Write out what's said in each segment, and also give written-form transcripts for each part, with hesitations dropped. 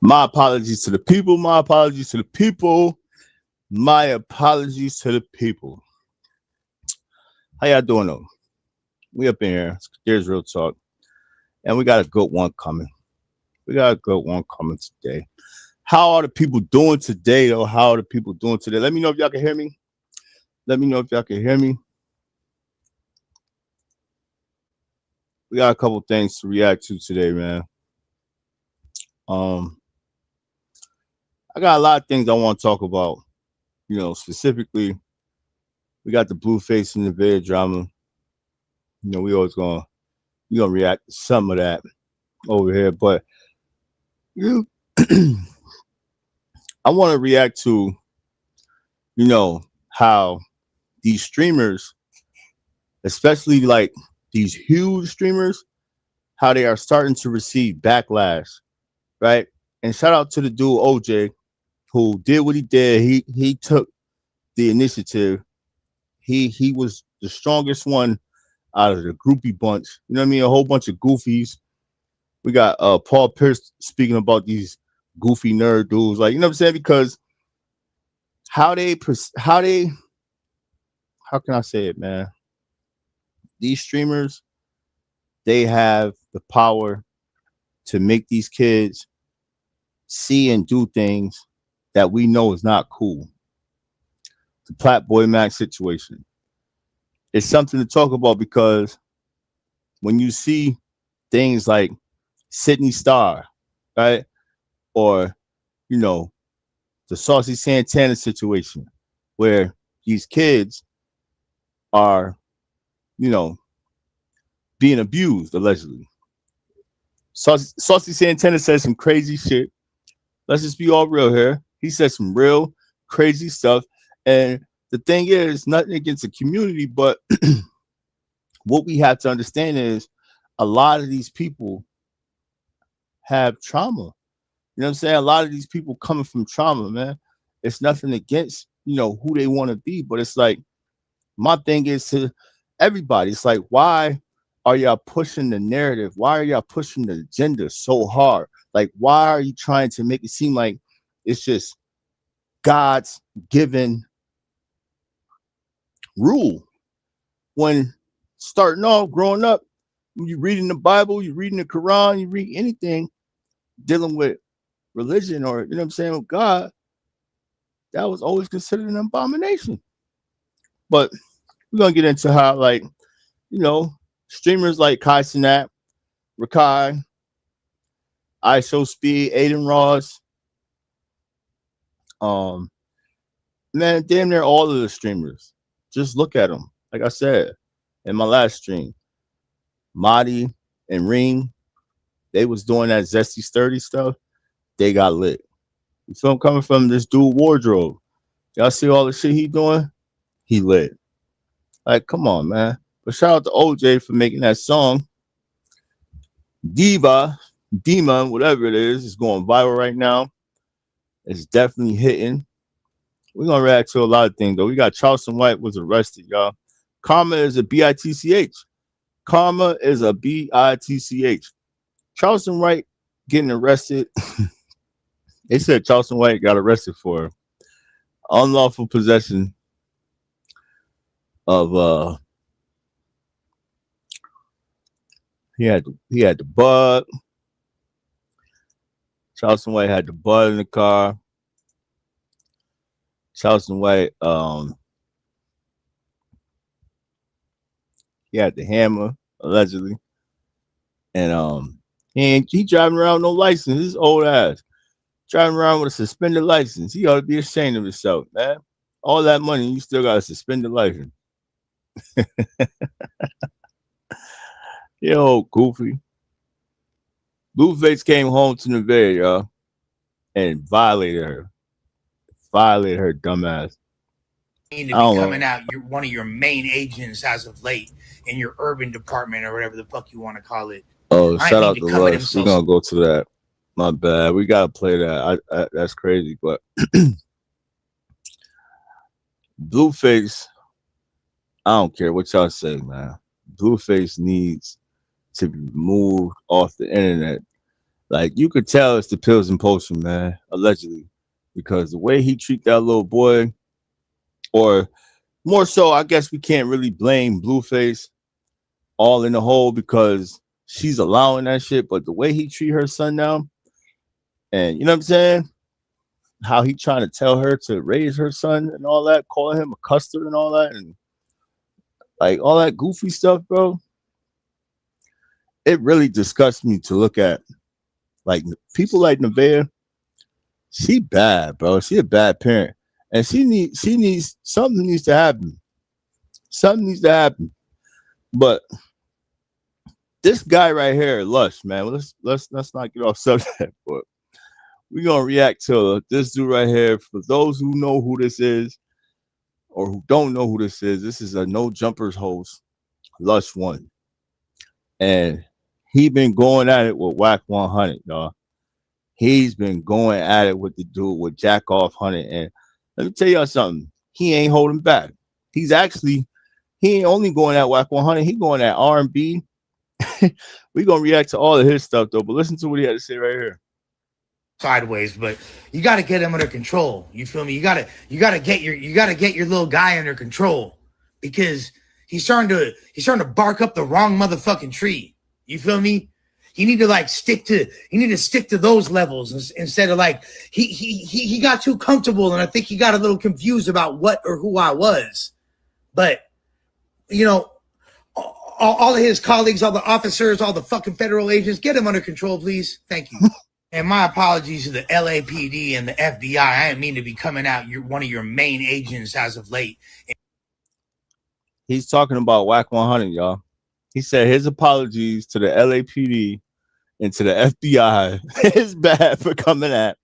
My apologies to the people. My apologies to the people. My apologies to the people. How y'all doing though? We up in here. It's Qadeer's Real Talk. And we got a good one coming. We got a good one coming today. How are the people doing today though? How are the people doing today? Let me know if y'all can hear me. Let me know if y'all can hear me. We got a couple things to react to today, man. Um, I got a lot of things I want to talk about. You know, specifically, we got the Blueface Nevaeh drama. You know, we gonna react to some of that over here, but you, I want to react to, you know, how these streamers, especially like these huge streamers, how they are starting to receive backlash, right? And shout out to the dude OJ who did what he did. He took the initiative. He was the strongest one out of the groupie bunch. You know what I mean? A whole bunch of goofies. We got Paul Pierce speaking about these goofy nerd dudes, like, you know what I'm saying? Because how they how can I say it, man? These streamers, they have the power to make these kids see and do things that we know is not cool. The Platboy Max situation. It's something to talk about because when you see things like Sydney Star, right? Or, you know, the Saucy Santana situation, where these kids are, you know, being abused allegedly. Saucy Santana said some crazy shit. Let's just be all real here. He said some real crazy stuff. And the thing is, nothing against the community, but what we have to understand is a lot of these people have trauma. You know what I'm saying? A lot of these people coming from trauma, man. It's nothing against, you know, who they want to be, but it's like, my thing is to everybody. It's like, why are y'all pushing the narrative? Why are y'all pushing the agenda so hard? Like, why are you trying to make it seem like it's just God's given rule? When starting off, growing up, when you're reading the Bible, you're reading the Quran, you read anything dealing with religion or, you know what I'm saying, with God, that was always considered an abomination. But we're gonna get into how, like, you know, streamers like Kai Sinat, Rakai, ISO Speed, Aiden Ross, um, man, damn near all of the streamers. Just look at them. Like I said in my last stream, Marty and Ring, they was doing that zesty sturdy stuff. They got lit. You feel I'm coming from this dude Wardrobe. Y'all see all the shit he doing? He lit. Like, come on, man. But shout out to OJ for making that song. Dima, whatever it is going viral right now. It's definitely hitting. We're gonna react to a lot of things though. We got Charleston White was arrested, y'all. Karma is a bitch. Karma is a bitch. Charleston White getting arrested. They said Charleston White got arrested for unlawful possession of he had the bud. Charleston White had the bud in the car. Charleston White he had the hammer allegedly, and he driving around with no license. His old ass driving around with a suspended license. He ought to be ashamed of himself, man. All that money, you still got a suspended license. Yo, goofy. Blueface came home to Nevaeh, y'all, and violated her. Violated her dumbass. To I be don't coming know. out, you're one of your main agents as of late in your urban department or whatever the fuck you want to call it. Oh, I didn't shout mean out to to cover Russ. We're themselves. gonna go to that. My bad. We gotta play that. That's crazy, but Blueface, I don't care what y'all say, man. Blueface needs to be moved off the internet. Like you could tell it's the pills and potion, man, allegedly. Because the way he treat that little boy, or more so, I guess we can't really blame Blueface all in the hole because she's allowing that shit. But the way he treat her son now, and you know what I'm saying? How he trying to tell her to raise her son and all that, calling him a custard and all that, and like all that goofy stuff, bro. It really disgusts me to look at. Like people like Nevaeh, she bad, bro. She a bad parent, and she needs something needs to happen. Something needs to happen. But this guy right here, Lush, man. Let's not get off subject, but we're gonna react to this dude right here. For those who know who this is or who don't know who this is a no jumpers host, Lush One, and he been going at it with Whack 100, y'all. He's been going at it with the dude with Jack Off 100, and let me tell y'all something. He ain't holding back. He ain't only going at Whack 100. He going at R&B. We gonna react to all of his stuff though, but listen to what he had to say right here. Sideways, but you got to get him under control. You feel me? You got to get your little guy under control, because he's starting to bark up the wrong motherfucking tree. You feel me? You need to stick to those levels instead of he got too comfortable, and I think he got a little confused about what or who I was. But you know, all of his colleagues, all the officers, all the fucking federal agents, get him under control, please. Thank you. And my apologies to the LAPD and the FBI. I didn't mean to be coming out. You're one of your main agents as of late. He's talking about Whack 100, y'all. He said his apologies to the LAPD and to the FBI. It's bad for coming at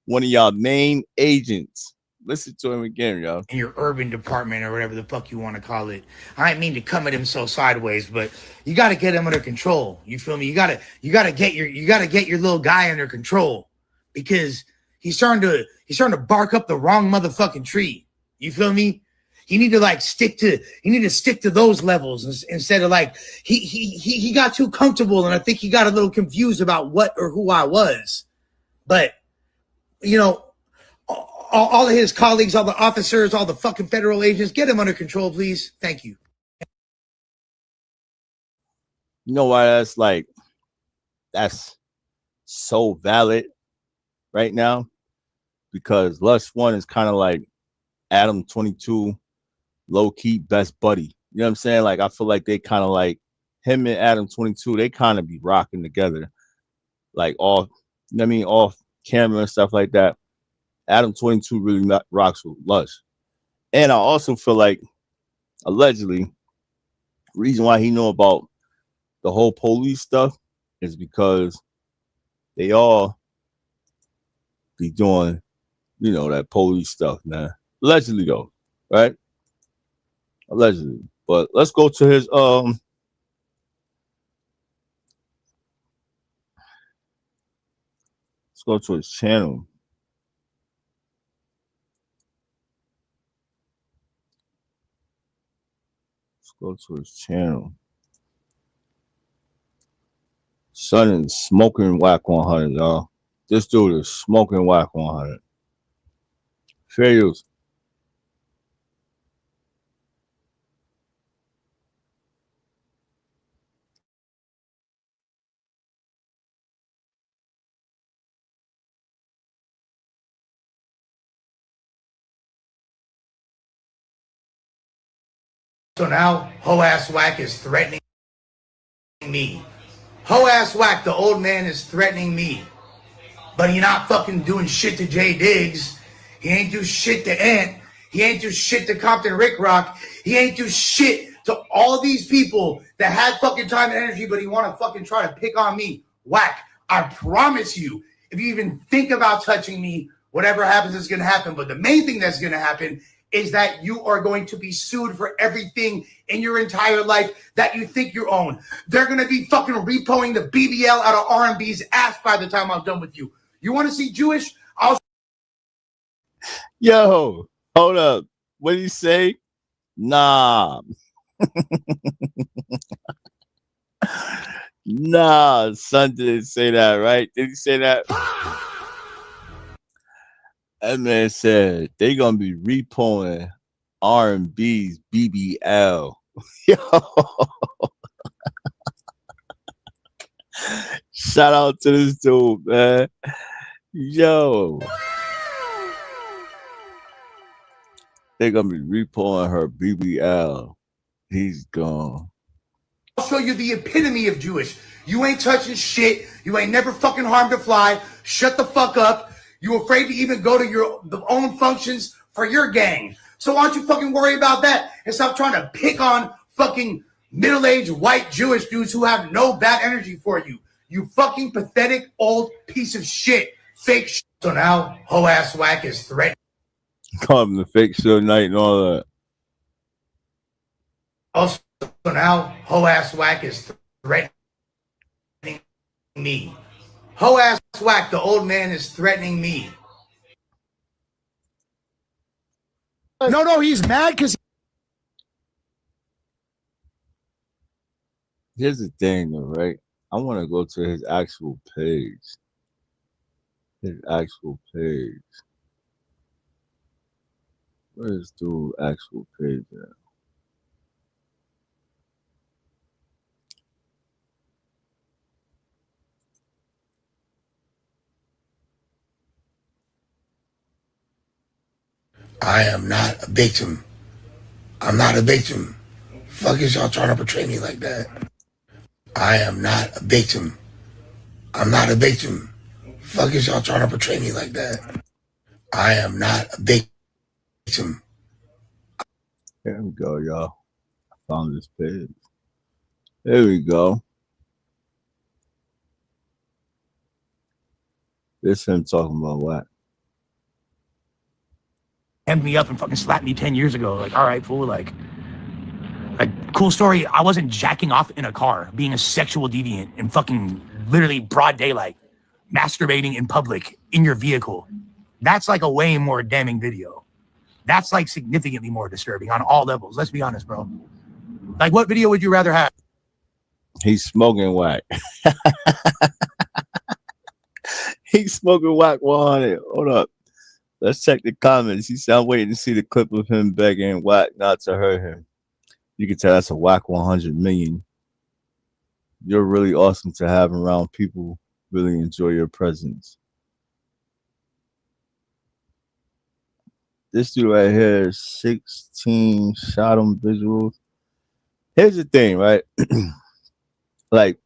one of y'all main agents. Listen to him again, y'all. In your urban department or whatever the fuck you want to call it. I didn't mean to come at him so sideways, but you got to get him under control. You feel me? You got to get your little guy under control, because he's starting to bark up the wrong motherfucking tree. You feel me? You need to stick to those levels instead of he got too comfortable, and I think he got a little confused about what or who I was. But you know, all of his colleagues, all the officers, all the fucking federal agents, get him under control, please. Thank you. You know why that's so valid right now? Because Lush One is kind of like Adam 22, low key best buddy. You know what I'm saying? Like I feel like they kind of like him and Adam 22. They kind of be rocking together, like off. You know what I mean? Off camera and stuff like that. Adam 22 really rocks with Lush. And I also feel like, allegedly, reason why he know about the whole police stuff is because they all be doing, that police stuff, man. Allegedly, though, right? Allegedly. But let's go to his, let's go to his channel. Go to his channel. Son is smoking Whack 100, y'all. This dude is smoking Whack 100. Fair use. So now, Ho-Ass Whack is threatening me. Ho-Ass Whack, the old man, is threatening me. But he not fucking doing shit to Jay Diggs. He ain't do shit to Ant. He ain't do shit to Compton Rick Rock. He ain't do shit to all these people that had fucking time and energy, but he want to fucking try to pick on me. Whack, I promise you, if you even think about touching me, whatever happens is going to happen. But the main thing that's going to happen is that you are going to be sued for everything in your entire life that you think you own. They're going to be fucking repoing the BBL out of R&B's ass by the time I'm done with you. You want to see Jewish? Yo, hold up. What did he say? Nah. Nah. Nah, son didn't say that, right? Did he say that? That man said they gonna be repoing R&B's BBL. Yo, shout out to this dude, man. Yo, they gonna be repoing her BBL. He's gone. I'll show you the epitome of Jewish. You ain't touching shit. You ain't never fucking harmed a fly. Shut the fuck up. You afraid to even go to your own functions for your gang. So why don't you fucking worry about that and stop trying to pick on fucking middle-aged white Jewish dudes who have no bad energy for you. You fucking pathetic old piece of shit. Fake shit. So now, hoe-ass whack is threatening. Call him the fake show night and all that. Also, now, hoe-ass whack is threatening me. Hoe-ass whack, the old man is threatening me. No, he's mad because... Here's the thing, though, right? I want to go to his actual page. His actual page. Where's dude's actual page at? I am not a victim. I'm not a victim. Fuck is y'all trying to portray me like that? I am not a victim. I'm not a victim. Fuck is y'all trying to portray me like that? I am not a victim. There we go, y'all. I found this page. There we go. This him talking about what? Hemmed me up and fucking slapped me 10 years ago. Like, all right, fool. Like, cool story. I wasn't jacking off in a car, being a sexual deviant in fucking literally broad daylight, masturbating in public in your vehicle. That's like a way more damning video. That's like significantly more disturbing on all levels. Let's be honest, bro. Like, what video would you rather have? He's smoking whack. He's smoking whack 100. Hold up. Let's check the comments. He said, I'm waiting to see the clip of him begging whack not to hurt him. You can tell that's a whack 100 million. You're really awesome to have around. People really enjoy your presence. This dude right here, 16 shot on visuals. Here's the thing, right? Like,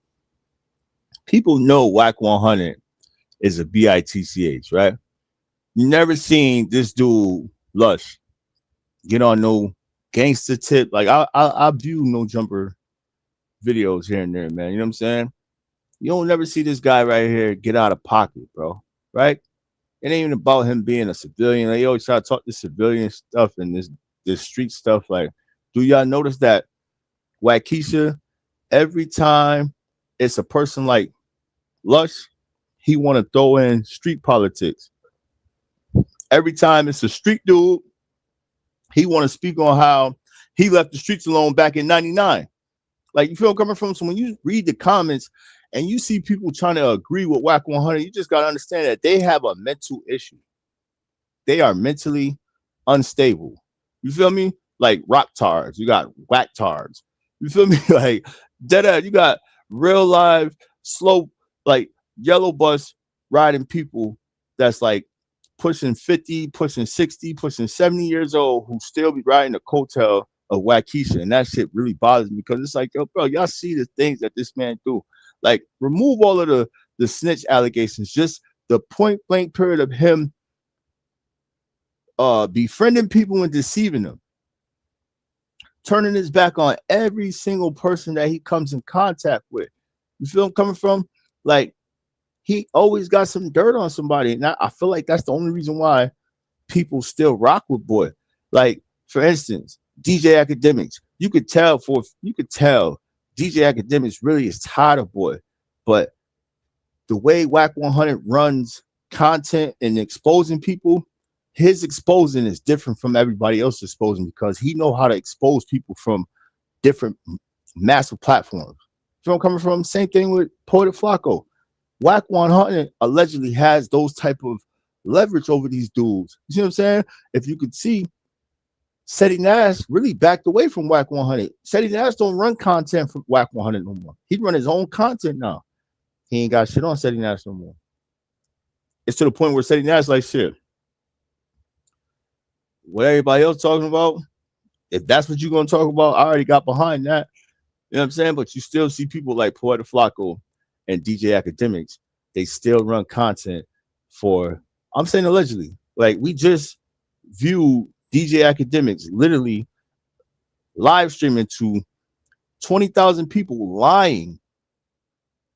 people know whack 100 is a BITCH, right? You never seen this dude Lush get on no gangster tip. Like I view no jumper videos here and there, man. You know what I'm saying? You don't never see this guy right here get out of pocket, bro. Right? It ain't even about him being a civilian. They always try to talk this civilian stuff and this street stuff. Like, do y'all notice that Waukesha, every time it's a person like Lush, he want to throw in street politics. Every time it's a street dude, he want to speak on how he left the streets alone back in 99. Like, you feel coming from? So when you read the comments and you see people trying to agree with whack 100, you just got to understand that they have a mental issue. They are mentally unstable. You feel me? Like rock tards. You got whack tards. You feel me? Like dead. You got real live, slow, like yellow bus riding people that's like pushing 50, pushing 60, pushing 70 years old who still be riding the coattail of Waukesha. And that shit really bothers me because it's like, yo, bro, y'all see the things that this man do. Like, remove all of the snitch allegations. Just the point blank period of him befriending people and deceiving them. Turning his back on every single person that he comes in contact with. You feel him coming from? Like, he always got some dirt on somebody. And I feel like that's the only reason why people still rock with boy. Like, for instance, DJ Academics. You could tell DJ Academics really is tired of boy. But the way Whack 100 runs content and exposing people, his exposing is different from everybody else exposing because he know how to expose people from different massive platforms. So I'm coming from. Same thing with Poetic Flacco. Whack 100 allegedly has those type of leverage over these dudes. You see what I'm saying? If you could see, Seti Nash really backed away from Whack 100. Seti Nash don't run content from Whack 100 no more. He run his own content now. He ain't got shit on Seti Nash no more. It's to the point where Seti Nash like shit. What everybody else talking about, if that's what you're gonna talk about, I already got behind that. You know what I'm saying? But you still see people like Poetic Flacco and DJ Academics. They still run content for, I'm saying allegedly. Like we just viewed DJ Academics literally live streaming to 20,000 people lying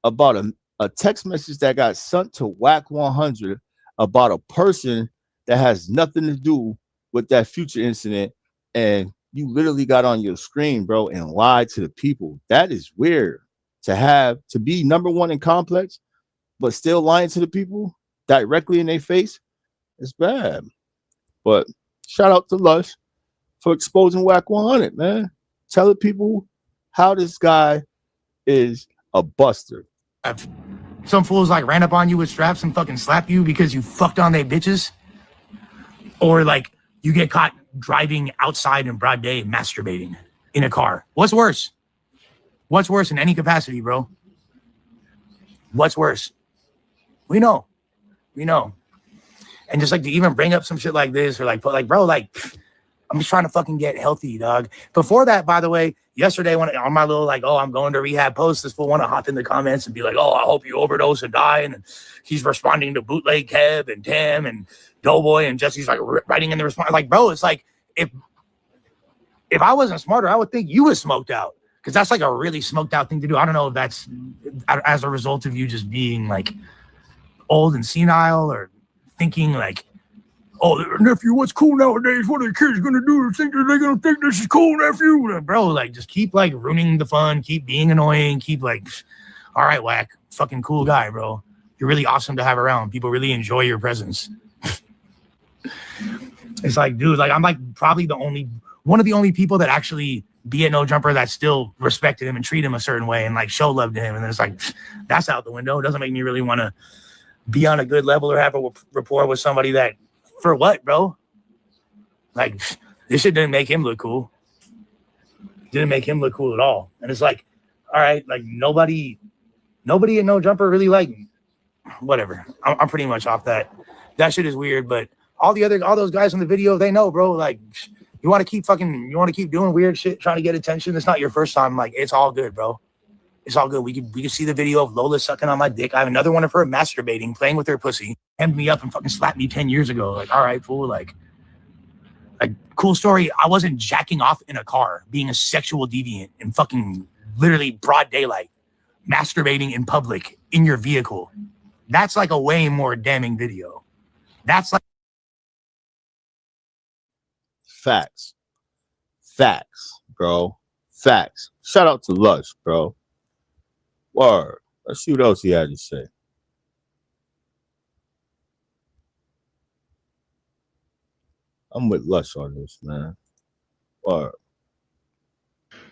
about a text message that got sent to Whack 100 about a person that has nothing to do with that Future incident, and you literally got on your screen, bro, and lied to the people. That is weird to be number one in Complex, but still lying to the people directly in their face. It's bad. But shout out to Lush for exposing Whack 100, man. Telling people how this guy is a buster. Some fools like ran up on you with straps and fucking slap you because you fucked on their bitches, or like you get caught driving outside in broad day masturbating in a car. What's worse? What's worse in any capacity, bro? What's worse? We know. And just like to even bring up some shit like this, or like bro, like I'm just trying to fucking get healthy, dog. Before that, by the way, yesterday when on my little like, oh, I'm going to rehab post, this fool want to hop in the comments and be like, oh, I hope you overdose and die. And he's responding to Bootleg Kev and Tim and Doughboy, and Jesse's like writing in the response. Like, bro, it's like if I wasn't smarter, I would think you was smoked out, because that's like a really smoked out thing to do. I don't know if that's as a result of you just being like old and senile, or thinking like, oh, nephew, what's cool nowadays? What are the kids gonna do? Think that they're gonna think this is cool, nephew? Bro, like just keep like ruining the fun, keep being annoying, keep like, all right, Whack, fucking cool guy, bro. You're really awesome to have around. People really enjoy your presence. It's like, dude, like I'm like probably one of the only people that actually be at No Jumper that still respected him and treat him a certain way and like show love to him. And it's like, that's out the window. It doesn't make me really want to be on a good level or have a rapport with somebody that, for what, bro? Like, this shit didn't make him look cool. Didn't make him look cool at all. And it's like, all right, like nobody at No Jumper really like me. Whatever. I'm pretty much off that. That shit is weird, but all those guys in the video, they know, bro. Like, you want to keep doing weird shit, trying to get attention. It's not your first time. Like, it's all good, bro. It's all good. We can see the video of Lola sucking on my dick. I have another one of her masturbating, playing with her pussy, hemmed me up and fucking slapped me 10 years ago. Like, all right, fool. Like, cool story. I wasn't jacking off in a car, being a sexual deviant in fucking literally broad daylight, masturbating in public in your vehicle. That's like a way more damning video. That's like facts, bro. Facts. Shout out to Lush, bro. Word. Let's see what else he had to say. I'm with Lush on this, man. Word.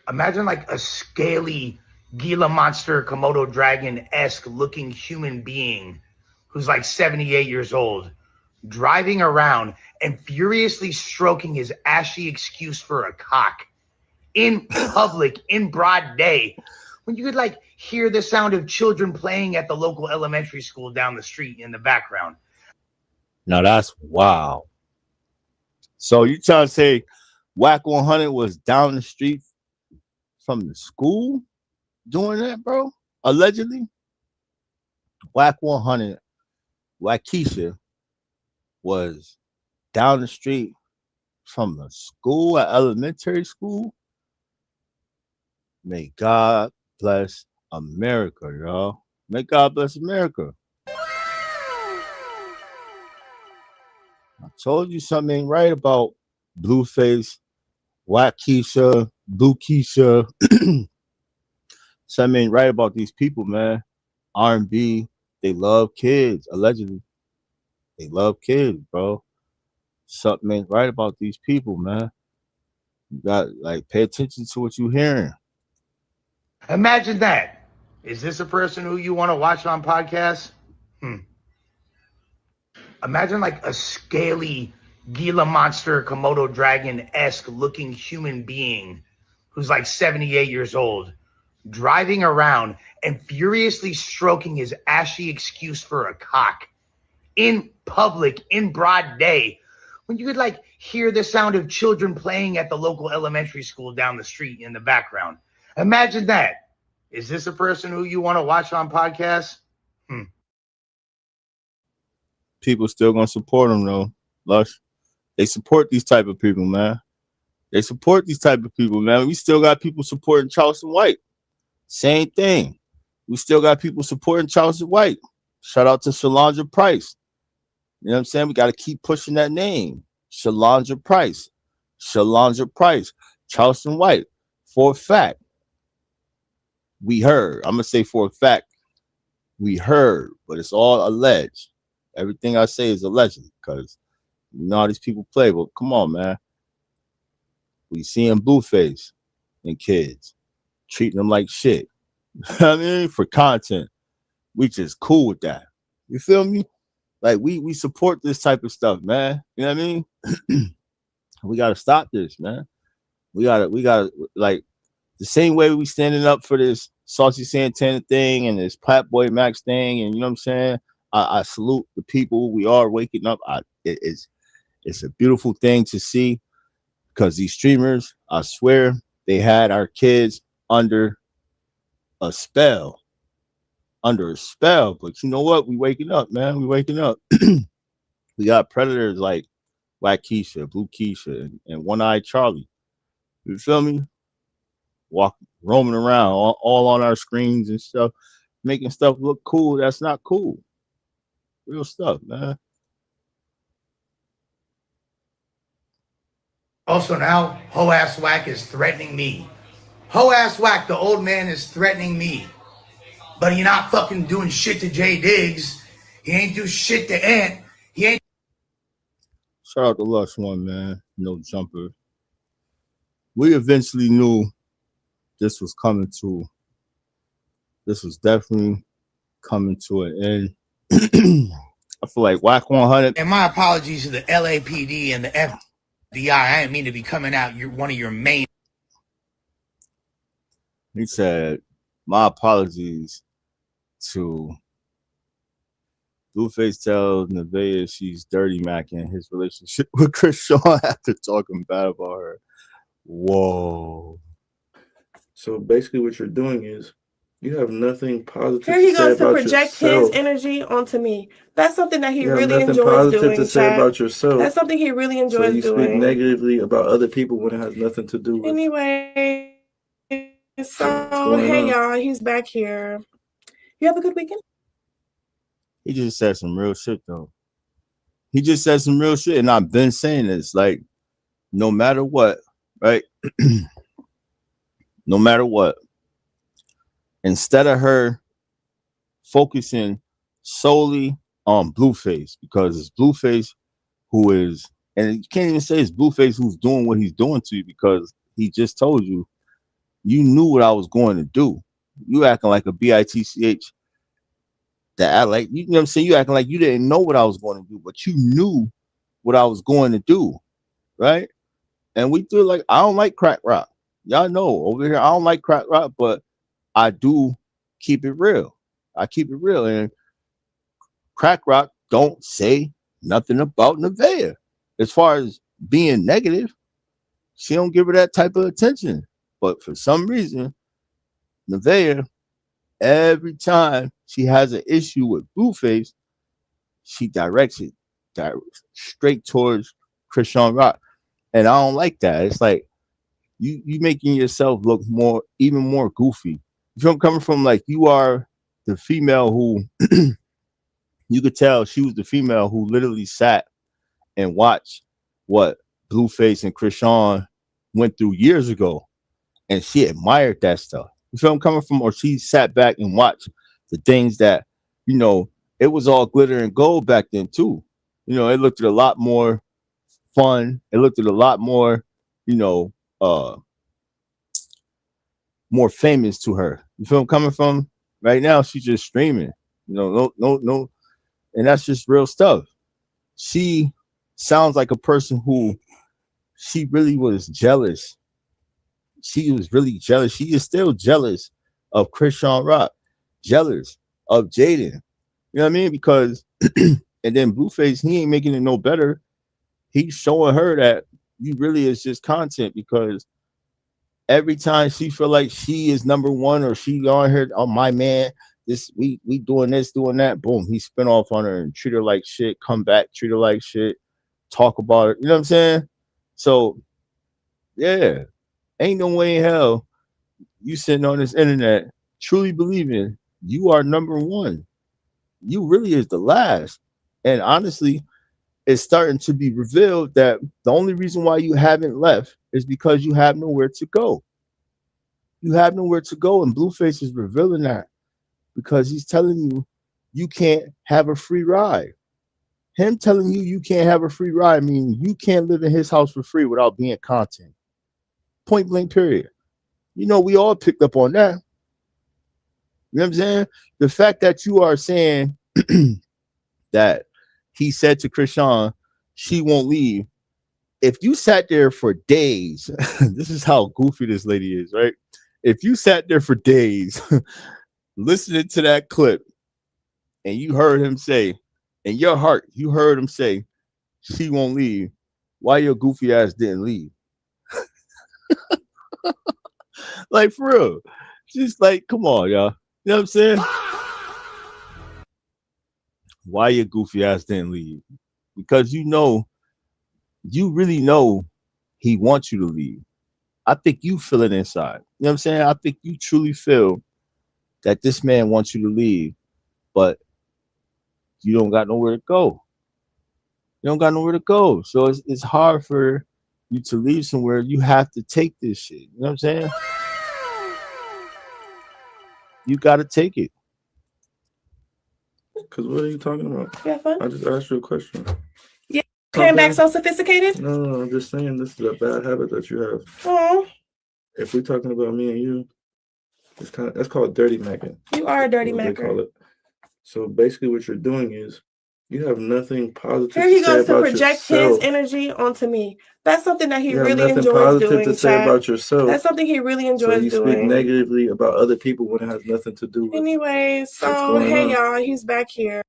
Imagine like a scaly Gila monster, Komodo dragon-esque looking human being who's like 78 years old, driving around and furiously stroking his ashy excuse for a cock in public, in broad day, when you could like hear the sound of children playing at the local elementary school down the street in the background. Now that's wow. So you trying to say Whack 100 was down the street from the school doing that, bro? Allegedly? Whack 100, Waukesha was down the street from the school, at elementary school. May God bless America, y'all. May God bless America. I told you something ain't right about Blueface, Waukesha, Blue Keisha. Something ain't right about these people, man. R&B, they love kids, allegedly. They love kids, bro. Something ain't right about these people, man. You got like pay attention to what you're hearing. Imagine that. Is this a person who you want to watch on podcasts? Imagine like a scaly Gila monster, Komodo dragon-esque looking human being who's like 78 years old, driving around and furiously stroking his ashy excuse for a cock in public, in broad day, when you could like hear the sound of children playing at the local elementary school down the street in the background. Imagine that. Is this a person who you want to watch on podcasts? People still gonna support them though. Lush. They support these type of people, man. They support these type of people, man. We still got people supporting Charleston White. Same thing. We still got people supporting Charleston White. Shout out to Shalondra Price. You know what I'm saying? We got to keep pushing that name. Shalondra Price. Shalondra Price. Charleston White. For a fact. We heard. I'm going to say for a fact. We heard. But it's all alleged. Everything I say is alleged. Because you know how these people play. But come on, man. We seeing Blueface and kids. Treating them like shit. I mean, for content. We just cool with that. You feel me? Like we support this type of stuff, man. You know what I mean? We gotta stop this, man. We gotta like the same way we standing up for this Saucy Santana thing and this Platboy Max thing, and you know what I'm saying? I salute the people. We are waking up. It's a beautiful thing to see because these streamers, I swear, they had our kids under a spell. But you know what? We waking up, man. We waking up. We got predators like Black Keisha, Blue Keisha, and One Eye Charlie. You feel me? Roaming around all on our screens and stuff, making stuff look cool. That's not cool. Real stuff, man. Also now, Ho Ass Whack is threatening me. Ho Ass Whack, the old man, is threatening me. But he not fucking doing shit to Jay Diggs. He ain't do shit to Ant. He ain't. Shout out to Lush One, man. No jumper. We eventually knew this was definitely coming to an end. I feel like Whack 100. And my apologies to the LAPD and the FBI. I didn't mean to be coming out. You're one of your main. He said, my apologies to Blueface tells Nevaeh she's dirty macking his relationship with Chris Shaw after talking bad about her. Whoa. So basically what you're doing is you have nothing positive Here he to say goes to about project yourself. his energy onto me. That's something that he You have really nothing enjoys positive doing. to say Chat. about yourself. That's something he really So enjoys you speak doing. negatively about other people when it has nothing to do with Anyway, what's so going hey on. y'all, he's back here. You have a good weekend? He just said some real shit, though. He just said some real shit, and I've been saying this, like, no matter what, right? No matter what, instead of her focusing solely on Blueface, because it's Blueface who is, and you can't even say it's Blueface who's doing what he's doing to you, because he just told you, you knew what I was going to do. You acting like a bitch that act like, you know what I'm saying? You acting like you didn't know what I was going to do, but you knew what I was going to do, right? And we do like, I don't like crack rock. Y'all know over here, I don't like crack rock, but I do keep it real. I keep it real. And crack rock don't say nothing about Nevaeh. As far as being negative, she don't give her that type of attention. But for some reason, Nevaeh, every time she has an issue with Blueface, she directs it straight towards Krishan Rock. And I don't like that. It's like you making yourself look even more goofy. You feel I'm coming from? Like, you are the female who you could tell she was the female who literally sat and watched what Blueface and Krishan went through years ago, and she admired that stuff. You feel I'm coming from? Or she sat back and watched the things that, you know, it was all glitter and gold back then too. You know, it looked at a lot more fun. It looked at a lot more, you know, more famous to her. You feel I'm coming from? Right now, she's just streaming. No, and that's just real stuff. She sounds like a person who she really was jealous. She was really jealous. She is still jealous of Krishan Rock, jealous of Jaden. You know what I mean? Because and then Blueface, he ain't making it no better. He's showing her that you really is just content, because every time she feel like she is number one or she on her, oh my man, this we doing this, doing that, boom, he spin off on her and treat her like shit, come back, treat her like shit, talk about it. You know what I'm saying? So yeah, ain't no way in hell you sitting on this internet truly believing you are number one. You really is the last. And honestly, it's starting to be revealed that the only reason why you haven't left is because you have nowhere to go. You have nowhere to go, and Blueface is revealing that because he's telling you you can't have a free ride. Him telling you can't have a free ride means you can't live in his house for free without being content. Point blank, period. You know, we all picked up on that. You know what I'm saying? The fact that you are saying that he said to Krishan, she won't leave. If you sat there for days, this is how goofy this lady is, right? If you sat there for days listening to that clip and you heard him say, in your heart, you heard him say, she won't leave, why your goofy ass didn't leave? Like, for real. Just like, come on, y'all. You know what I'm saying? Why your goofy ass didn't leave? Because you really know he wants you to leave. I think you feel it inside. You know what I'm saying? I think you truly feel that this man wants you to leave, but you don't got nowhere to go. You don't got nowhere to go. So it's hard for you to leave somewhere. You have to take this shit. You know what I'm saying? You got to take it. Because what are you talking about? You have fun? I just asked you a question. Yeah. Came back so sophisticated? No, I'm just saying this is a bad habit that you have. Oh. If we're talking about me and you, that's called dirty macking. You are a dirty macker. They call it. So basically what you're doing is you have nothing positive Here he to say goes to about project yourself. his energy onto me. That's something that he You really have nothing enjoys positive doing, to say about yourself. That's something he really enjoys so you doing. speak negatively about other people when it has nothing to do with. Anyway, so hey y'all, he's back here.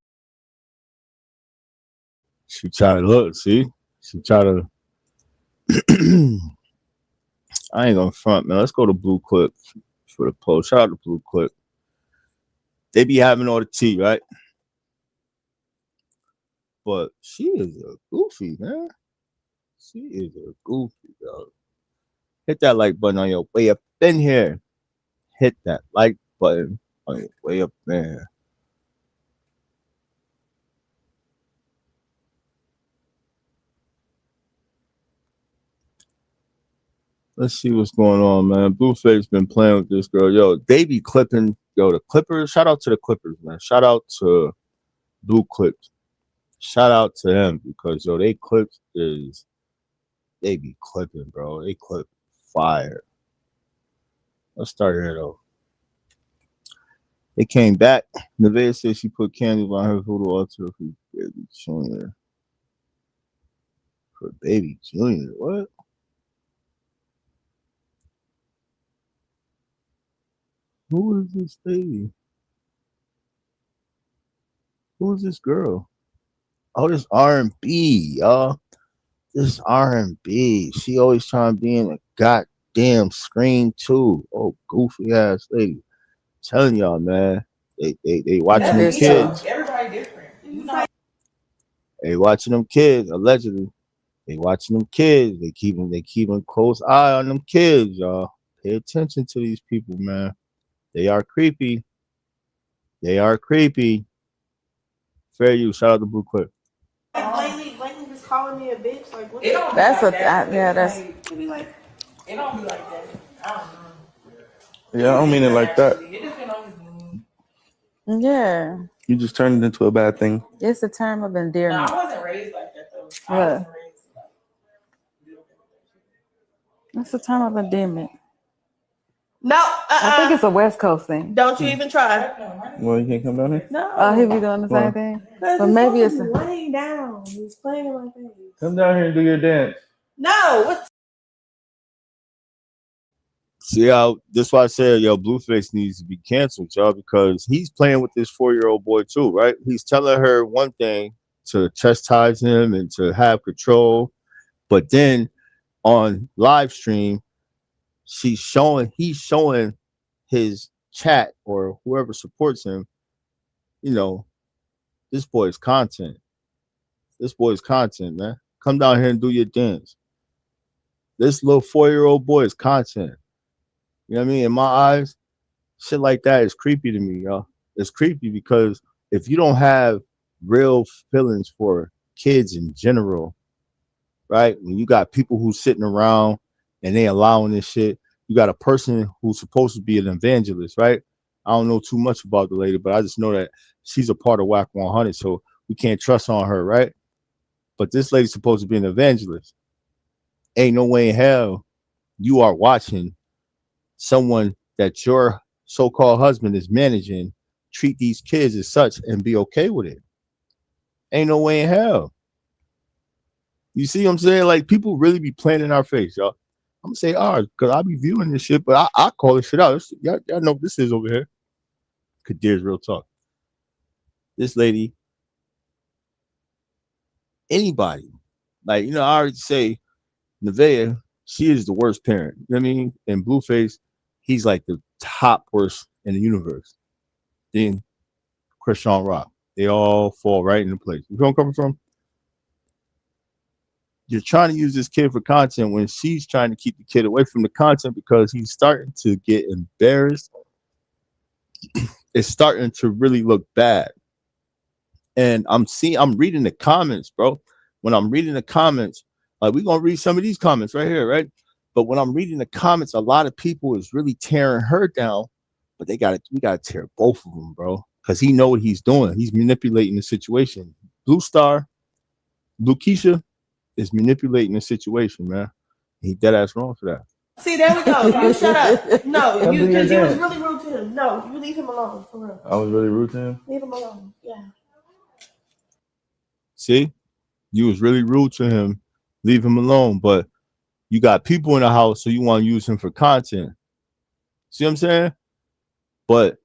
She try to look, see? She try to I ain't gonna front, man. Let's go to Blue Clip for the post. Shout out to Blue Clip. They be having all the tea, right? But she is a goofy, man. She is a goofy, dog. Hit that like button on your way up in here. Hit that like button on your way up there. Let's see what's going on, man. Blueface been playing with this girl. Yo, they be clipping. Yo, the Clippers. Shout out to the Clippers, man. Shout out to Blue Clips. Shout out to them because, yo, they clips is, they be clipping, bro. They clip fire. Let's start here, though. They came back. Nevaeh said she put candles on her voodoo altar for Baby Junior. For Baby Junior? What? Who is this lady? Who is this girl? Oh, this R&B, y'all. This R&B. She always trying to be in a goddamn screen too. Oh, goofy ass lady. I'm telling y'all, man. They watching them kids. Everybody different. They watching them kids, allegedly. They watching them kids. They keeping close eye on them kids, y'all. Pay attention to these people, man. They are creepy. They are creepy. Fair use. Shout out to Blue Clip. Lately just calling me a bitch. Like, what? That's what. Yeah, that's. It be like. It don't be like that. I don't know. Yeah, I don't mean it like that. It just been always mean. Yeah. You just turned it into a bad thing. It's a term of endearment. No, I wasn't raised like that though. I What? wasn't raised like. It's a term of endearment. No, I think it's a West Coast thing. Don't you even try. Well, you can't come down here. No. He be doing the Why? same thing. Because But he's maybe supposed it's to be laying down. He's playing in my face. Come down here and do your dance. No. What's See how that's why I said yo, Blueface needs to be canceled, y'all, because he's playing with this 4-year-old boy too, right? He's telling her one thing to chastise him and to have control, but then on live stream, he's showing his chat or whoever supports him, you know, this boy's content. This boy's content, man. Come down here and do your dance. This little 4-year-old boy is content. You know what I mean? In my eyes, shit like that is creepy to me, y'all. It's creepy because if you don't have real feelings for kids in general, right? When you got people who's sitting around and they allowing this shit, you got a person who's supposed to be an evangelist, right? I don't know too much about the lady, but I just know that she's a part of WAC 100, so we can't trust on her, right? But this lady's supposed to be an evangelist. Ain't no way in hell you are watching someone that your so-called husband is managing treat these kids as such and be okay with it. Ain't no way in hell. You see what I'm saying? Like, people really be playing in our face, y'all. I'm gonna say ours because I be viewing this shit, but I call this shit out. Y'all know what this is over here. Qadeer's Real Talk. This lady, anybody, like, you know, I already say Nevaeh, she is the worst parent. You know what I mean? And Blueface, he's like the top worst in the universe. Then Christian Rock. They all fall right into place. You know where I'm coming from? You're trying to use this kid for content when she's trying to keep the kid away from the content because he's starting to get embarrassed. It's starting to really look bad. And I'm reading the comments, bro. When I'm reading the comments, like, we're gonna read some of these comments right here, right? But when I'm reading the comments, a lot of people is really tearing her down, but we gotta tear both of them, bro. Because he know what he's doing. He's manipulating the situation. Blue Keisha is manipulating the situation, man. He dead ass wrong for that. See, there we go. You shut up. No, Come do your because you was dance. really rude to him. No, you leave him alone, for real. I was really rude to him. Leave him alone. Yeah. See, you was really rude to him. Leave him alone. But you got people in the house, so you want to use him for content. See what I'm saying? But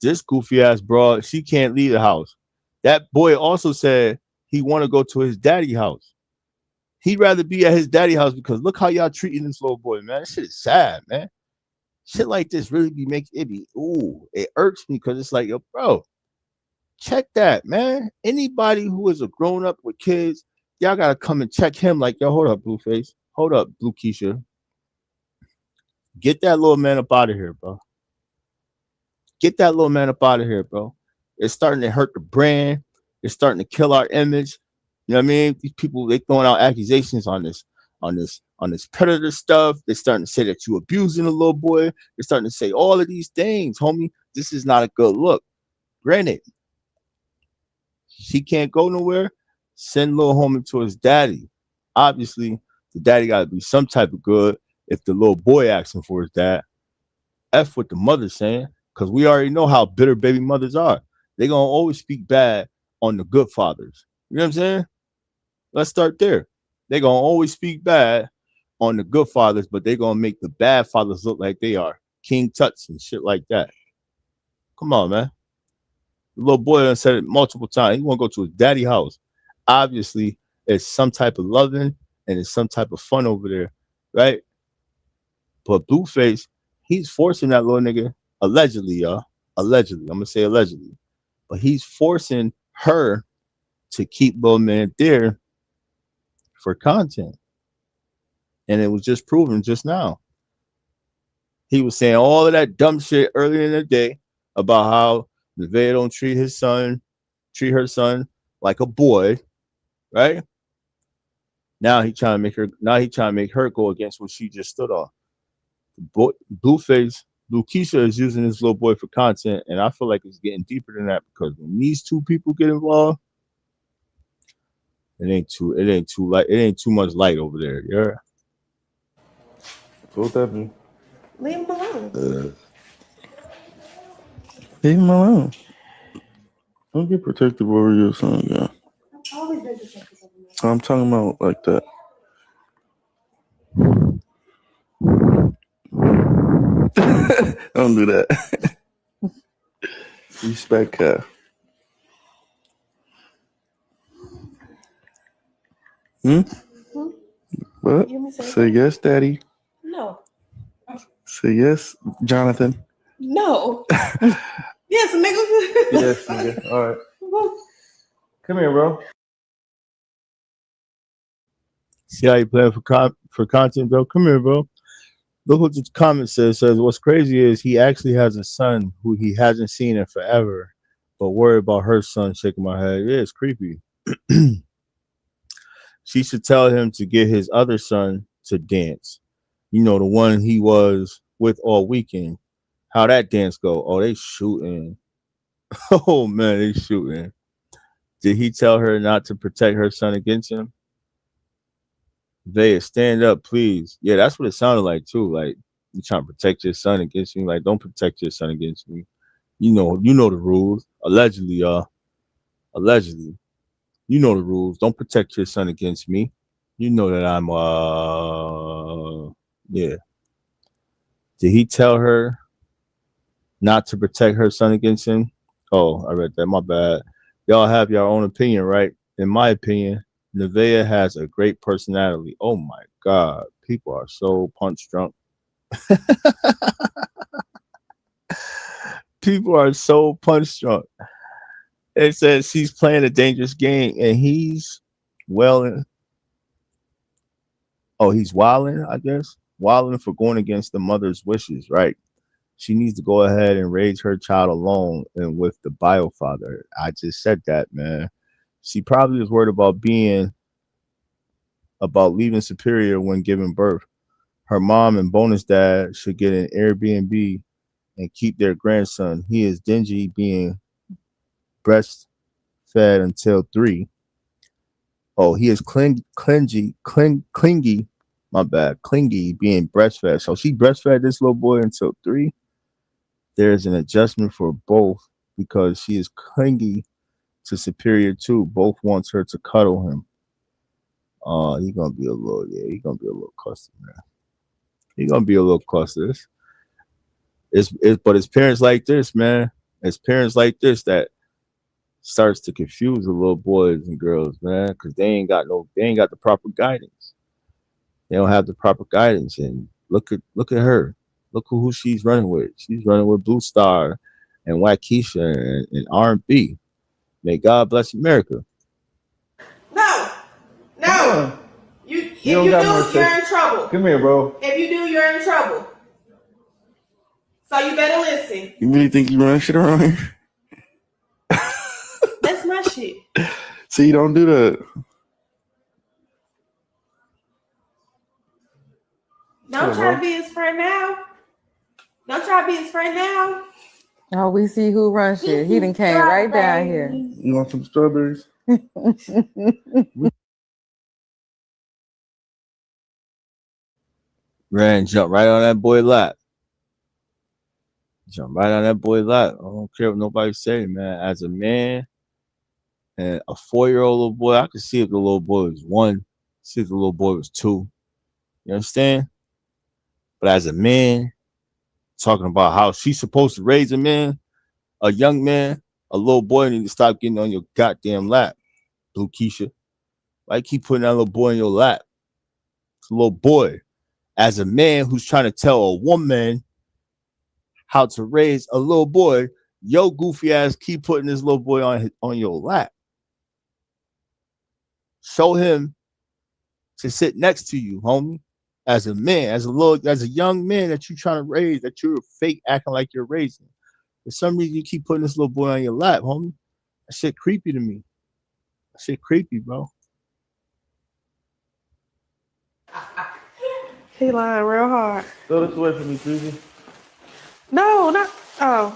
this goofy ass broad, she can't leave the house. That boy also said he want to go to his daddy house. He'd rather be at his daddy house because look how y'all treating this little boy, man. That shit is sad, man. Shit like this really be making it be, ooh, it irks me because it's like, yo, bro, check that, man. Anybody who is a grown up with kids, y'all gotta come and check him. Like, yo, hold up, Blueface. Hold up, Blue Keisha. Get that little man up out of here, bro. Get that little man up out of here, bro. It's starting to hurt the brand. It's starting to kill our image. You know what I mean? These people, they throwing out accusations on this predator stuff. They're starting to say that you abusing a little boy. They're starting to say all of these things, homie. This is not a good look. Granted, she can't go nowhere. Send little homie to his daddy. Obviously, the daddy got to be some type of good if the little boy asking for his dad. F what the mother's saying, because we already know how bitter baby mothers are. They're going to always speak bad on the good fathers. You know what I'm saying? Let's start there. They're going to always speak bad on the good fathers, but they're going to make the bad fathers look like they are King Tuts and shit like that. Come on, man. The little boy done said it multiple times. He want to go to his daddy house. Obviously, it's some type of loving and it's some type of fun over there, right? But Blueface, he's forcing that little nigga, allegedly, y'all. Allegedly. I'm going to say allegedly. But he's forcing her to keep little man there for content. And it was just proven just now. He was saying all of that dumb shit earlier in the day about how Nevaeh don't treat her son like a boy, right? Now he trying to make her go against what she just stood on. Blueface, Blue Keisha is using this little boy for content, and I feel like it's getting deeper than that because when these two people get involved, it ain't too much light over there. Yeah. What's that mean? Leave him alone. Leave him alone. Don't get protective over your son, yeah. Always been protective of him. I'm talking about like that. Don't do that. Respect her. What? Say yes, Daddy. No. Say yes, Jonathan. No. Yes, nigga. Yes, nigga. All right. Come here, bro. See how you playing for content, bro? Come here, bro. Look what the comment says. It says, what's crazy is he actually has a son who he hasn't seen in forever, but worried about her son. Shaking my head. Yeah, it's creepy. She should tell him to get his other son to dance. You know, the one he was with all weekend. How that dance go? Oh, they shooting. Oh, man, they shooting. Did he tell her not to protect her son against him? They stand up, please. Yeah, that's what it sounded like, too. Like, you trying to protect your son against me. Like, don't protect your son against me. You know the rules. Allegedly, y'all. Allegedly. You know the rules. Don't protect your son against me. You know that I'm yeah. Did he tell her not to protect her son against him? Oh, I read that. My bad. Y'all have your own opinion, right? In my opinion, Nevaeh has a great personality. Oh my God. People are so punch drunk. People are so punch drunk. It says she's playing a dangerous game and he's wilding, I guess. Wilding for going against the mother's wishes, right? She needs to go ahead and raise her child alone and with the bio father. I just said that, man. She probably was worried about leaving Superior when giving birth. Her mom and bonus dad should get an Airbnb and keep their grandson. He is dingy being breastfed until 3. Oh, he is clingy. My bad, clingy being breastfed. So she breastfed this little boy until 3. There's an adjustment for both because she is clingy to Superior too. Both wants her to cuddle him. He's gonna be a little cluster, man. He's gonna be a little cluster. But it's parents like this, man. It's parents like this that starts to confuse the little boys and girls, man, because they ain't got the proper guidance. They don't have the proper guidance. And look at her. Look who she's running with. She's running with Blue Star and Waukesha and R&B. May God bless America. No. If you do, you're in trouble. Come here, bro. If you do, you're in trouble. So you better listen. You really think you run shit around here? That's my shit. See, don't do that. Don't try to be his friend now. Oh, we see who runs shit. He done came right down here. You want some strawberries? Ran, jump right on that boy lap. I don't care what nobody say, man. As a man and a 4-year-old little boy, I could see if the little boy was 1, see if the little boy was 2. You understand? But as a man, talking about how she's supposed to raise a man, a young man, a little boy need to stop getting on your goddamn lap, Blue Keisha. Why you keep putting that little boy in your lap? It's a little boy. As a man who's trying to tell a woman how to raise a little boy, yo goofy ass keep putting this little boy on your lap. Show him to sit next to you, homie. As a man, as a young man that you're trying to raise, that you're fake acting like you're raising. For some reason, you keep putting this little boy on your lap, homie. That shit creepy to me. That shit creepy, bro. He lying real hard. Throw this away from me, Susie. No, not. Oh.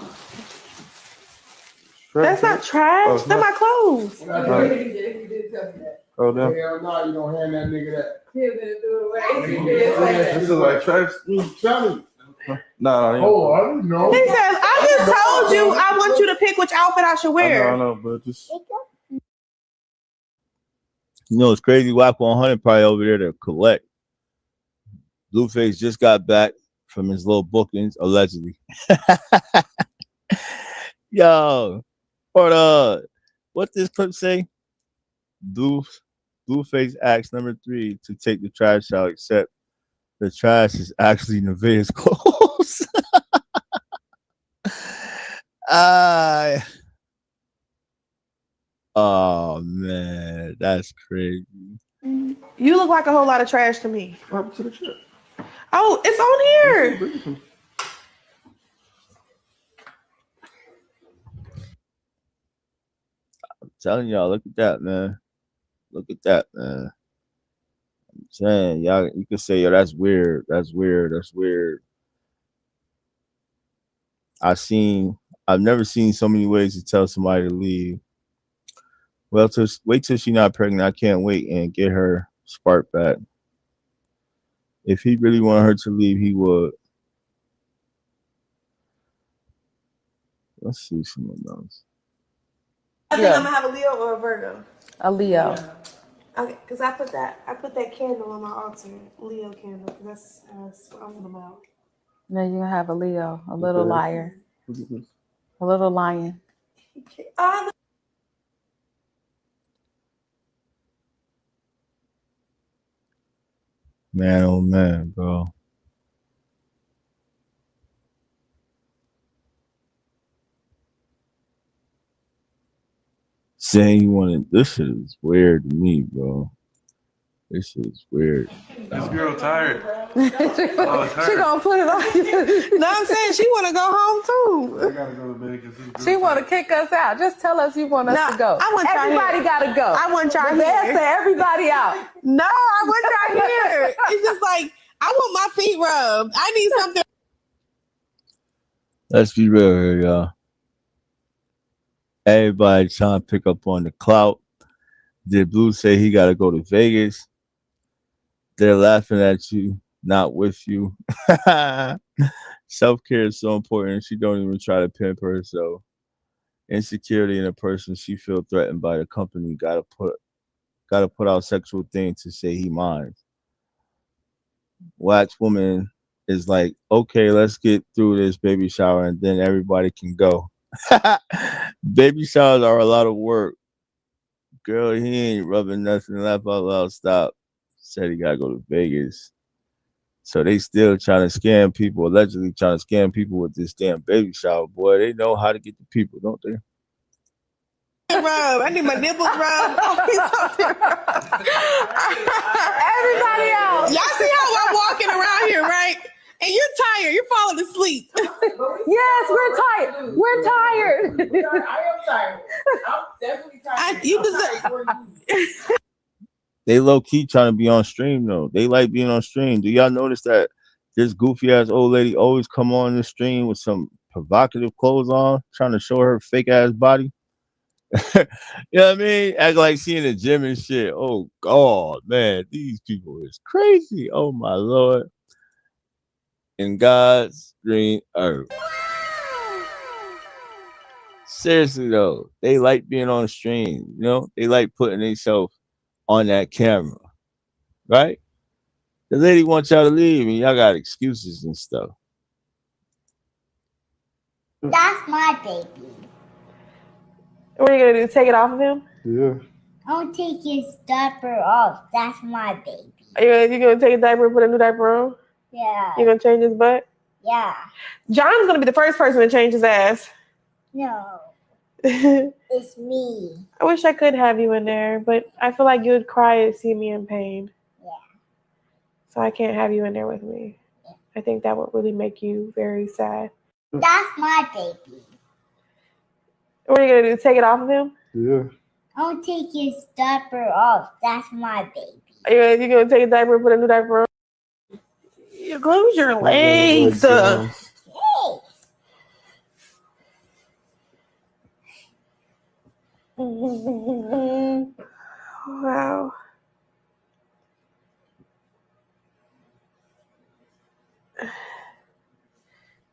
That's not trash. They're my clothes. Oh, damn. Hell no, you don't hand that nigga that. He's gonna do it away. This is like trash. Tell me. No, Oh, I don't know. He says, I just told you I want you to pick which outfit I should wear. I know, but just You know, it's crazy. Whack 100 probably over there to collect. Blueface just got back from his little bookings, allegedly. Yo, or what this clip say? Blueface asks number 3 to take the trash out, except the trash is actually Nevaeh's clothes. Oh man, that's crazy. You look like a whole lot of trash to me. what happened to the shit? Oh, it's on here. I'm telling y'all, look at that, man. Look at that, man. I'm saying, y'all, you can say, yo, that's weird. That's weird. That's weird. I've never seen so many ways to tell somebody to leave. Well, wait till she's not pregnant. I can't wait and get her spark back. If he really wanted her to leave, he would. Let's see someone else. I think I'm gonna have a Leo or a Virgo. A Leo. Okay, because I put that candle on my altar, Leo candle. That's what I'm about. Now you're gonna have a Leo, a little liar, a little lion. Man, oh man, bro. Saying you wanted this shit is weird to me, bro. This shit is weird. This girl tired. She gonna put it on you. No, I'm saying she want to go home too. I gotta go to bed because She want to kick us out. Just tell us you want us to go. I want everybody gotta go. I want y'all Nevaeh here. said everybody out. No, I want y'all here. It's just like I want my feet rubbed. I need something. Let's be real here, y'all. Everybody trying to pick up on the clout. Did Blue say he got to go to Vegas? They're laughing at you, not with you. Self-care is so important. She don't even try to pimp herself. Insecurity in a person she feel threatened by the company. Gotta put out sexual things to say he minds. Wax woman is like, okay, let's get through this baby shower and then everybody can go. Baby showers are a lot of work. Girl, he ain't rubbing nothing. Laugh out loud. Stop. Said he gotta go to Vegas. So they still trying to scam people, allegedly trying to scam people with this damn baby shower. Boy, they know how to get the people, don't they? Rub. I need my nipples rubbed. Everybody out. Y'all see how I'm walking around here, right? And you're tired. You're falling asleep. Yes, we're tired. We're tired. I am tired. I'm definitely tired. You deserve. They low key trying to be on stream though. They like being on stream. Do y'all notice that this goofy ass old lady always come on the stream with some provocative clothes on, trying to show her fake ass body? You know what I mean? Act like she in the gym and shit. Oh God, man, these people is crazy. Oh my Lord. In God's green earth. Seriously though, they like being on stream. You know, they like putting themselves on that camera, right? The lady wants y'all to leave, and y'all got excuses and stuff. That's my baby. What are you gonna do? Take it off of him? Yeah. Don't take his diaper off. That's my baby. Are you gonna take a diaper and put a new diaper on? Yeah. You gonna change his butt? Yeah. John's gonna be the first person to change his ass. No. I It's me. wish I could have you in there, but I feel like you would cry and see me in pain. Yeah. So I can't have you in there with me. I think that would really make you very sad. That's my baby. What are you gonna do? Take it off of him? Yeah. Don't take his diaper off. That's my baby. Are you gonna take a diaper and put a new diaper on? You close your legs. Hey. Wow.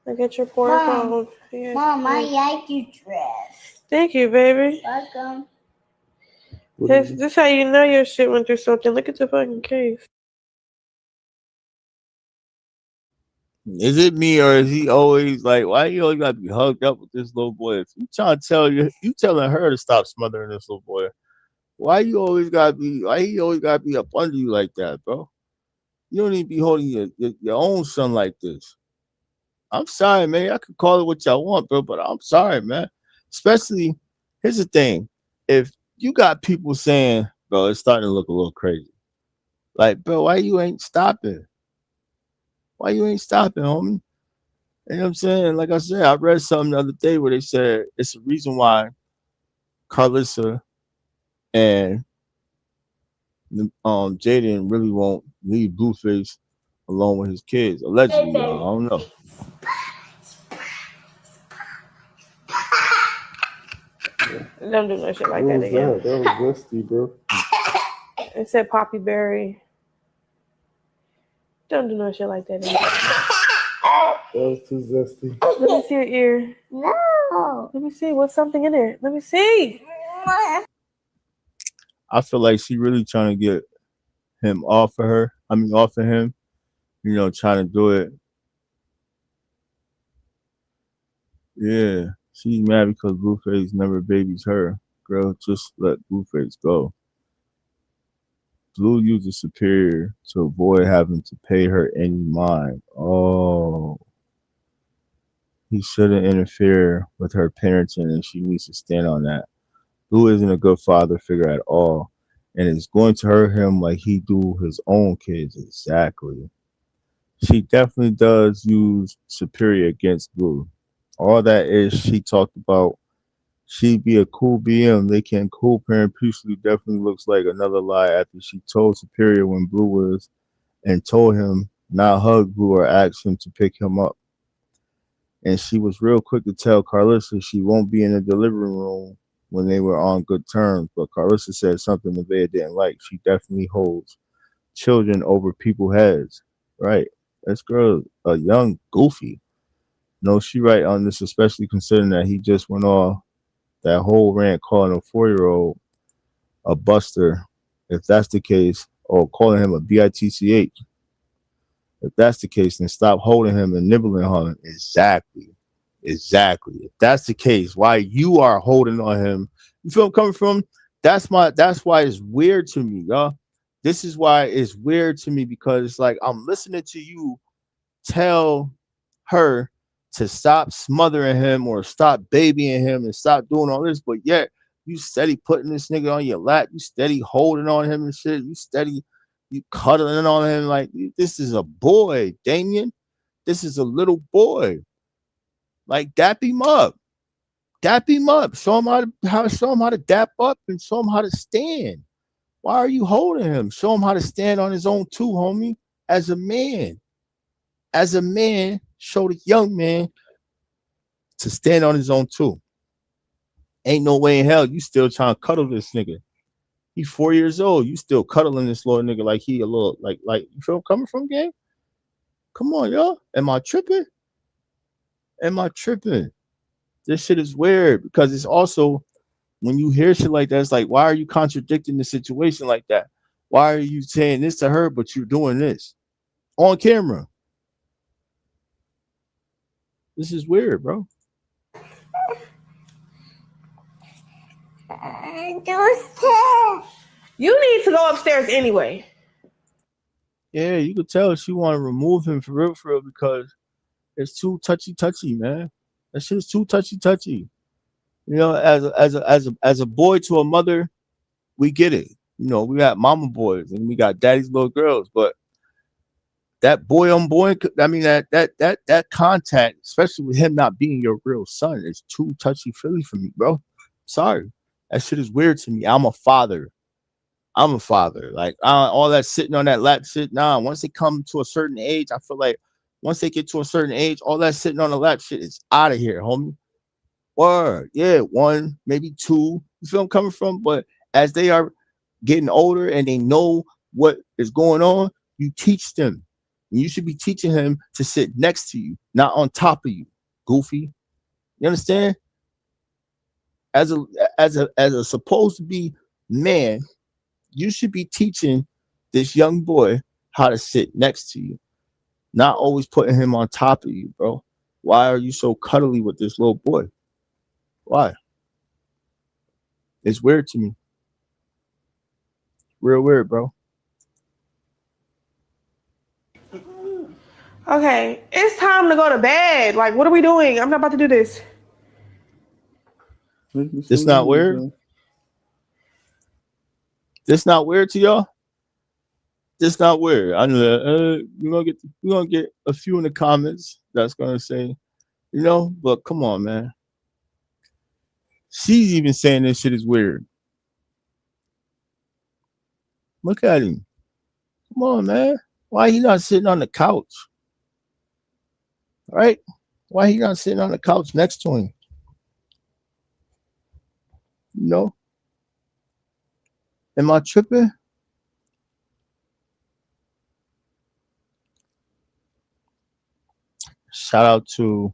Look at your poor phone. Yes, Mom, I like your dress. thank you, baby. Welcome. This how you know your shit went through something. Look at the fucking case. Is it me or is he always like, why you always gotta be hugged up with this little boy? If you trying to tell you telling her to stop smothering this little boy. Why he always gotta be up under you like that, bro? You don't need to be holding your own son like this. I'm sorry, man. I could call it what y'all want, bro, but I'm sorry, man. Especially, here's the thing. If you got people saying, bro, it's starting to look a little crazy. Like, bro, why you ain't stopping? Why you ain't stopping, homie? You know what I'm saying? Like I said, I read something the other day where they said it's the reason why Carlissa and Jaden really won't leave Blueface alone with his kids. Allegedly, I don't know. Don't do no shit like that again. That was rusty, bro. It said Poppy Berry. Don't do no shit like that again. That was too zesty. Let me see your ear. No. Let me see. What's something in there? Let me see. I feel like she really trying to get him off of her. I mean, off of him. You know, trying to do it. Yeah, she's mad because Blueface never babies her. Girl, just let Blueface go. Blue uses Superior to avoid having to pay her any mind. Oh. He shouldn't interfere with her parenting, and she needs to stand on that. Blue isn't a good father figure at all, and it's going to hurt him like he do his own kids. Exactly. She definitely does use Superior against Blue. All that is, she talked about she'd be a cool BM. They can cool parent peacefully definitely looks like another lie after she told Superior when Blue was and told him not hug Blue or ask him to pick him up. And she was real quick to tell Carlissa she won't be in the delivery room when they were on good terms. But Carlissa said something Nevaeh didn't like. She definitely holds children over people's heads. Right. This girl, a young goofy. No, she right on this, especially considering that he just went off that whole rant calling a 4-year-old a buster. If that's the case, or calling him a bitch. If that's the case, then stop holding him and nibbling on him. Exactly. If that's the case, why you are holding on him? You feel I'm coming from? That's why it's weird to me, y'all. This is why it's weird to me, because it's like I'm listening to you tell her to stop smothering him or stop babying him and stop doing all this, but yet you steady putting this nigga on your lap, you steady holding on him and shit, you cuddling on him like this is a boy, Damien. This is a little boy. Like dap him up. Show him how to dap up and show him how to stand. Why are you holding him? Show him how to stand on his own too, homie. As a man, show the young man to stand on his own too. Ain't no way in hell you still trying to cuddle this nigga. He's 4 years old. You still cuddling this little nigga like he a little like you feel coming from, gang? Come on, y'all. Am I tripping? This shit is weird because it's also when you hear shit like that, it's like, why are you contradicting the situation like that? Why are you saying this to her, but you're doing this on camera? This is weird, bro. You need to go upstairs anyway. Yeah, you could tell she want to remove him for real, because it's too touchy, man. That shit is too touchy. You know, as a boy to a mother, we get it. You know, we got mama boys and we got daddy's little girls, but that boy on boy, I mean that contact, especially with him not being your real son, is too touchy feely for me, bro. Sorry, that shit is weird to me. I'm a father. Like all that sitting on that lap shit. Nah, once they come to a certain age, I feel like once they get to a certain age, all that sitting on the lap shit is out of here, homie. Or yeah, 1, maybe 2. You feel I'm coming from? But as they are getting older and they know what is going on, you teach them. And you should be teaching him to sit next to you, not on top of you, goofy. You understand? As a supposed to be man, you should be teaching this young boy how to sit next to you, not always putting him on top of you, bro. Why are you so cuddly with this little boy? Why? It's weird to me. Real weird, bro. Okay, it's time to go to bed. Like, what are we doing? I'm not about to do this. It's not weird. This not weird to y'all. This not weird. I know we're gonna get a few in the comments that's gonna say, you know, but come on, man. She's even saying this shit is weird. Look at him. Come on, man. Why he not sitting on the couch? Right? Why he not sitting on the couch next to him? You know? Am I tripping? Shout out to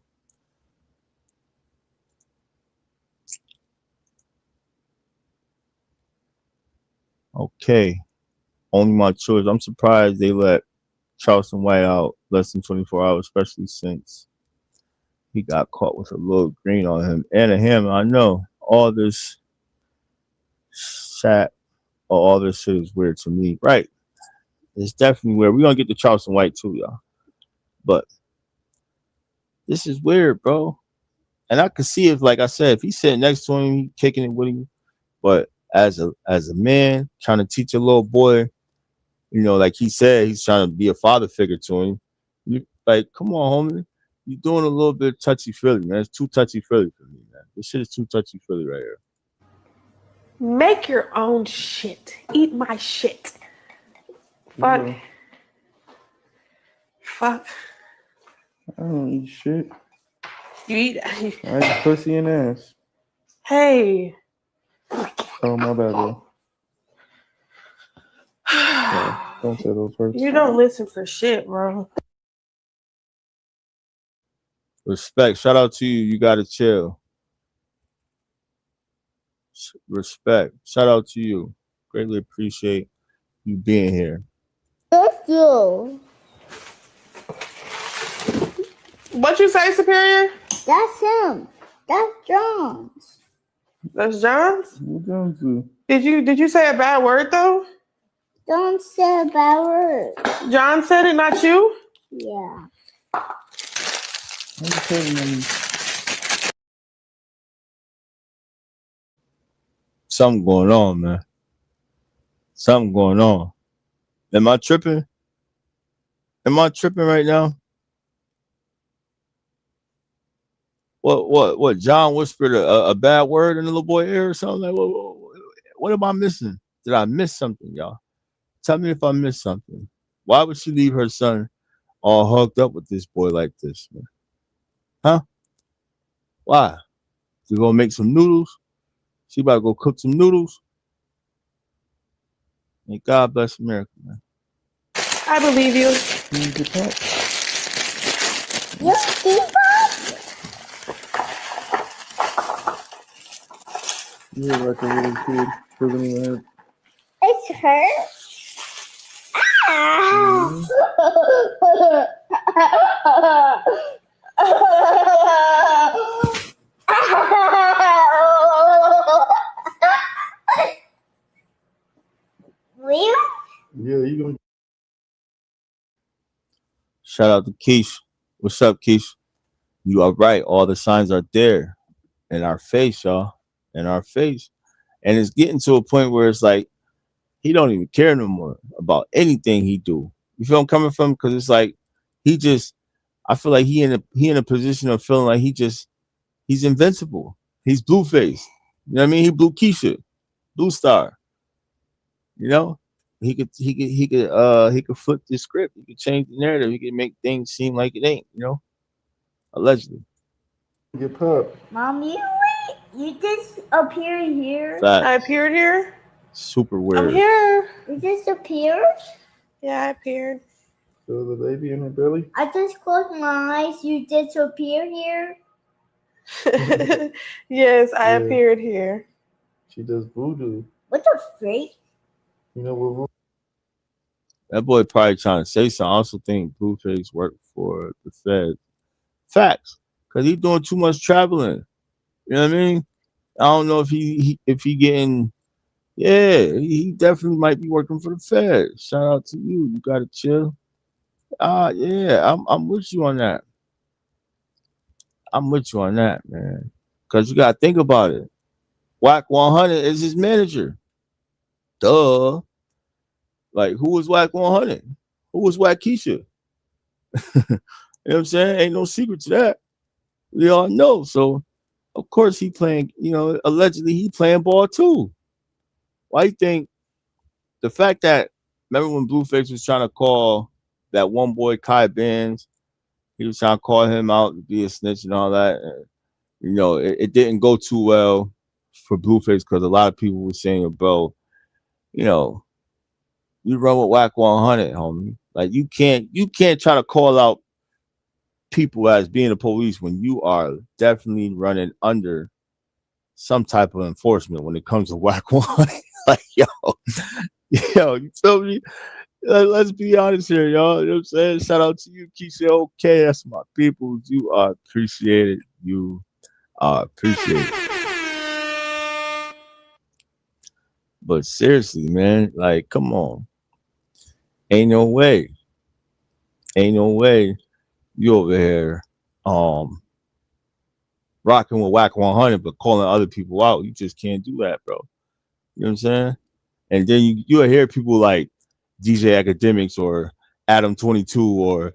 okay. Only my choice. I'm surprised they let Charleston White out less than 24 hours, especially since he got caught with a little green on him. And a him, I know all this chat or all this shit is weird to me. Right. It's definitely weird. We're gonna get to Charleston White too, y'all. But this is weird, bro. And I could see if, like I said, if he's sitting next to him, he kicking it with him. But as a man trying to teach a little boy, you know, like he said, he's trying to be a father figure to him. You like, come on, homie. You're doing a little bit touchy-feely, man. It's too touchy-feely for me, man. This shit is too touchy-feely right here. Make your own shit. Eat my shit. Fuck. Yeah. Fuck. I don't eat shit. You eat. I eat pussy and ass. Hey. Oh, my bad, bro. Don't say those words. You don't listen for shit, bro. Respect. Shout out to you. You gotta chill. Respect. Shout out to you. Greatly appreciate you being here. That's you. What you say, Superior? That's him. That's John's. That's John's? What John's do? Did you say a bad word though? Don't say a bad word. John said it, not you? Yeah. I'm telling you. Something going on, man. Something going on. Am I tripping? Am I tripping right now? What? John whispered a bad word in the little boy's ear or something? Like, what am I missing? Did I miss something, y'all? Tell me if I missed something. Why would she leave her son all hugged up with this boy like this, man? Huh? Why? She gonna make some noodles? She about to go cook some noodles? And God bless America, man. I believe you. You see that? You're like a little kid. Doesn't even hurt. It's her. Ah. Real? Yeah, you gonna. Shout out to Keish. What's up, Keish? You are right. All the signs are there in our face, y'all. In our face. And it's getting to a point where it's like he don't even care no more about anything he do. You feel I'm coming from? Because it's like he just, I feel like he in a position of feeling like he's invincible. He's Blueface. You know what I mean? He Blue Keisha, Blue Star. You know? He could flip the script. He could change the narrative. He could make things seem like it ain't, you know? Allegedly. Get popped. Mom, you just appeared here. Facts. I appeared here. Super weird. I'm here. You just appeared? Yeah, I appeared. Feel the baby in her belly? I just closed my eyes. You disappear here. Yes, I Yeah. appeared here. She does voodoo. What the freak? You know what voodoo? That boy probably trying to say something. I also think Blueface worked for the Fed. Facts, because he's doing too much traveling. You know what I mean? I don't know if he getting. Yeah, he definitely might be working for the Fed. Shout out to you. You gotta chill. Yeah, I'm with you on that. I'm with you on that, man. Because you gotta think about it. Whack 100 is his manager. Duh. Like, who was Whack 100? Who was Whack Keisha? You know what I'm saying? Ain't no secret to that. We all know. So, of course, he playing, allegedly he playing ball too. Why you think the fact that, remember when Blueface was trying to call that one boy Kai Benz, he was trying to call him out to be a snitch and all that. And, it didn't go too well for Blueface because a lot of people were saying, bro, you run with Whack 100, homie. Like you can't try to call out people as being the police when you are definitely running under some type of enforcement when it comes to Whack 100. Like, yo, you feel me? Let's be honest here, y'all. You know what I'm saying? Shout out to you, Keisha. Okay, that's my people. You are appreciated. You are appreciated. But seriously, man, like, come on. Ain't no way you over here rocking with Whack 100 but calling other people out. You just can't do that, bro. You know what I'm saying? And then you'll hear people like DJ Academics or Adam 22 or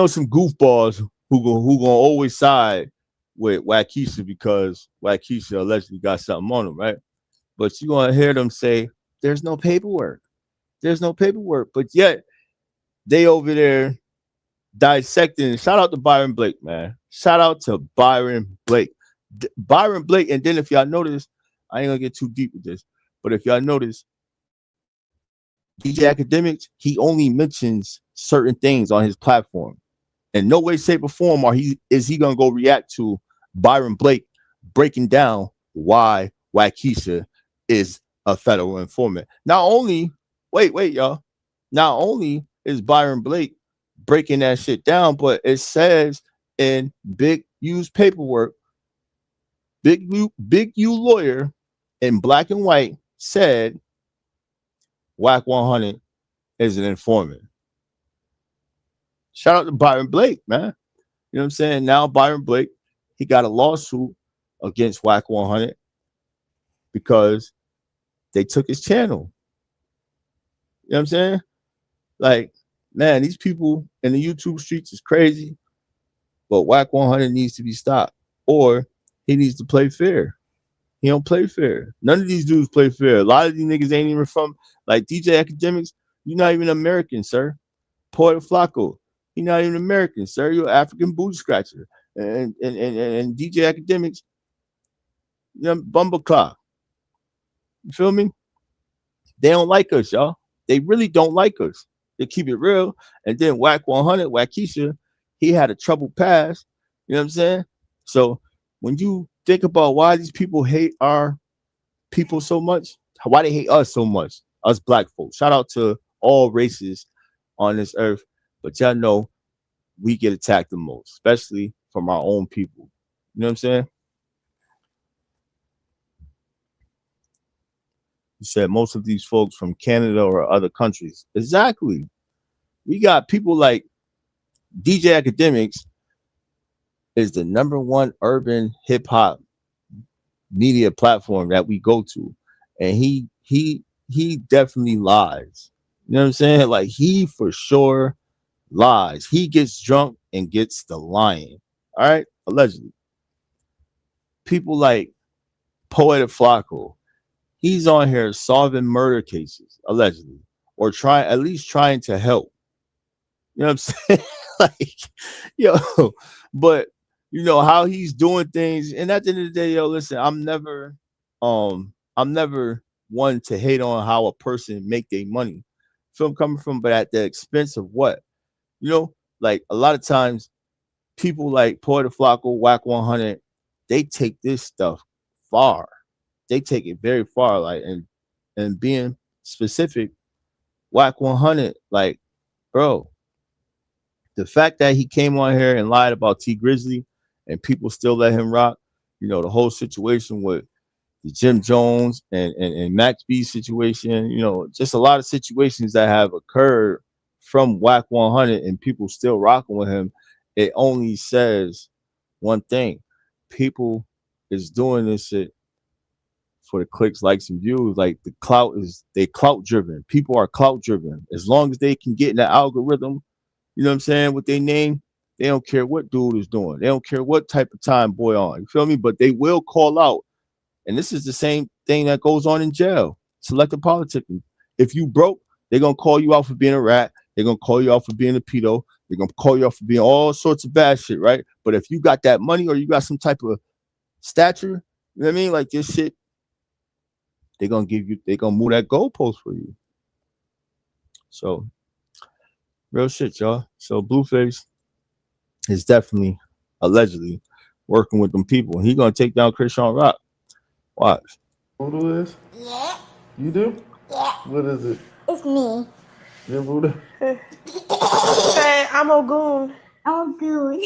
some goofballs who gonna always side with Waukesha because Waukesha allegedly got something on them, right? But you're gonna hear them say there's no paperwork. But yet they over there dissecting. Shout out to Byron Blake, man. Shout out to Byron Blake. Byron Blake, and then if y'all notice, I ain't gonna get too deep with this, but if y'all notice, DJ Academics, he only mentions certain things on his platform. In no way, shape, or form is he gonna go react to Byron Blake breaking down why Waukesha is a federal informant. Not only, wait, y'all. Not only is Byron Blake breaking that shit down, but it says in Big U's paperwork, Big U lawyer in black and white said Whack 100 is an informant. Shout out to Byron Blake, man. You know what I'm saying? Now Byron Blake, he got a lawsuit against Whack 100 because they took his channel. You know what I'm saying? Like, man, these people in the YouTube streets is crazy, but Whack 100 needs to be stopped, or he needs to play fair. He don't play fair. None of these dudes play fair. A lot of these niggas ain't even from, like DJ Academics. You're not even American, sir. Poet Flacco, you're not even American, sir. You're an African booty scratcher. And DJ Academics, Bumbleclaw. You feel me? They don't like us, y'all. They really don't like us. They keep it real. And then Whack 100, Waukesha, he had a troubled past. You know what I'm saying? So when you think about why these people hate our people so much, why they hate us so much, us black folks. Shout out to all races on this earth, but y'all know we get attacked the most, especially from our own people. You know what I'm saying? You said most of these folks from Canada or other countries. Exactly. We got people like DJ Academics is the #1 urban hip hop media platform that we go to, and he definitely lies. You know what I'm saying? Like, he for sure lies. He gets drunk and gets the lying. All right, allegedly. People like Poetic Flacco, he's on here solving murder cases, allegedly, or at least trying to help. You know what I'm saying? Like, yo, but how he's doing things, and at the end of the day, yo, listen, I'm never one to hate on how a person make their money. Feel I'm coming from, but at the expense of what? You know, like a lot of times people like Porter Flacco, Whack 100, they take this stuff far. They take it very far. Like, and being specific, Whack 100, like, bro, the fact that he came on here and lied about T Grizzly and people still let him rock, you know, the whole situation with the Jim Jones and Max B situation, you know, just a lot of situations that have occurred from Whack 100 and people still rocking with him. It only says one thing: people is doing this shit for the clicks, likes, and views. Like the clout is they clout driven. People are clout driven. As long as they can get in the algorithm, you know what I'm saying, with their name, they don't care what dude is doing. They don't care what type of time boy on. You feel me? But they will call out. And this is the same thing that goes on in jail. Selective politicking. If you broke, they're gonna call you out for being a rat. They're gonna call you out for being a pedo. They're gonna call you out for being all sorts of bad shit, right? But if you got that money or you got some type of stature, you know what I mean? Like this shit, they're gonna move that goalpost for you. So real shit, y'all. So Blueface is definitely allegedly working with them people. He gonna take down Christian Rock. Watch. Voodoo is? Yeah. You do? Yeah. What is it? It's me. Yeah, Voodoo. Say, I'm Ogun. Oh, good.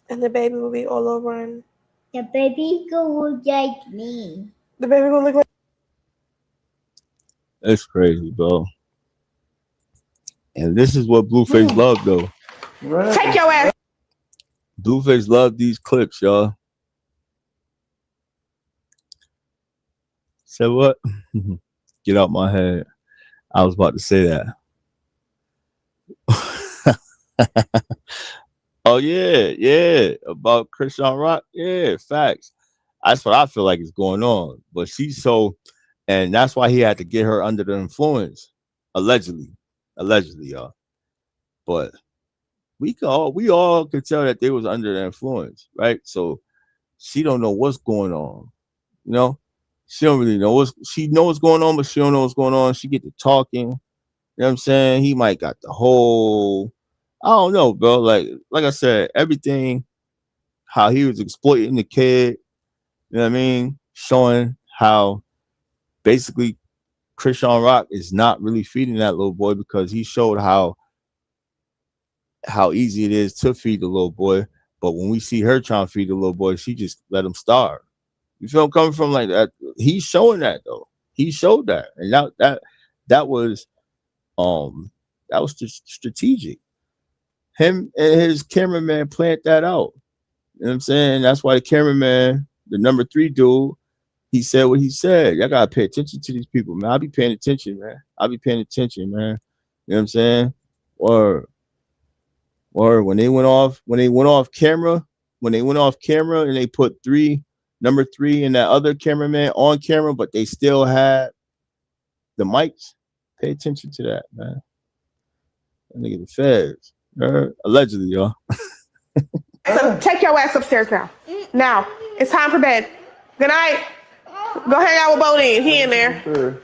And the baby will be all over him. The baby go look like me. The baby will look like. It's crazy, bro. And this is what Blueface loved, though. Right. Take your ass. Blueface loved these clips, y'all. Said what? Get out my head. I was about to say that. Oh, yeah. About Christian Rock. Yeah, facts. That's what I feel like is going on. But she's so, and that's why he had to get her under the influence. Allegedly, y'all. But we all could tell that they was under the influence, right? So she don't know what's going on. You know, she don't really know she knows what's going on, but she don't know what's going on. She get to talking. You know what I'm saying? He might got the whole, I don't know, bro. Like I said, everything, how he was exploiting the kid, you know what I mean? Showing how basically Christian Rock is not really feeding that little boy, because he showed how easy it is to feed the little boy. But when we see her trying to feed the little boy, she just let him starve. You feel coming from like that? He's showing that though. He showed that, and that was strategic. Him and his cameraman planned that out. You know what I'm saying? That's why the cameraman, the number 3 dude, he said what he said. Y'all gotta pay attention to these people, man. I'll be paying attention, man. You know what I'm saying? Or when they went off camera, and they put number 3 and that other cameraman on camera, but they still had the mics. Pay attention to that, man. That nigga the feds. Allegedly, y'all. So take your ass upstairs now. Now, it's time for bed. Good night. Go hang out with Bodine. He in there. Sure.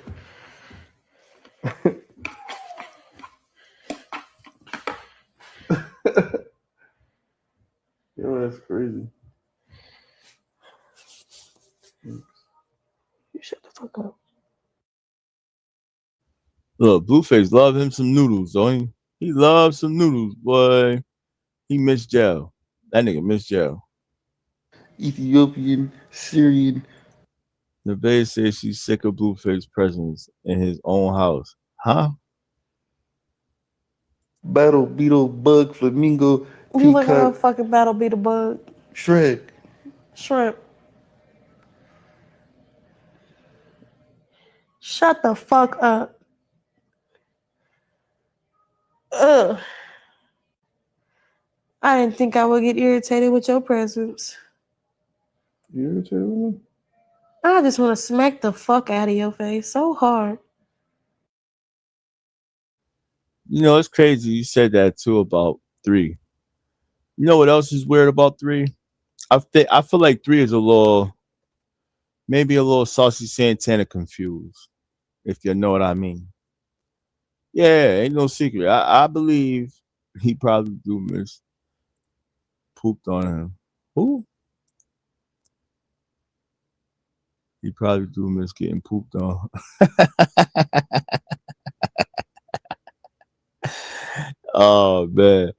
Yo, that's crazy. You shut the fuck up. Look, Blueface love him some noodles, don't he? He loves some noodles, boy. He missed jail. That nigga missed jail. Ethiopian, Syrian. Nevaeh says she's sick of Blueface's presence in his own house. Huh? Battle, beetle, bug, flamingo, You look like a peacock, fucking battle beat a bug. Shrek. Shrimp. Shut the fuck up. Ugh. I didn't think I would get irritated with your presence. You irritated with me? I just want to smack the fuck out of your face so hard. You know, it's crazy you said that too about 3. You know what else is weird about 3? I feel like 3 is maybe a little Saucy Santana confused. if you know what I mean. Yeah, ain't no secret. I believe he probably do miss pooped on him. Who? He probably do miss getting pooped on. Oh man.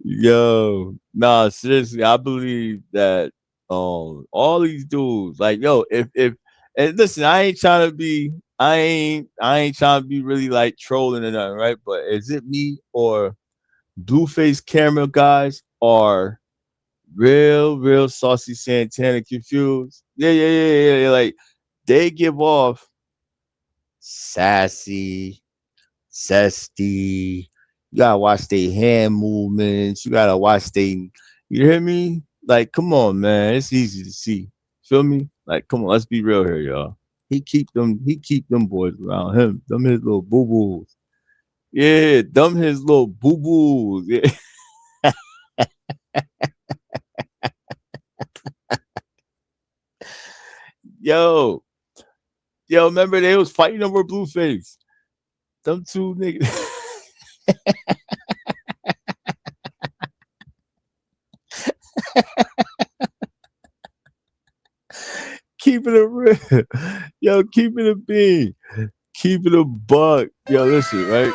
Yo, nah, seriously, I believe that all these dudes, like yo, if and listen, I ain't trying to be really like trolling or nothing, right? But is it me or Blueface camera guys are real saucy Santana confused? Yeah. Like they give off sassy, zesty. You gotta watch their hand movements. You gotta watch they. You hear me? Like, come on, man. It's easy to see. Feel me? Like, come on. Let's be real here, y'all. He keep them. He keep them boys around him. Them his little boo boos. Yeah, them his little boo boos. Yeah. Yo, remember they was fighting over Blueface. Them two niggas. Keeping it real. Yo, keeping it big. Keeping a buck. Yo, listen, right?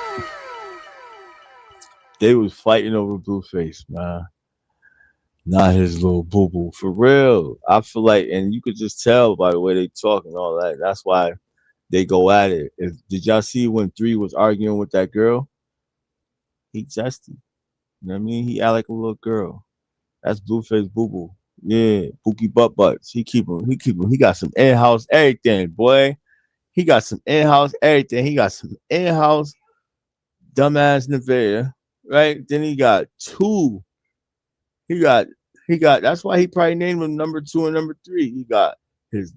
They was fighting over Blueface, man. Not his little boo boo. For real. I feel like, and you could just tell by the way they talk and all that. That's why they go at it. Did y'all see when 3 was arguing with that girl? He zesty. You know what I mean? He act like a little girl. That's Blueface boo boo. Yeah, Pookie butt butts. He keep him. He got some in-house everything, boy. He got some in-house everything. He got some in-house dumbass Nevaeh, right? Then he got 2. He got. That's why he probably named him number 2 and number 3. He got his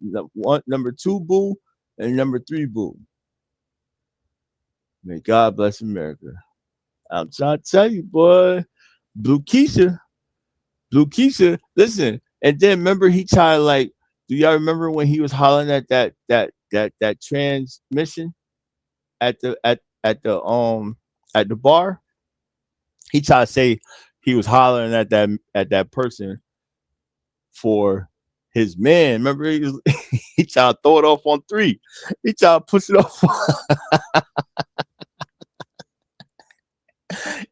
number 2 boo and number 3 boo. May God bless America. I'm trying to tell you, boy. Blue Keisha, listen. And then remember he tried like, do y'all remember when he was hollering at that transmission at the bar? He tried to say he was hollering at that person for his man. Remember he tried to throw it off on 3. He tried to push it off.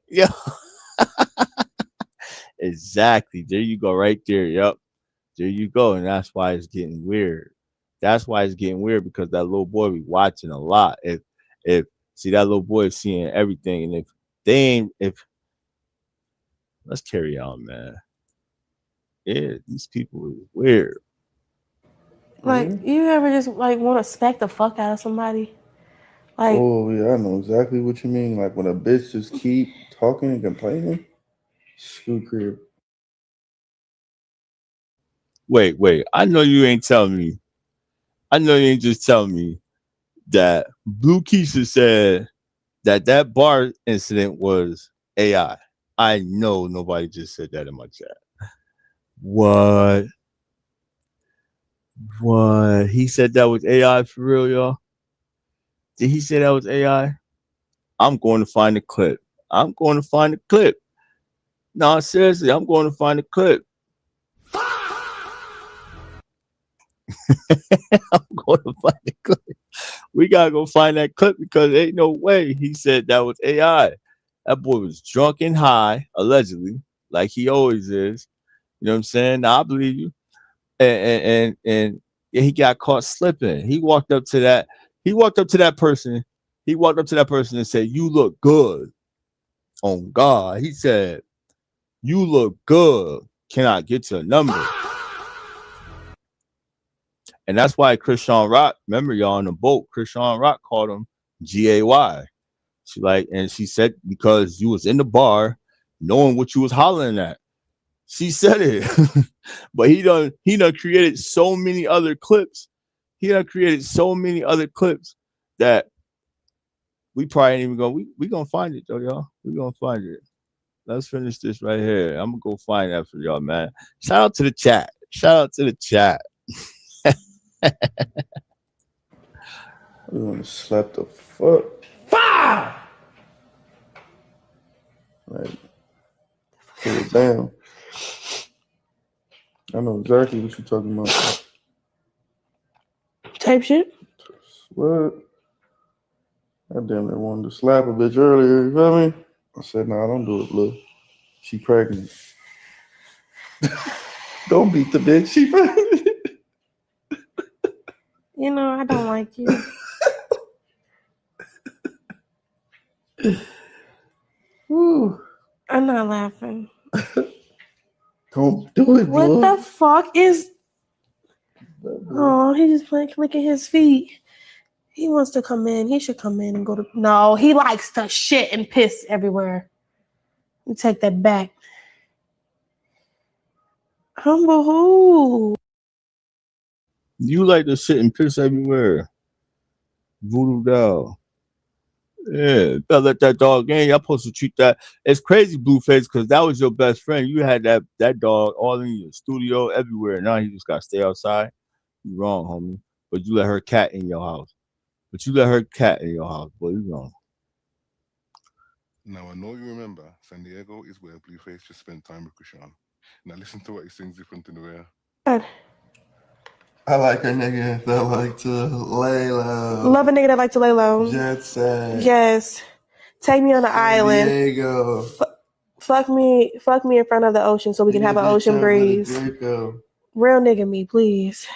Yo. Exactly. There you go, right there. Yep. There you go. And that's why it's getting weird. That's why it's getting weird, because that little boy be watching a lot. If see, that little boy is seeing everything, and if let's carry on, man. Yeah, these people is weird. Like, you ever just like want to smack the fuck out of somebody? Like, oh yeah, I know exactly what you mean. Like when a bitch just keep talking and complaining. Screw crib. Wait. I know you ain't telling me. I know you ain't just telling me that Blue Keisha said that bar incident was AI. I know nobody just said that in my chat. What? He said that was AI for real, y'all? Did he say that was AI? I'm going to find the clip. No, seriously, I'm going to find the clip. I'm going to find the clip. We gotta go find that clip, because ain't no way he said that was AI. That boy was drunk and high, allegedly, like he always is. You know what I'm saying? Now I believe you. And yeah, he got caught slipping. He walked up to that person. He walked up to that person and said, "You look good." On God, he said, "You look good. Can I get your number?" And that's why Krishan Rock, remember y'all on the boat, Krishan Rock called him GAY. She said, because you was in the bar knowing what you was hollering at. She said it. But he done created so many other clips. That we probably ain't even gonna we gonna find it though, y'all. We gonna find it. Let's finish this right here. I'm gonna go find that for y'all, man. Shout out to the chat. You want to slap the fuck? Fire! Like, put it down. I know exactly what you're talking about. Type shit. What? I damn near wanted to slap a bitch earlier, you feel me? I said, nah, don't do it, Blue. She pregnant. Don't beat the bitch, she pregnant. You know, I don't like you. Woo. I'm not laughing. Don't do it, What Blue. the fuck is... Oh, he's just licking his feet. He wants to come in. He should come in and go to... No, he likes to shit and piss everywhere. You take that back. Humble who? You like to sit and piss everywhere. Voodoo doll. Yeah, better let that dog in. Y'all supposed to treat that. It's crazy, Blueface, because that was your best friend. You had that dog all in your studio, everywhere. Now he just got to stay outside. You wrong, homie. But you let her cat in your house. Boy, you wrong. Now, I know you remember, San Diego is where Blueface just spent time with Krishan. Now, listen to what he sings different in the rear. I like a nigga that like to lay low. Love a nigga that like to lay low. Jet set. Yes. Take me on the island. Diego. Fuck me in front of the ocean so we can have an ocean breeze. Real nigga me, please.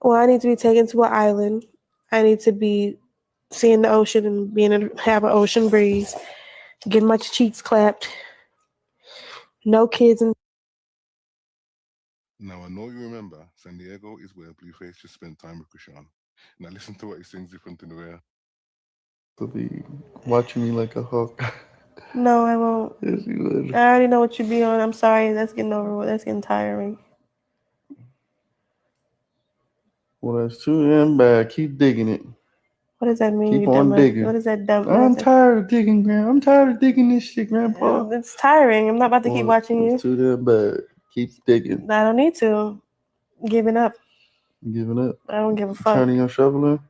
Well, I need to be taken to an island. I need to be seeing the ocean and have an ocean breeze. Get my cheeks clapped. No kids and... Now, I know you remember, San Diego is where Blueface just spent time with Krishan. Now, listen to what he sings different in the rear. To be watching me like a hawk. No, I won't. Yes, you would. I already know what you be on. I'm sorry. That's getting over with. That's getting tiring. Well, that's too damn bad. Keep digging it. What does that mean? Keep on digging. What is that dumb? I'm tired of digging, Grandma. I'm tired of digging this shit, Grandpa. It's tiring. I'm not about to keep watching you. It's too damn bad. Keep digging. I don't need to. Giving up. Giving up. I don't give a fuck. Turning your shovel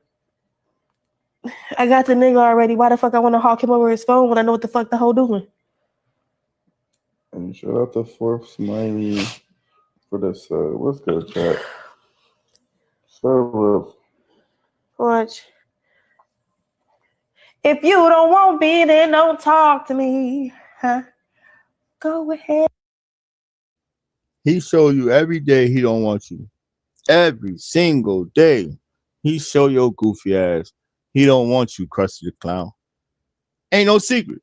in. I got the nigga already. Why the fuck I want to hawk him over his phone when I know what the fuck the hoe doing? And shout out to Fourth Smiley for this. What's good, chat? So, Watch. If you don't want me, then don't talk to me. Huh? Go ahead. He show you every day he don't want you. Every single day. He show your goofy ass he don't want you, Krusty the Clown. Ain't no secret.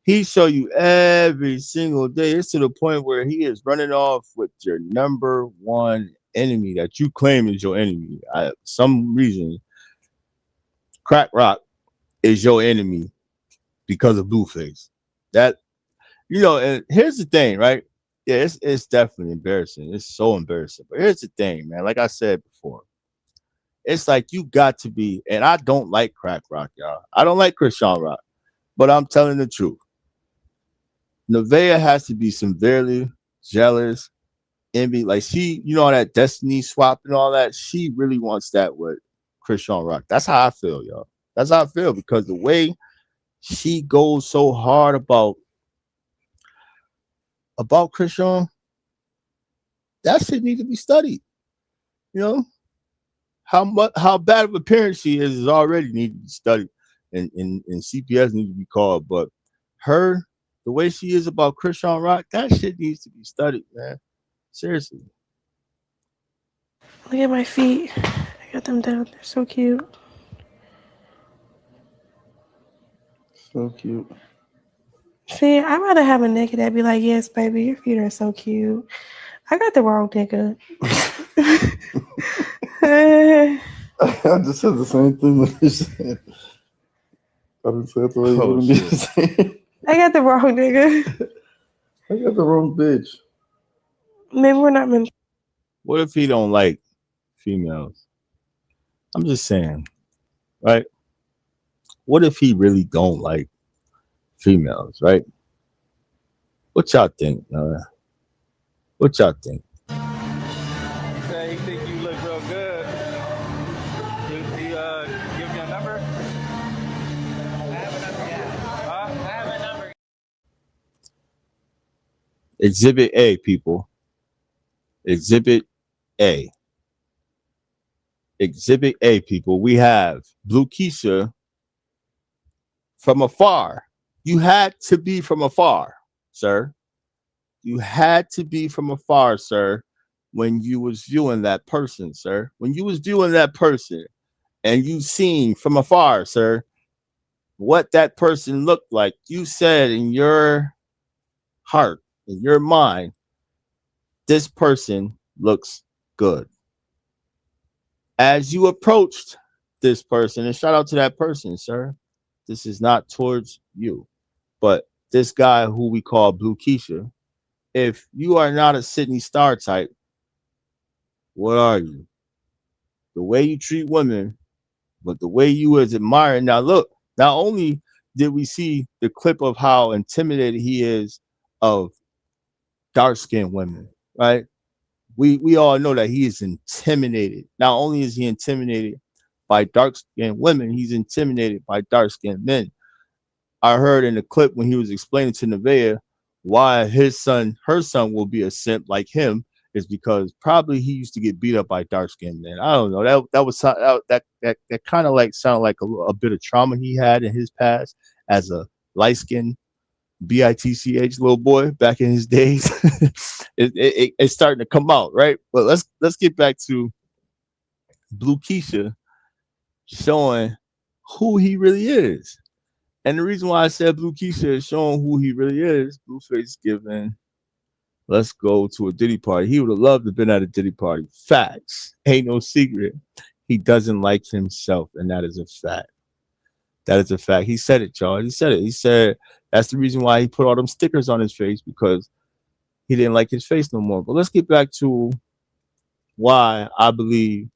He show you every single day. It's to the point where he is running off with your number one enemy that you claim is your enemy. Some reason, Crack Rock is your enemy because of Blueface. That, you know, and here's the thing, right? Yeah, it's definitely embarrassing. It's so embarrassing. But here's the thing, man. Like I said before, it's like you got to be, and I don't like Crack Rock, y'all. I don't like Krishan Rock, but I'm telling the truth. Nevaeh has to be severely jealous, envy. Like she, you know, that destiny swap and all that. She really wants that with Krishan Rock. That's how I feel, y'all. That's how I feel, because the way she goes so hard about Krishan, that shit need to be studied. You know, how bad of a parent she is already need to be studied, and CPS need to be called. But her, the way she is about Krishan Rock, that shit needs to be studied, man. Seriously. Look at my feet. I got them down. They're so cute. So cute. See, I'd rather have a nigga that be like, yes, baby, your feet are so cute. I got the wrong nigga. I just said the same thing that you said. I didn't say it the way you wouldn't be saying. I got the wrong nigga. I got the wrong bitch. Maybe we're not meant. What if he don't like females? I'm just saying, right? What if he really don't like females, right? What y'all think? What y'all think? Say he think you Exhibit A, people. Exhibit A. Exhibit A, people. We have Blue Keisha from afar. You had to be from afar, sir. You had to be from afar, sir, when you was viewing that person, sir. When you was viewing that person and you seen from afar, sir, what that person looked like, you said in your heart, in your mind, this person looks good. As you approached this person, and shout out to that person, sir. This is not towards you, but this guy who we call Blue Keisha, if you are not a Sydney Star type, what are you? The way you treat women, but the way you was admiring. Now look, not only did we see the clip of how intimidated he is of dark-skinned women, right? We all know that he is intimidated. Not only is he intimidated by dark-skinned women, he's intimidated by dark-skinned men. I heard in the clip when he was explaining to Nevaeh why her son will be a simp like him is because probably he used to get beat up by dark-skinned men. I don't know. That kind of like sounded like a bit of trauma he had in his past as a light-skinned bitch little boy back in his days. It's starting to come out, right? But let's get back to Blue Keisha showing who he really is. And the reason why I said Blue Keisha is showing who he really is, Blueface giving, let's go to a Diddy party. He would have loved to have been at a Diddy party. Facts. Ain't no secret. He doesn't like himself, and that is a fact. That is a fact. He said it, y'all. He said it. He said that's the reason why he put all them stickers on his face, because he didn't like his face no more. But let's get back to why I believe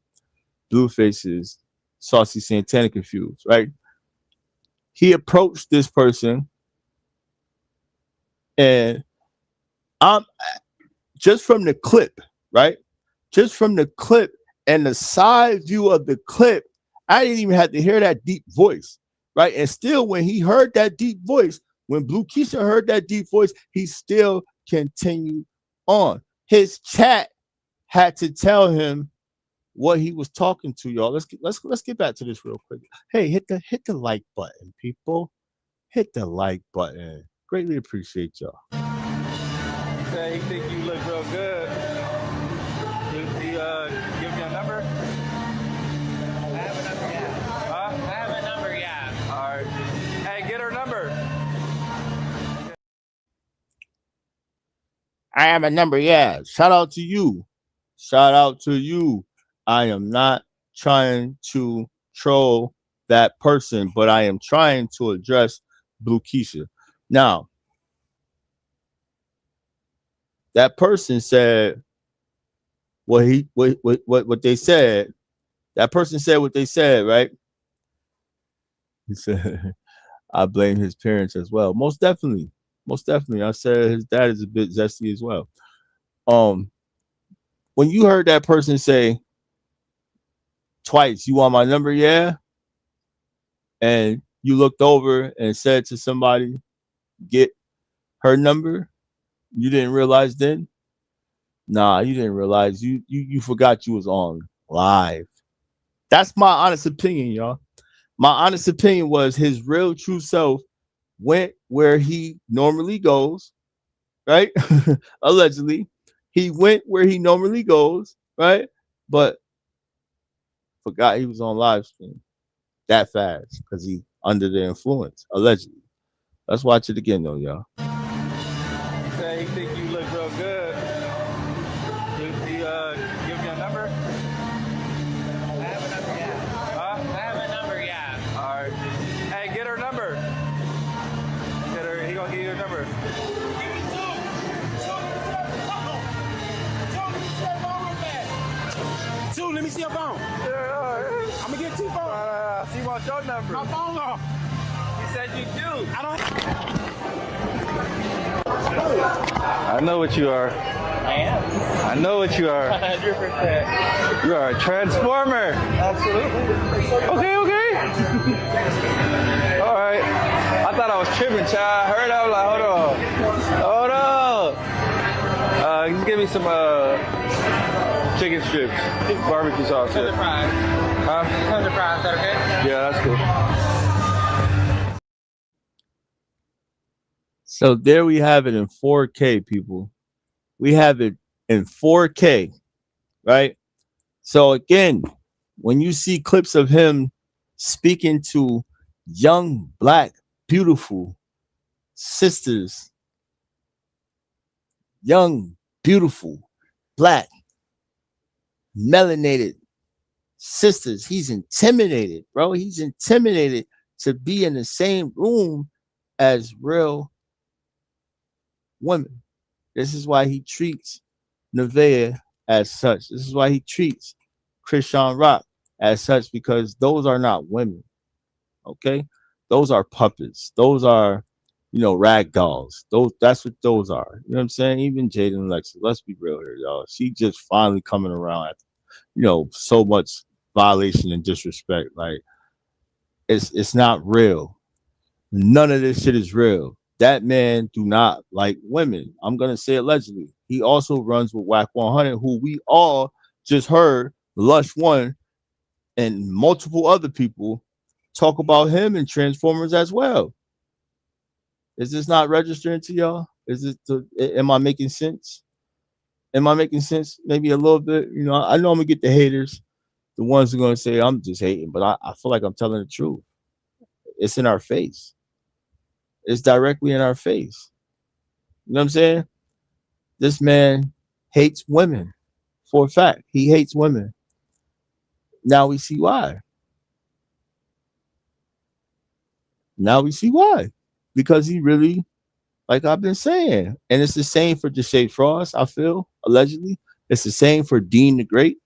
Blueface is Saucy Santana confused, right? He approached this person, and I'm just from the clip, right? Just from the clip and the side view of the clip, I didn't even have to hear that deep voice, right? And still, when he heard that deep voice, when Blue Keisha heard that deep voice, he still continued on. His chat had to tell him what he was talking to, y'all. Let's get back to this real quick. Hey, hit the like button, people. Hit the like button. Greatly appreciate y'all. Say he think you look real good. He give you a number? I have a number, yeah. Huh? I have a number, yeah. All right. Hey, get her number. I have a number, yeah. Shout out to you. Shout out to you. I am not trying to troll that person, but I am trying to address Blue Keisha. Now, that person said what they said. That person said what they said, right? He said, I blame his parents as well. Most definitely. Most definitely. I said his dad is a bit zesty as well. When you heard that person say twice, you want my number, yeah? And you looked over and said to somebody, get her number, you didn't realize then? Nah, you didn't realize. You forgot you was on live. That's my honest opinion, y'all. My honest opinion was his real true self went where he normally goes, right? Allegedly. He went where he normally goes, right? But forgot he was on live stream that fast because he under the influence, allegedly. Let's watch it again, though, y'all. Say he think you look real good. He give you a number? I have a number, yeah. Huh? I have a number, yeah. All right. Hey, get her number. Get her. He gonna give you her number. Two, let me see your phone. Yeah, all right. I'm gonna get two phones. She wants your number. My phone off. She said you do. I don't. I know what you are. I am. I know what you are. 100%. You are a transformer. Absolutely. Okay. All right. I thought I was tripping, child. I heard I was like, hold on. just give me some chicken strips, barbecue sauce. Tender fries. Huh? Tender fries, is that okay? Yeah, that's cool. So there we have it in 4K, people. We have it in 4K, right? So again, when you see clips of him speaking to young, black, beautiful sisters, young, beautiful, black, melanated sisters, he's intimidated, bro. He's intimidated to be in the same room as real women. This is why he treats Nevaeh as such. This is why he treats Chrisean Rock as such, because those are not women. Okay, those are puppets. Those are, rag dolls. That's what those are. You know what I'm saying? Even Jaden and Lexus, let's be real here, y'all. She just finally coming around after, so much violation and disrespect. Like, it's not real. None of this shit is real. That man do not like women. I'm gonna say allegedly. He also runs with Whack 100, who we all just heard Lush One and multiple other people talk about him in Transformers as well. Is this not registering to y'all? Am I making sense? Am I making sense? Maybe a little bit. I know I'm gonna get the haters, the ones who are gonna say I'm just hating, but I feel like I'm telling the truth. It's in our face. It's directly in our face. You know what I'm saying? This man hates women. For a fact, he hates women. Now we see why. Because he really, like I've been saying, and it's the same for Deshae Frost, I feel, allegedly. It's the same for Dean the Great,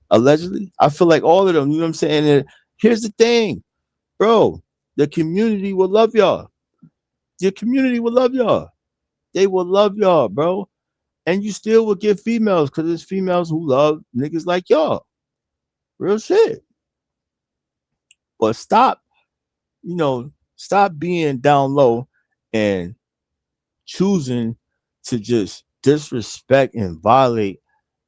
allegedly. I feel like all of them, you know what I'm saying? And here's the thing, bro. The community will love y'all. Your community will love y'all. They will love y'all, bro. And you still will get females, because there's females who love niggas like y'all. Real shit. But stop being down low and choosing to just disrespect and violate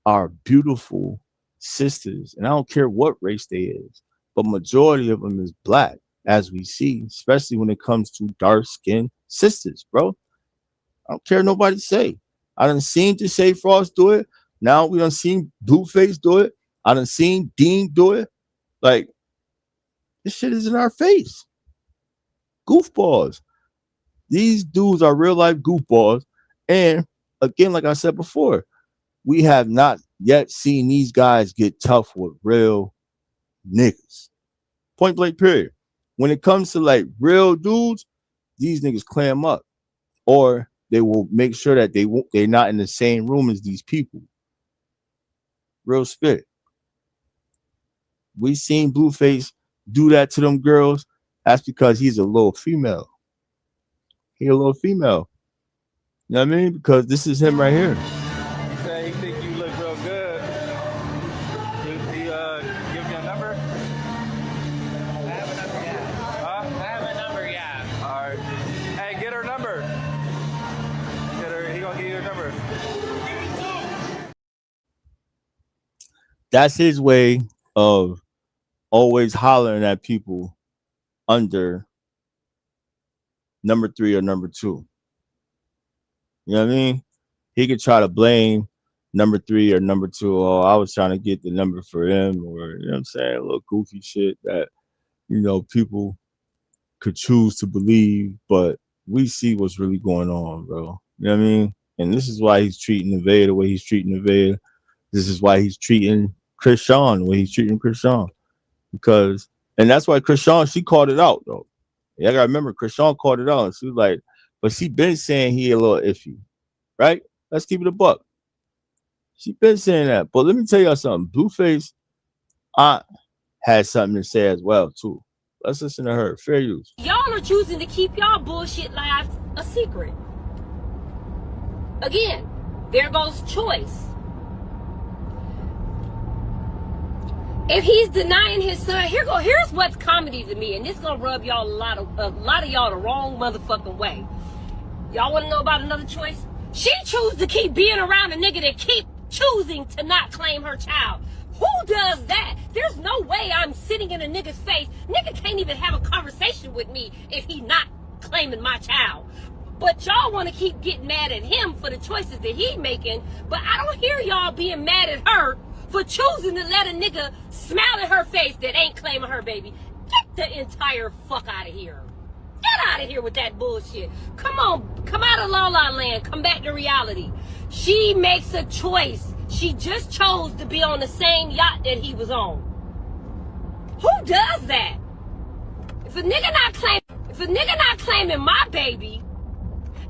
our beautiful sisters. And I don't care what race they is, but majority of them is black, as we see, especially when it comes to dark-skinned sisters, bro. I don't care nobody say. I done seen Deshae Frost do it. Now we done seen Blueface do it. I done seen Dean do it. Like, this shit is in our face. Goofballs. These dudes are real life goofballs. And again, like I said before, we have not yet seen these guys get tough with real niggas. Point blank period. When it comes to like real dudes, these niggas clam up, or they will make sure that they're not in the same room as these people. Real spit. We seen Blueface do that to them girls. That's because he's a little female. He a little female. You know what I mean? Because this is him right here. Say he think you look real good. He give me a number? I have a number, yeah. Huh? I have a number, yeah. All right. Hey, get her number. Get her. He gonna give you her number. That's his way of always hollering at people under number 3 or number 2. You know what I mean? He could try to blame number 3 or number 2. Oh, I was trying to get the number for him, or, you know what I'm saying? A little goofy shit that, people could choose to believe, but we see what's really going on, bro. You know what I mean? And this is why he's treating Nevaeh the way he's treating Nevaeh. This is why he's treating Chrisean the way he's treating Chrisean. Because, and that's why Chrisean, she called it out, though. Yeah, I gotta remember, Chrisean called it out. And she was like, but she been saying he a little iffy, right? Let's keep it a buck. She been saying that. But let me tell y'all something. Blueface aunt had something to say as well, too. Let's listen to her. Fair use. Y'all are choosing to keep y'all bullshit lives a secret. Again, there goes choice. If he's denying his son, here's what's comedy to me, and this gonna rub y'all a lot of y'all the wrong motherfucking way. Y'all want to know about another choice? She chooses to keep being around a nigga that keep choosing to not claim her child. Who does that? There's no way I'm sitting in a nigga's face. Nigga can't even have a conversation with me if he not claiming my child. But y'all want to keep getting mad at him for the choices that he making. But I don't hear y'all being mad at her for choosing to let a nigga smile at her face that ain't claiming her baby. Get the entire fuck out of here. Get out of here with that bullshit. Come on, come out of La La Land. Come back to reality. She makes a choice. She just chose to be on the same yacht that he was on. Who does that? If a nigga not claiming my baby,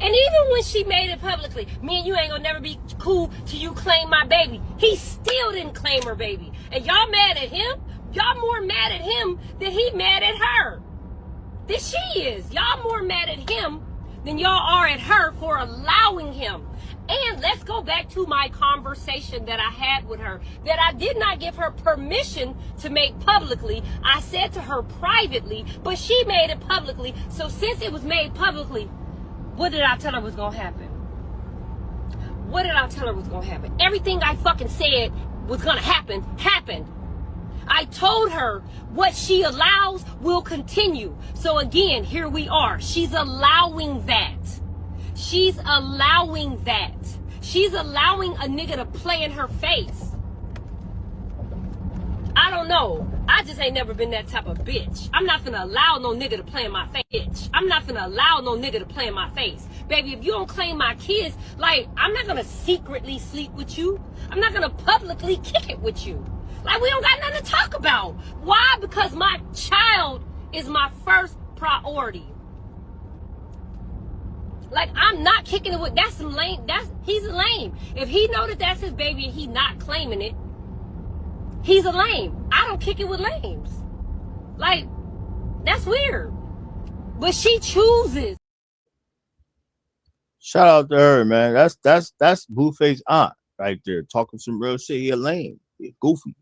and even when she made it publicly, me and you ain't gonna never be cool till you claim my baby. He still didn't claim her baby. And y'all mad at him? Y'all more mad at him than he mad at her. That she is. Y'all more mad at him than y'all are at her for allowing him. And let's go back to my conversation that I had with her, that I did not give her permission to make publicly. I said to her privately, but she made it publicly. So since it was made publicly, what did I tell her was gonna happen? What did I tell her was gonna happen? Everything I fucking said was gonna happen, happened. I told her what she allows will continue. So again, here we are. She's allowing that. She's allowing that. She's allowing a nigga to play in her face. I don't know. I just ain't never been that type of bitch. I'm not gonna allow no nigga to play in my face. I'm not gonna allow no nigga to play in my face. Baby, if you don't claim my kids, like, I'm not gonna secretly sleep with you. I'm not gonna publicly kick it with you. Like, we don't got nothing to talk about. Why? Because my child is my first priority. Like, I'm not kicking it with, that's some lame, he's a lame. If he know that that's his baby and he not claiming it, he's a lame. I don't kick it with lames. Like, that's weird. But she chooses. Shout out to her, man. That's Blueface aunt right there, talking some real shit. He a lame, he a goofy,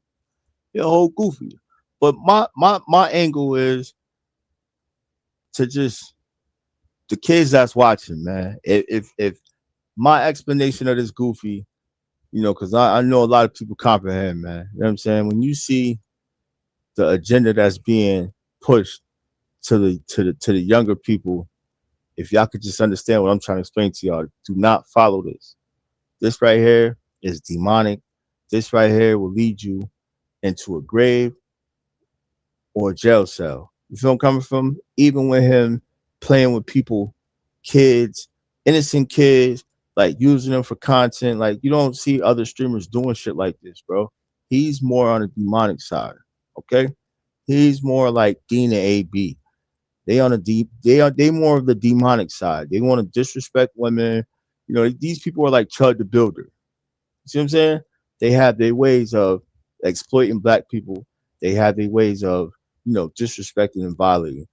he a whole goofy. But my angle is to just the kids that's watching, man. If my explanation of this goofy, you know, because I know a lot of people comprehend, man. You know what I'm saying? When you see the agenda that's being pushed to the younger people, if y'all could just understand what I'm trying to explain to y'all, do not follow this. This right here is demonic. This right here will lead you into a grave or a jail cell. You feel I'm coming from? Even with him playing with people, kids, innocent kids, like using them for content. Like, you don't see other streamers doing shit like this, bro. He's more on the demonic side. Okay? He's more like Dean and AB. They on a deep, they more of the demonic side. They want to disrespect women. You know, these people are like Chud the Builder. You see what I'm saying? They have their ways of exploiting black people. They have their ways of, you know, disrespecting and violating.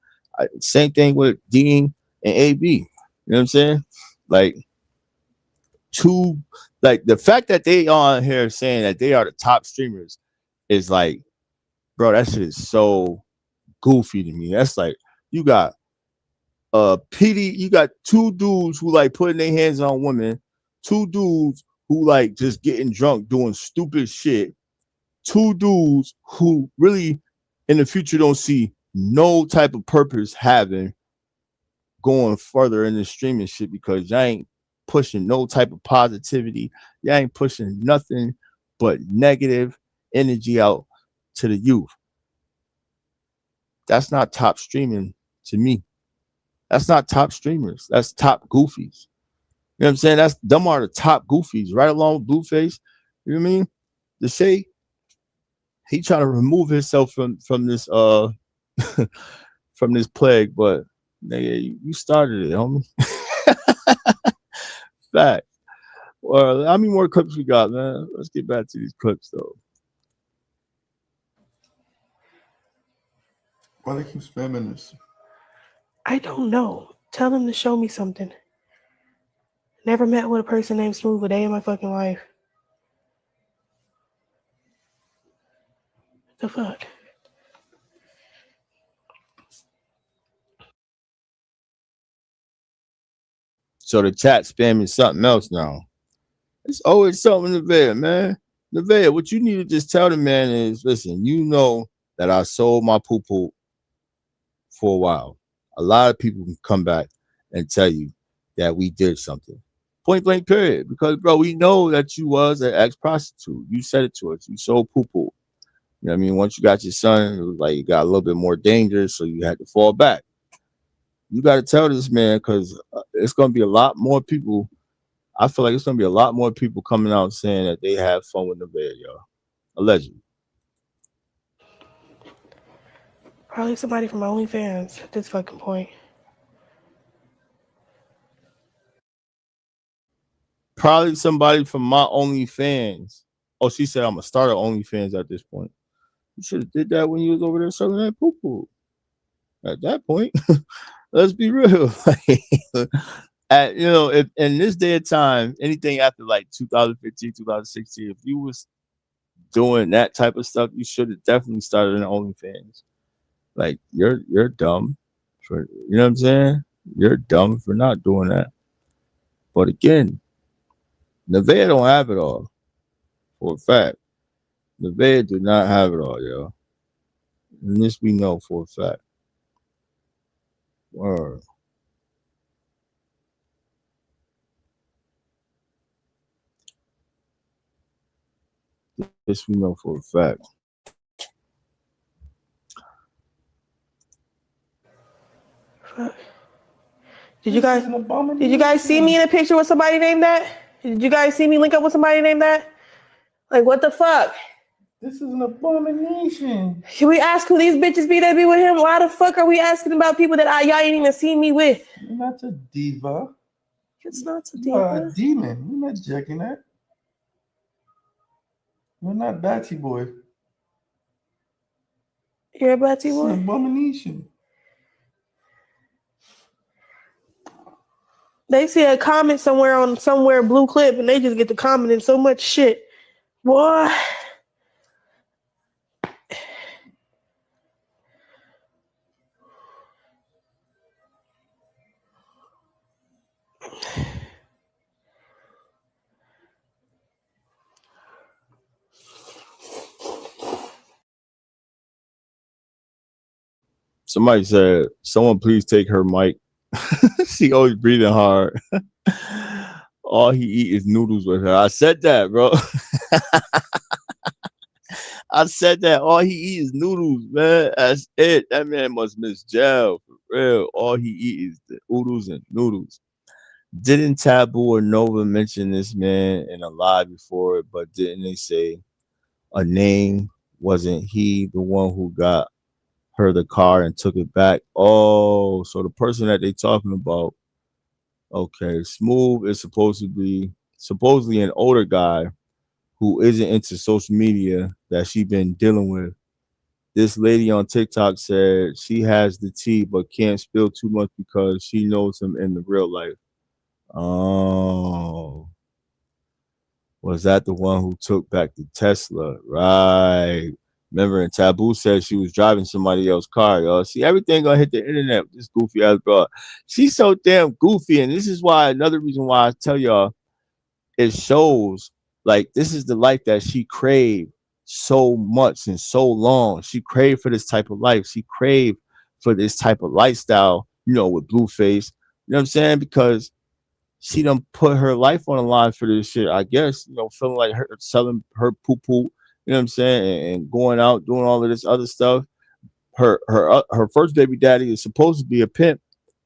Same thing with Dean and AB. You know what I'm saying? Like, like the fact that they on here saying that they are the top streamers is like, bro, that shit is so goofy to me. That's like, you got PD, you got two dudes who like putting their hands on women, two dudes who like just getting drunk doing stupid shit, two dudes who really in the future don't see no type of purpose having going further in the streaming shit because y'all ain't pushing no type of positivity. Y'all ain't pushing nothing but negative energy out to the youth. That's not top streaming to me. That's not top streamers. That's top goofies. You know what I'm saying? Them are the top goofies, right along with Blueface. You know what I mean? The Shay, he trying to remove himself from this from this plague, but nigga, you started it, homie. Fact. Well, how many more clips we got, man? Let's get back to these clips though. Why they keep spamming this? I don't know. Tell them to show me something. Never met with a person named Smooth a day in my fucking life. The fuck? So the chat spamming something else now. It's always something Nevaeh, man. Nevaeh, what you need to just tell the man is, listen, you know that I sold my poo-poo for a while. A lot of people can come back and tell you that we did something. Point blank period. Because, bro, we know that you was an ex-prostitute. You said it to us. You sold poo-poo. You know what I mean? Once you got your son, it was like it got a little bit more dangerous, so you had to fall back. You got to tell this man, because it's going to be a lot more people. I feel like it's going to be a lot more people coming out saying that they have fun with Nevaeh, y'all. Allegedly. Probably somebody from OnlyFans at this fucking point. Probably somebody from my OnlyFans. Oh, she said I'm going to start an OnlyFans at this point. You should have did that when you was over there selling that poo-poo. At that point, let's be real. At, you know, if in this day of time, anything after like 2015, 2016, if you was doing that type of stuff, you should have definitely started an OnlyFans. Like you're dumb for, you know what I'm saying? You're dumb for not doing that. But again, Nevaeh don't have it all. For a fact. Nevaeh do not have it all, yo. And this we know for a fact. Word. This we know for a fact. Fuck. Did you guys see me in a picture with somebody named that? Did you guys see me link up with somebody named that? Like, what the fuck? This is an abomination. Should we ask who these bitches be that be with him? Why the fuck are we asking about people that y'all ain't even seen me with? You're not a diva. It's not a You are diva. a demon. You're not jacking that. You're not Batty Boy. You're a Batty It's an boy? abomination. They see a comment somewhere on somewhere blue clip and they just get to commenting so much shit. Boy. Somebody said, someone please take her mic. She always breathing hard. All he eat is noodles with her. I said that, bro. I said that. All he eat is noodles, man. That's it. That man must miss jail for real. All he eat is the oodles and noodles. Didn't Taboo or Nova mention this man in a live before it? But didn't they say a name? Wasn't he the one who got her the car and took it back? Oh, so the person that they talking about. Okay, Smooth is supposedly an older guy who isn't into social media that she been dealing with. This lady on TikTok said she has the tea but can't spill too much because she knows him in the real life. Oh, was that the one who took back the Tesla? Right. Remember, and Taboo said she was driving somebody else's car, y'all. See, everything gonna hit the internet with this goofy ass bro. She's so damn goofy, and this is why another reason why I tell y'all it shows like this is the life that she craved so much and so long. She craved for this type of life. She craved for this type of lifestyle, you know, with Blueface. You know what I'm saying? Because she done put her life on the line for this shit. I guess, you know, feeling like her selling her poo-poo, you know what I'm saying, and going out doing all of this other stuff. Her first baby daddy is supposed to be a pimp.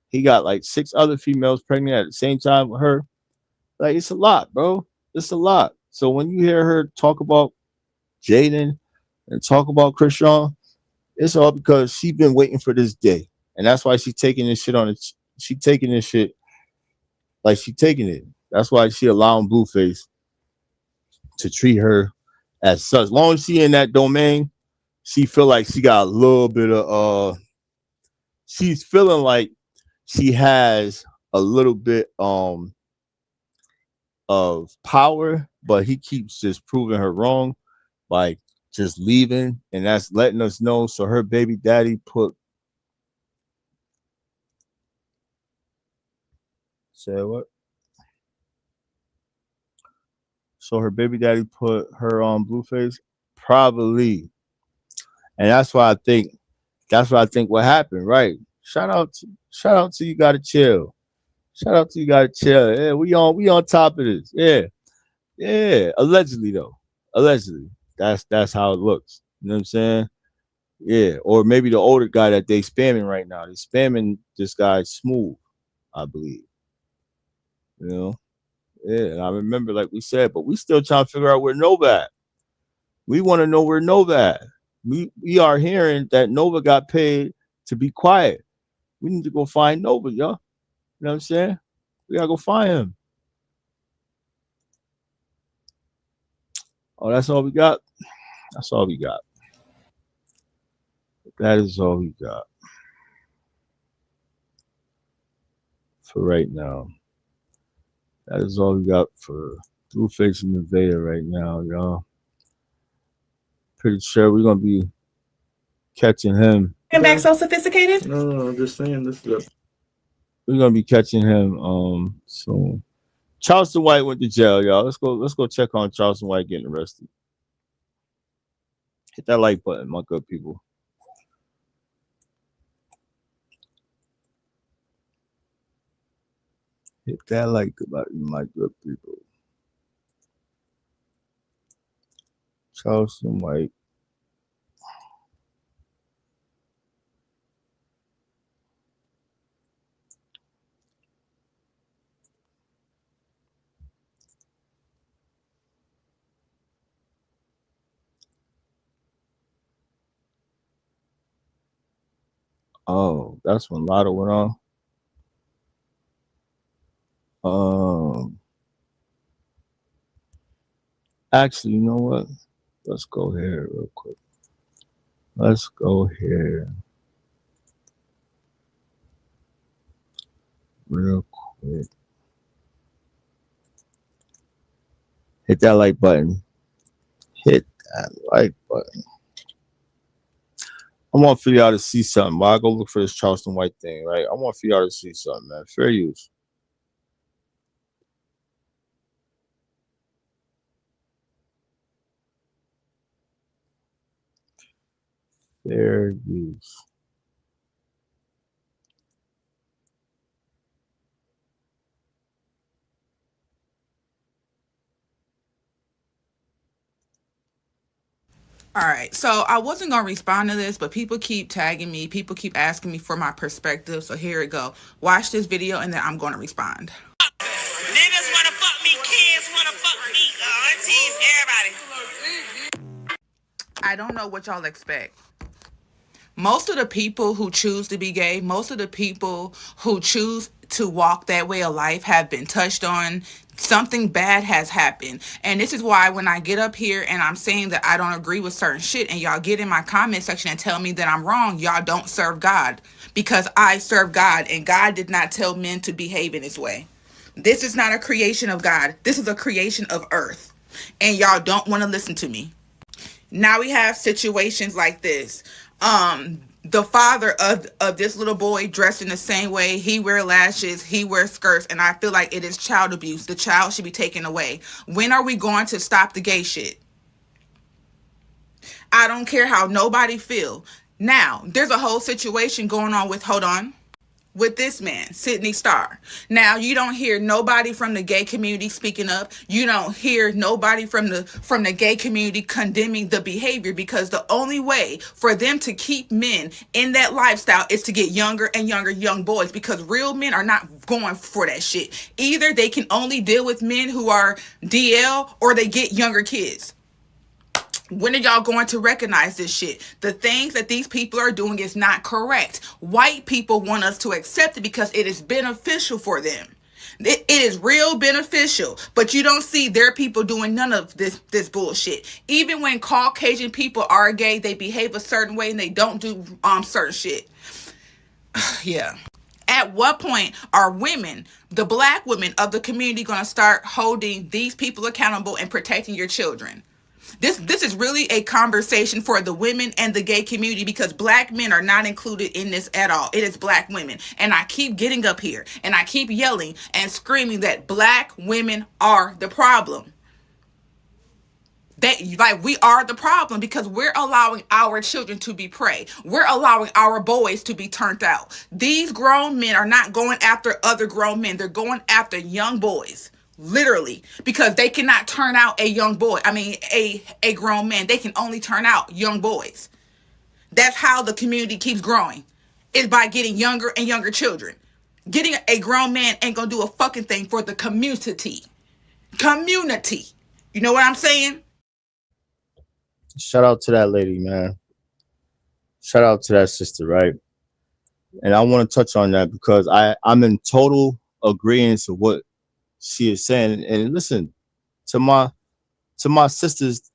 He got like 6 other females pregnant at the same time with her. Like, it's a lot, bro. It's a lot. So when you hear her talk about Jaden and talk about Krishan, it's all because she been waiting for this day, and that's why she's taking this shit on it. She taking this shit like she taking it. That's why she allowing Blueface to treat her as such. As long as she in that domain, she feel like she got a little bit of she's feeling like she has a little bit of power, but he keeps just proving her wrong, like just leaving, and that's letting us know. So her baby daddy put Say what? So her baby daddy put her on Blueface? Probably. And that's why I think what happened, right? Shout out to You Gotta Chill. Shout out to You Gotta Chill. Yeah, we on top of this. Yeah. Yeah. Allegedly though. Allegedly. That's how it looks. You know what I'm saying? Yeah. Or maybe the older guy that they spamming right now. They spamming this guy Smooth, I believe. You know? Yeah, and I remember, like we said, but we still trying to figure out where Nova at. We want to know where Nova at. We are hearing that Nova got paid to be quiet. We need to go find Nova, y'all. You know what I'm saying? We gotta go find him. Oh, that's all we got? That's all we got. That is all we got for right now. That is all we got for Blueface Nevaeh right now, y'all. Pretty sure we're gonna be catching him. Back so sophisticated? No, I'm just saying this is We're gonna be catching him soon. Charleston White went to jail, y'all. Let's go check on Charleston White getting arrested. Hit that like button, my good people. Hit that like button, my good people. Charleston White. Oh, that's when Lotto went on. Actually, you know what? Let's go here real quick. Let's go here real quick. Hit that like button. Hit that like button. I want for y'all to see something. While I go look for this Charleston White thing, right? I want for y'all to see something, man. Fair use. Fair use. All right, so I wasn't gonna respond to this, but people keep tagging me. People keep asking me for my perspective. So here it go. Watch this video, and then I'm gonna respond. Niggas wanna fuck me, kids wanna fuck me, aunties, everybody. I don't know what y'all expect. Most of the people who choose to be gay, most of the people who choose to walk that way of life have been touched on. Something bad has happened. And this is why when I get up here and I'm saying that I don't agree with certain shit and y'all get in my comment section and tell me that I'm wrong, y'all don't serve God. Because I serve God and God did not tell men to behave in this way. This is not a creation of God. This is a creation of earth. And y'all don't want to listen to me. Now we have situations like this. The father of this little boy dressed in the same way, he wears lashes, he wears skirts, and I feel like it is child abuse. The child should be taken away. When are we going to stop the gay shit? I don't care how nobody feel. Now, there's a whole situation going on with this man, Sydney Starr. Now, you don't hear nobody from the gay community speaking up. You don't hear nobody from the gay community condemning the behavior, because the only way for them to keep men in that lifestyle is to get younger and younger young boys, because real men are not going for that shit. Either they can only deal with men who are DL, or they get younger kids. When are y'all going to recognize this shit? The things that these people are doing is not correct. White people want us to accept it because it is beneficial for them. It is real beneficial, but you don't see their people doing none of this bullshit. Even when Caucasian people are gay, they behave a certain way and they don't do certain shit. Yeah. At what point are women, the black women of the community, going to start holding these people accountable and protecting your children? This is really a conversation for the women and the gay community, because black men are not included in this at all. It is black women. And I keep getting up here and I keep yelling and screaming that black women are the problem. We are the problem, because we're allowing our children to be prey. We're allowing our boys to be turned out. These grown men are not going after other grown men. They're going after young boys, literally, because they cannot turn out a young boy. I mean, a grown man. They can only turn out young boys. That's how the community keeps growing, is by getting younger and younger children. Getting a grown man ain't gonna do a fucking thing for the community. You know what I'm saying? Shout out to that lady, man. Shout out to that sister, right? And I want to touch on that because I'm in total agreement with what she is saying. And listen, to my sisters,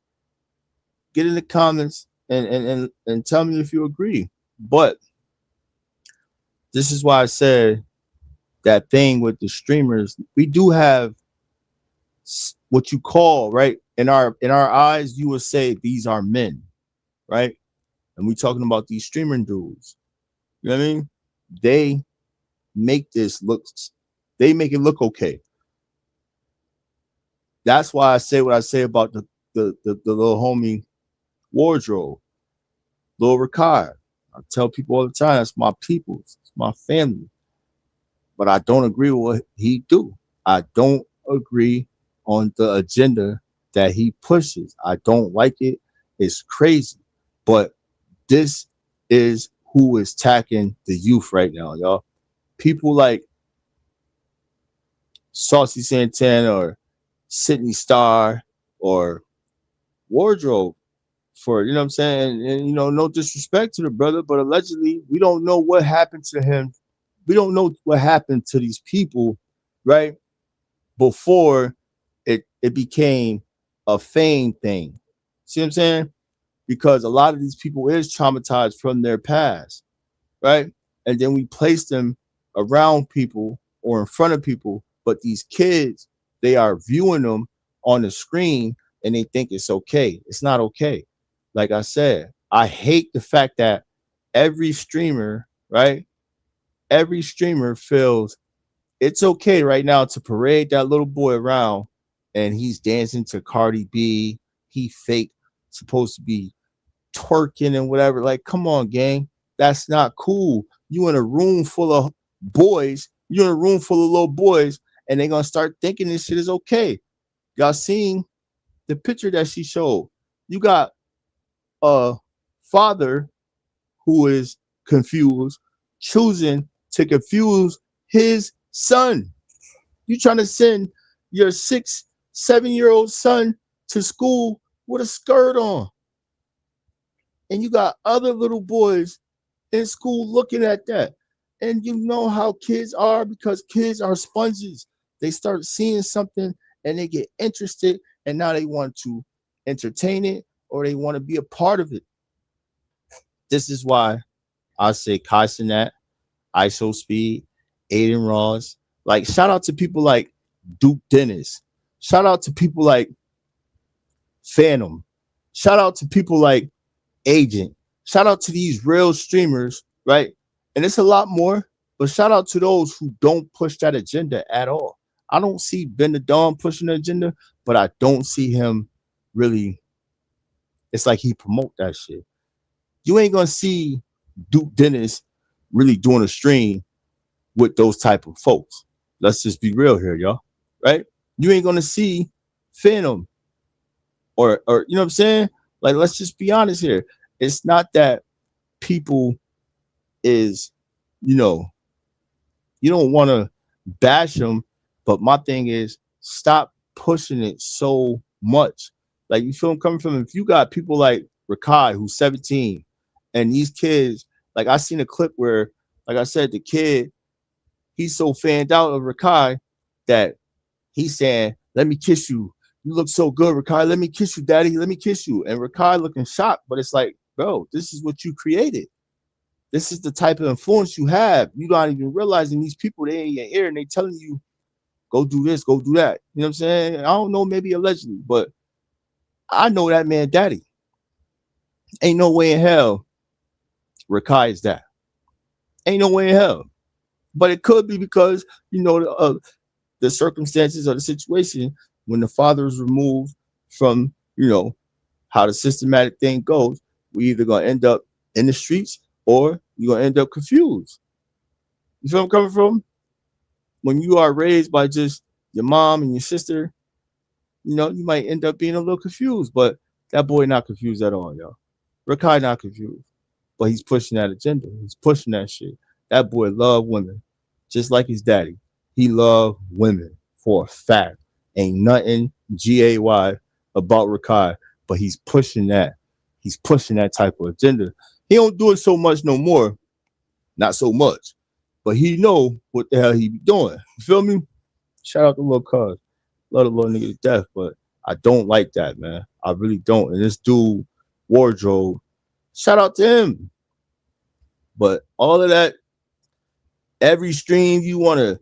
get in the comments and tell me if you agree. But this is why I said that thing with the streamers. We do have what you call, right? In our eyes, you would say these are men, right? And we talking about these streaming dudes. You know what I mean? They make it look okay. That's why I say what I say about the little homie Wardrobe, Lil Ricard. I tell people all the time, that's my people, it's my family. But I don't agree with what he do. I don't agree on the agenda that he pushes. I don't like it. It's crazy. But this is who is attacking the youth right now, y'all. People like Saucy Santana or Sydney Star or Wardrobe, for, you know what I'm saying? And, you know, no disrespect to the brother, but allegedly we don't know what happened to him. We don't know what happened to these people, right? Before it became a fame thing. See what I'm saying? Because a lot of these people is traumatized from their past, right? And then we place them around people or in front of people, but these kids, they are viewing them on the screen and they think it's okay. It's not okay. Like I said, I hate the fact that every streamer, right? Every streamer feels it's okay right now to parade that little boy around and he's dancing to Cardi B. He fake supposed to be twerking and whatever. Like, come on, gang. That's not cool. You in a room full of boys. You're in a room full of little boys and they're going to start thinking this shit is okay. Y'all seen the picture that she showed. You got a father who is confused, choosing to confuse his son. You trying to send your 6-7-year-old son to school with a skirt on. And you got other little boys in school looking at that. And you know how kids are, because kids are sponges. They start seeing something and they get interested, and now they want to entertain it or they want to be a part of it. This is why I say Kai Cenat, ISO Speed, Aiden Ross. Like, shout out to people like Duke Dennis. Shout out to people like Phantom. Shout out to people like Agent. Shout out to these real streamers, right? And it's a lot more, but shout out to those who don't push that agenda at all. I don't see Ben the Dawn pushing the agenda, but I don't see him really. It's like he promote that shit. You ain't gonna see Duke Dennis really doing a stream with those type of folks. Let's just be real here, y'all. Right? You ain't gonna see Phantom or you know what I'm saying? Like, let's just be honest here. It's not that people is, you know, you don't want to bash them, but my thing is stop pushing it so much. Like, you feel I'm coming from? If you got people like Rakai, who's 17, and these kids, like, I seen a clip where, like I said, the kid, he's so fanned out of Rakai that he's saying, "Let me kiss you. You look so good, Rakai. Let me kiss you, daddy. Let me kiss you." And Rakai looking shocked, but it's like, bro, this is what you created. This is the type of influence you have. You not even realizing these people, they in your ear and they telling you, go do this, go do that. You know what I'm saying? I don't know, maybe allegedly, but I know that man daddy. Ain't no way in hell Rakai is that. Ain't no way in hell. But it could be because, you know, the circumstances or the situation when the father is removed from, you know, how the systematic thing goes, we either going to end up in the streets or you're going to end up confused. You feel where I'm coming from? When you are raised by just your mom and your sister, you know, you might end up being a little confused, but that boy not confused at all, yo. Rakai not confused, but he's pushing that agenda. He's pushing that shit. That boy love women, just like his daddy. He love women for a fact. Ain't nothing gay about Rakai, but he's pushing that. He's pushing that type of agenda. He don't do it so much no more, not so much, but he know what the hell he be doing. You feel me? Shout out to Lil Cuz. Love the little nigga to death, but I don't like that, man. I really don't. And this dude, Wardrobe, shout out to him. But all of that, every stream you want to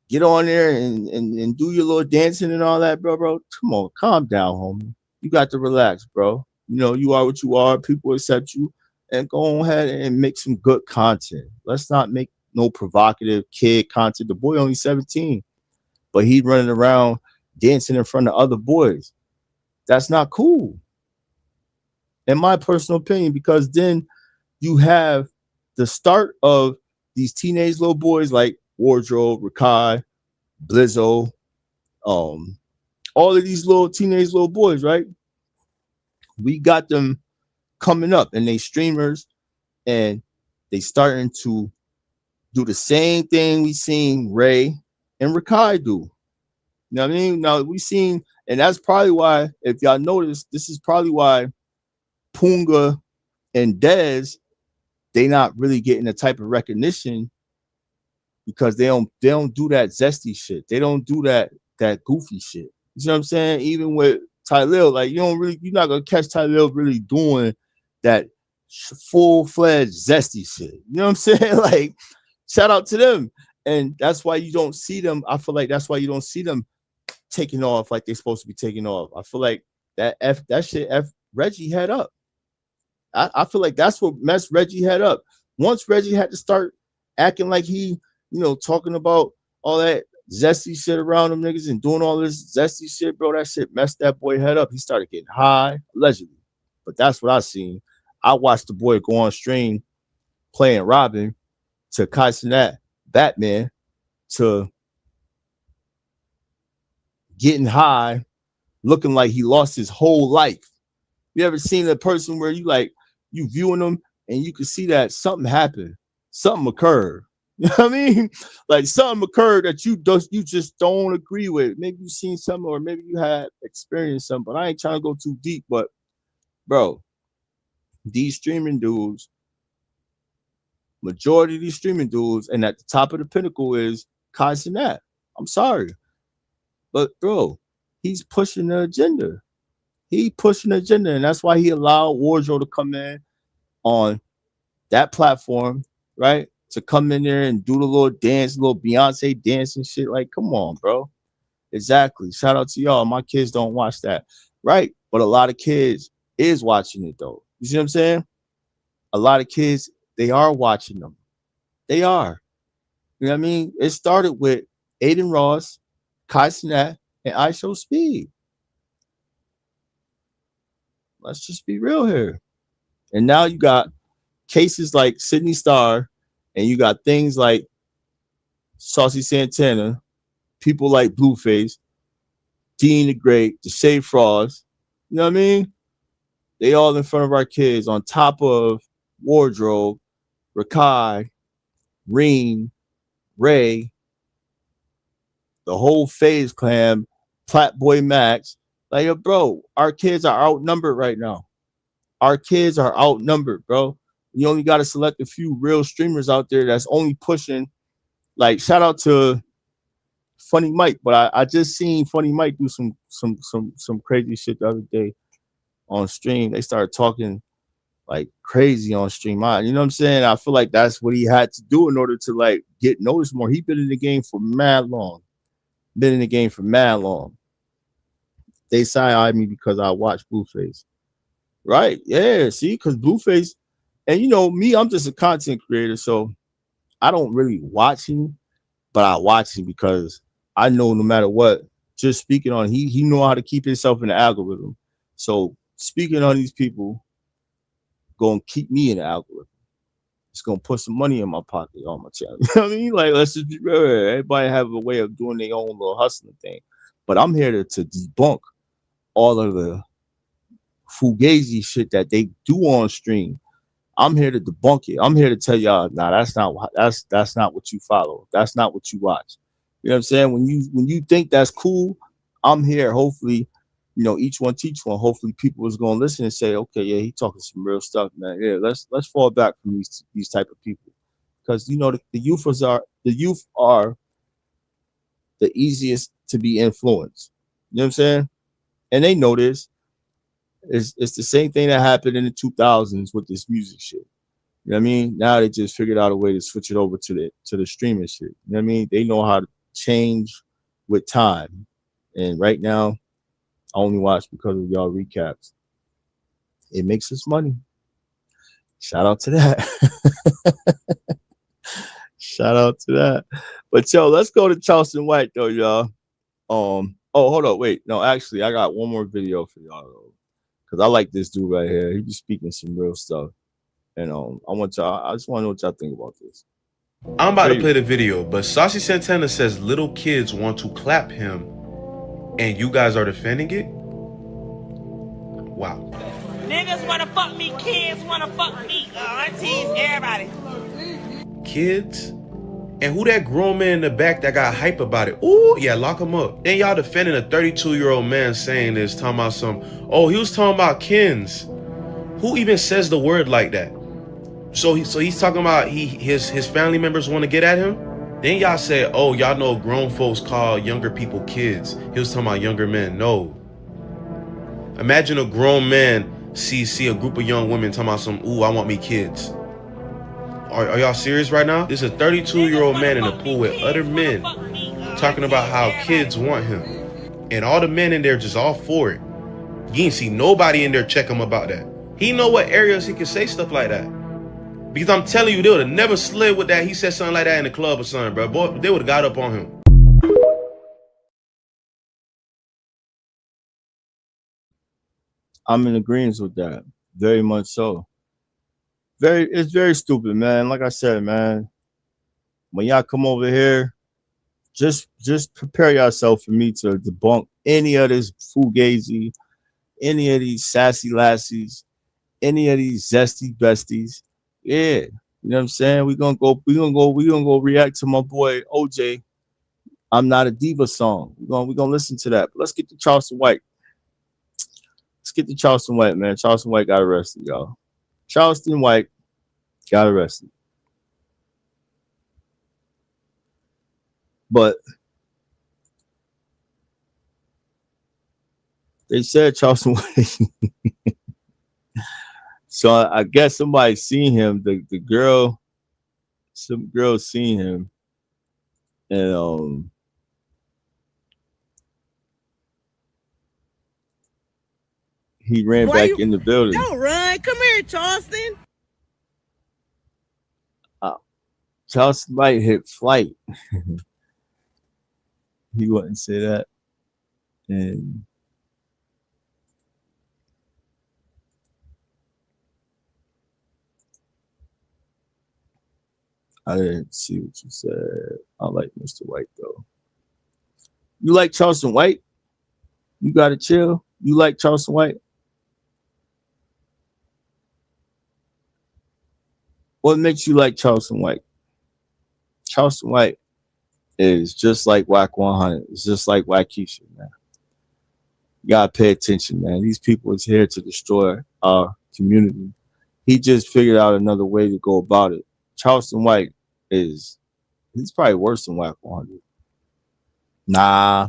get on there and do your little dancing and all that, bro. Come on, calm down, homie. You got to relax, bro. You know, you are what you are. People accept you. And go ahead and make some good content. Let's not make no provocative kid content. The boy only 17, but he running around dancing in front of other boys. That's not cool. In my personal opinion, because then you have the start of these teenage little boys like Wardrobe, Rakai, Blizzo, all of these little teenage little boys, right? We got them coming up and they streamers and they starting to do the same thing we seen Ray and Rakai do. You know what I mean? Now we seen, and that's probably why, if y'all notice, this is probably why Punga and Dez, they not really getting the type of recognition because they don't do that zesty shit. They don't do that goofy shit. You know what I'm saying? Even with Tylil, like you're not gonna catch Tylil really doing that full-fledged zesty shit. You know what I'm saying? Like, shout out to them. And that's why you don't see them. I feel like that's why you don't see them taking off like they're supposed to be taking off. I feel like that shit Reggie head up. I feel like that's what messed Reggie head up. Once Reggie had to start acting like he, talking about all that zesty shit around them niggas and doing all this zesty shit, bro, that shit messed that boy head up. He started getting high, allegedly. But that's what I seen. I watched the boy go on stream playing Robin to Kaisenat, Batman, to getting high, looking like he lost his whole life. You ever seen a person where you viewing them and you can see that something happened, something occurred. You know what I mean? Like something occurred that you just don't agree with. Maybe you seen something or maybe you had experienced something, but I ain't trying to go too deep. But bro, these streaming dudes, majority of these streaming dudes, and at the top of the pinnacle is Kaisenat. I'm sorry. But bro, he's pushing the agenda. He pushing the agenda, and that's why he allowed Wardrobe to come in on that platform, right? To come in there and do the little dance, little Beyonce dance and shit. Like, come on, bro. Exactly. Shout out to y'all. My kids don't watch that, right? But a lot of kids is watching it though. You see what I'm saying? A lot of kids, they are watching them. They are. You know what I mean? It started with Aiden Ross, Kai Cenat, and ISO Speed. Let's just be real here. And now you got cases like Sydney Starr, and you got things like Saucy Santana, people like Blueface, Dean the Great, Deshae Frost. You know what I mean? They all in front of our kids on top of Wardrobe, Rakai, Reen, Ray, the whole FaZe clan, Platboy Max. Like, yo, bro, our kids are outnumbered right now. Our kids are outnumbered, bro. You only got to select a few real streamers out there that's only pushing. Like, shout out to Funny Mike, but I just seen Funny Mike do some crazy shit the other day on stream. They started talking like crazy on stream. You know what I'm saying? I feel like that's what he had to do in order to like get noticed more. He been in the game for mad long. They side-eye me because I watch Blueface. Right? Yeah. See, because Blueface, and you know me, I'm just a content creator, so I don't really watch him, but I watch him because I know no matter what, just speaking on he know how to keep himself in the algorithm. So speaking on these people gonna keep me in the algorithm. It's gonna put some money in my pocket on my channel. You know what I mean? Like, let's just be real. Everybody have a way of doing their own little hustling thing. But I'm here to debunk all of the fugazi shit that they do on stream. I'm here to debunk it. I'm here to tell y'all, nah, that's not what you follow. That's not what you watch. You know what I'm saying? When you think that's cool, I'm here. Hopefully, you know, each one teach one. Hopefully, people is gonna listen and say, okay, yeah, he talking some real stuff, man. Yeah, let's fall back from these type of people, because you know the youth are the easiest to be influenced. You know what I'm saying? And they know this. It's the same thing that happened in the 2000s with this music shit. You know what I mean? Now they just figured out a way to switch it over to the streaming shit. You know what I mean? They know how to change with time. And right now, I only watch because of y'all recaps. It makes us money. Shout out to that. Shout out to that. But yo, let's go to Charleston White though, y'all. Oh, hold on, wait. No, actually, I got one more video for y'all though, because I like this dude right here. He be speaking some real stuff. And I just want to know what y'all think about this. I'm about to play the video, but Saucy Santana says little kids want to clap him, and you guys are defending it? Wow. Niggas wanna fuck me, kids wanna fuck me, aunties, everybody. Kids? And who that grown man in the back that got hype about it? Ooh, yeah, lock him up. Then y'all defending a 32-year-old man saying this, talking about he was talking about kins. Who even says the word like that? So he's talking about his family members want to get at him? Then y'all say, oh, y'all know grown folks call younger people kids. He was talking about younger men. No. Imagine a grown man see a group of young women talking about ooh, I want me kids. Are y'all serious right now? This is a 32-year-old man in a pool with other men talking about how kids want him. And all the men in there just all for it. You ain't see nobody in there check him about that. He know what areas he can say stuff like that. Because I'm telling you, they would have never slid with that. He said something like that in the club or something, bro. Boy, they would have got up on him. I'm in agreement with that. Very much so. It's very stupid, man. Like I said, man, when y'all come over here, just prepare yourself for me to debunk any of this fugazi, any of these sassy lassies, any of these zesty besties. Yeah, you know what I'm saying? We're gonna go react to my boy OJ. I'm Not a Diva song. We're gonna listen to that. But let's get to Charleston White. Let's get to Charleston White, man. Charleston White got arrested, y'all. Charleston White got arrested. But they said Charleston White. So I guess somebody seen him. Some girl seen him, and he ran back in the building. Don't run. Come here, Charleston. Charleston White hit flight. He wouldn't say that. And I didn't see what you said. I like Mr. White though. You like Charleston White? You gotta chill. You like Charleston White? What makes you like Charleston White? Charleston White is just like Whack 100. It's just like Wackisha, man. You gotta pay attention, man. These people is here to destroy our community. He just figured out another way to go about it. Charleston White he's probably worse than Whack 100. Nah,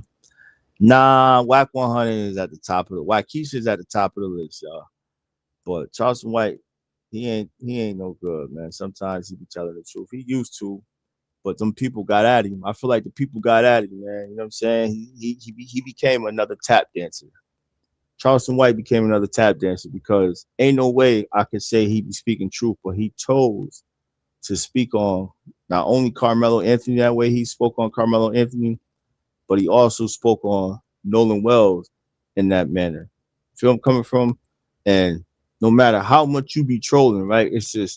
Whack 100 is at the top of the Wackisha is at the top of the list, y'all. But Charleston White, he ain't no good, man. Sometimes he be telling the truth. He used to, but them people got at him. I feel like the people got at him, man. You know what I'm saying? He became another tap dancer. Charleston White became another tap dancer because ain't no way I could say he be speaking truth, but he chose to speak on not only Carmelo Anthony that way he spoke on Carmelo Anthony, but he also spoke on Nolan Wells in that manner. Feel where I'm coming from? And no matter how much you be trolling, right? It's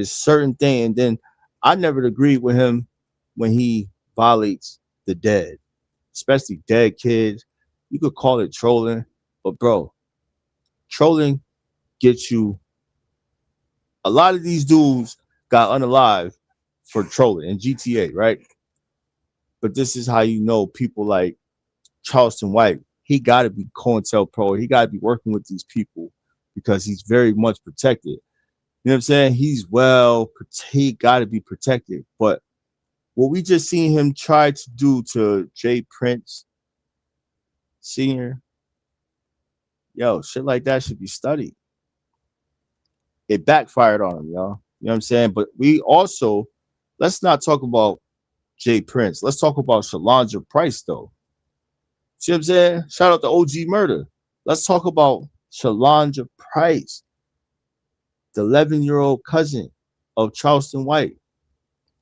certain thing. And then I never agreed with him when he violates the dead, especially dead kids. You could call it trolling, but bro, trolling gets you. A lot of these dudes got unalive for trolling in GTA, right? But this is how you know people like Charleston White. He got to be COINTELPRO. He got to be working with these people because he's very much protected. You know what I'm saying? He got to be protected. But what we just seen him try to do to Jay Prince Sr., yo, shit like that should be studied. It backfired on him, y'all. You know what I'm saying? But we also, let's not talk about Jay Prince. Let's talk about Shalondra Price, though. See what I'm saying? Shout out to OG Murder. Let's talk about Shalondra Price, the 11-year-old cousin of Charleston White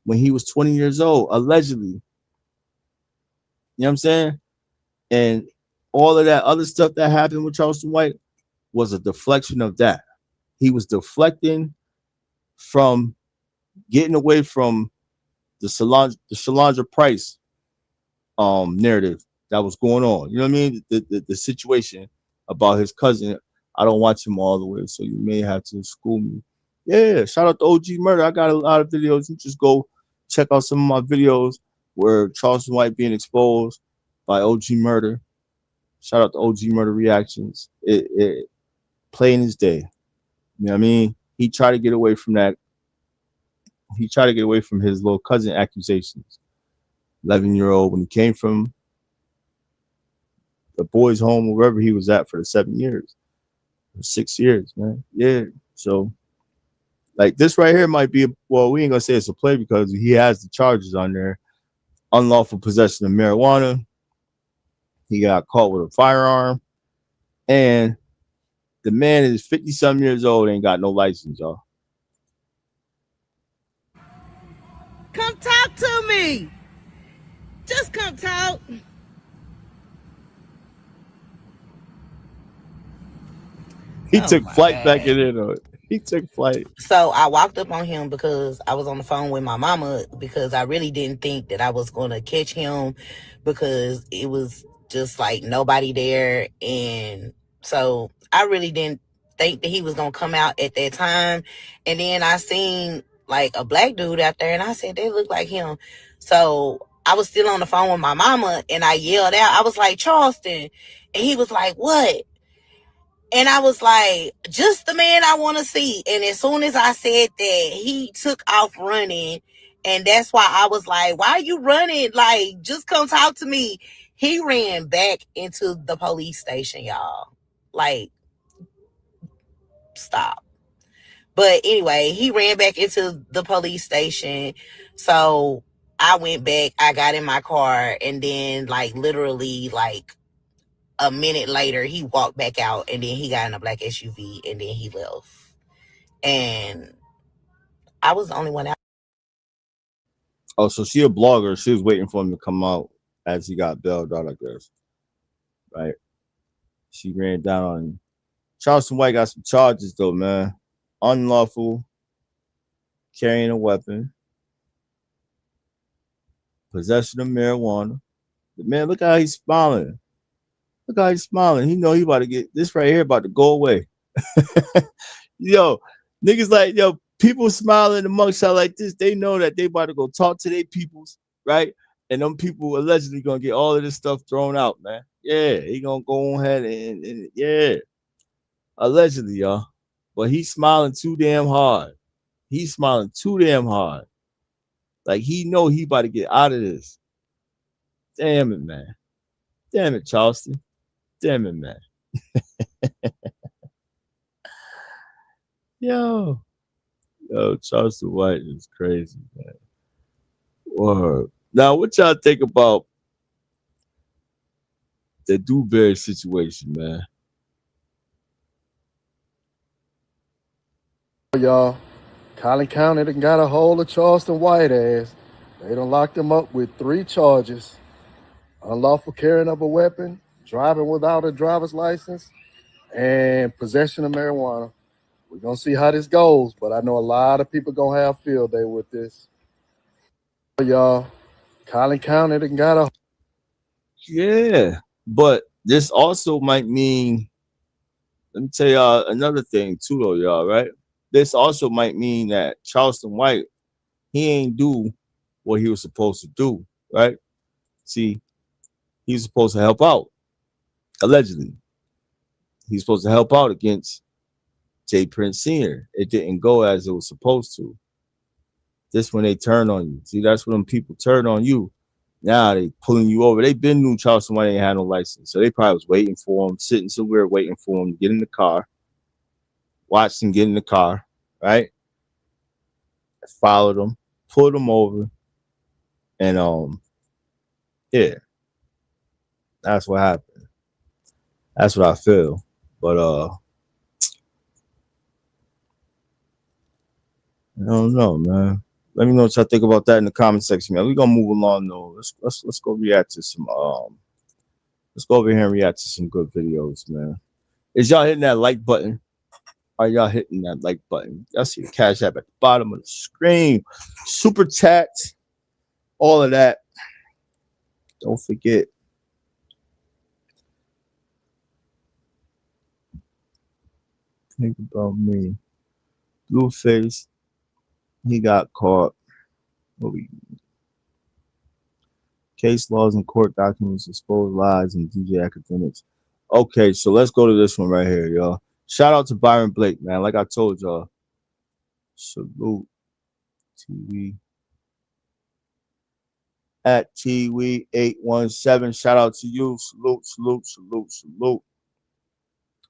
when he was 20 years old, allegedly. You know what I'm saying? And all of that other stuff that happened with Charleston White was a deflection of that. He was deflecting from getting away from the Shalondra Price narrative that was going on. You know what I mean? The situation about his cousin. I don't watch him all the way, so you may have to school me. Yeah, shout out to OG Murder. I got a lot of videos. You just go check out some of my videos where Charleston White being exposed by OG Murder. Shout out to OG Murder Reactions. It plain as day. You know what I mean? He tried to get away from that. He tried to get away from his little cousin accusations. 11-year-old when he came from the boys' home or wherever he was at for the 7 years. 6 years, man. Yeah. So like this right here might be we ain't gonna say it's a play because he has the charges on there. Unlawful possession of marijuana. He got caught with a firearm. And the man is 50-something years old, ain't got no license, y'all. Come talk to me. Just come talk. He took flight back in there. He took flight. So I walked up on him because I was on the phone with my mama because I really didn't think that I was going to catch him because it was just like nobody there. And so I really didn't think that he was going to come out at that time. And then I seen like a black dude out there and I said, they look like him. So I was still on the phone with my mama and I yelled out. I was like, Charleston. And he was like, what? And I was like, just the man I want to see. And as soon as I said that, he took off running. And that's why I was like, why are you running? Like, just come talk to me. He ran back into the police station, y'all. Like, stop. But anyway, he ran back into the police station. So I went back. I got in my car. And then, like, literally, like, a minute later, he walked back out and then he got in a black SUV and then he left. And I was the only one out. Oh, so she a blogger. She was waiting for him to come out as he got bailed out, I guess. Right? She ran down on him. Charleston White got some charges, though, man. Unlawful carrying a weapon. Possession of marijuana. The man, look how he's smiling. Look how he's smiling. He know he about to get this right here about to go away. Yo, niggas like, yo, people smiling amongst y'all like this, they know that they about to go talk to their peoples, right? And them people allegedly gonna get all of this stuff thrown out, man. Yeah, he gonna go ahead and yeah. Allegedly, y'all. But he's smiling too damn hard. He's smiling too damn hard. Like he know he about to get out of this. Damn it, man. Damn it, Charleston. Damn it, man. Yo, Charleston White is crazy, man. Word. Now, what y'all think about the Dewberry situation, man? Y'all, Collin County done got a hold of Charleston White ass. They done locked him up with 3 charges: unlawful carrying of a weapon, driving without a driver's license, and possession of marijuana. We're gonna see how this goes, but I know a lot of people gonna have field day with this. Y'all, Collin County done got a Yeah, but this also might mean, let me tell y'all another thing too, though, y'all, right? This also might mean that Charleston White, he ain't do what he was supposed to do, right? See, he's supposed to help out, allegedly. He's supposed to help out against J. Prince Sr. It didn't go as it was supposed to. This when they turn on you. See, that's when people turn on you. Now they pulling you over. They been knew Charleston White ain't had no license, so they probably was waiting for him, sitting somewhere waiting for him to get in the car. Watched him get in the car, right? Followed him, pulled him over, and yeah, that's what happened. That's what I feel. But I don't know, man. Let me know what y'all think about that in the comment section, man. We're gonna move along though. Let's go react to some let's go over here and react to some good videos, man. Is y'all hitting that like button? Are y'all hitting that like button? Y'all see the Cash App at the bottom of the screen. Super chat, all of that. Don't forget. Think about me. Blueface, he got caught. Case laws and court documents expose lies and DJ academics. Okay, so let's go to this one right here, y'all. Shout out to Byron Blake, man. Like I told y'all. Salute TV. At TV817. Shout out to you. Salute, salute, salute, salute.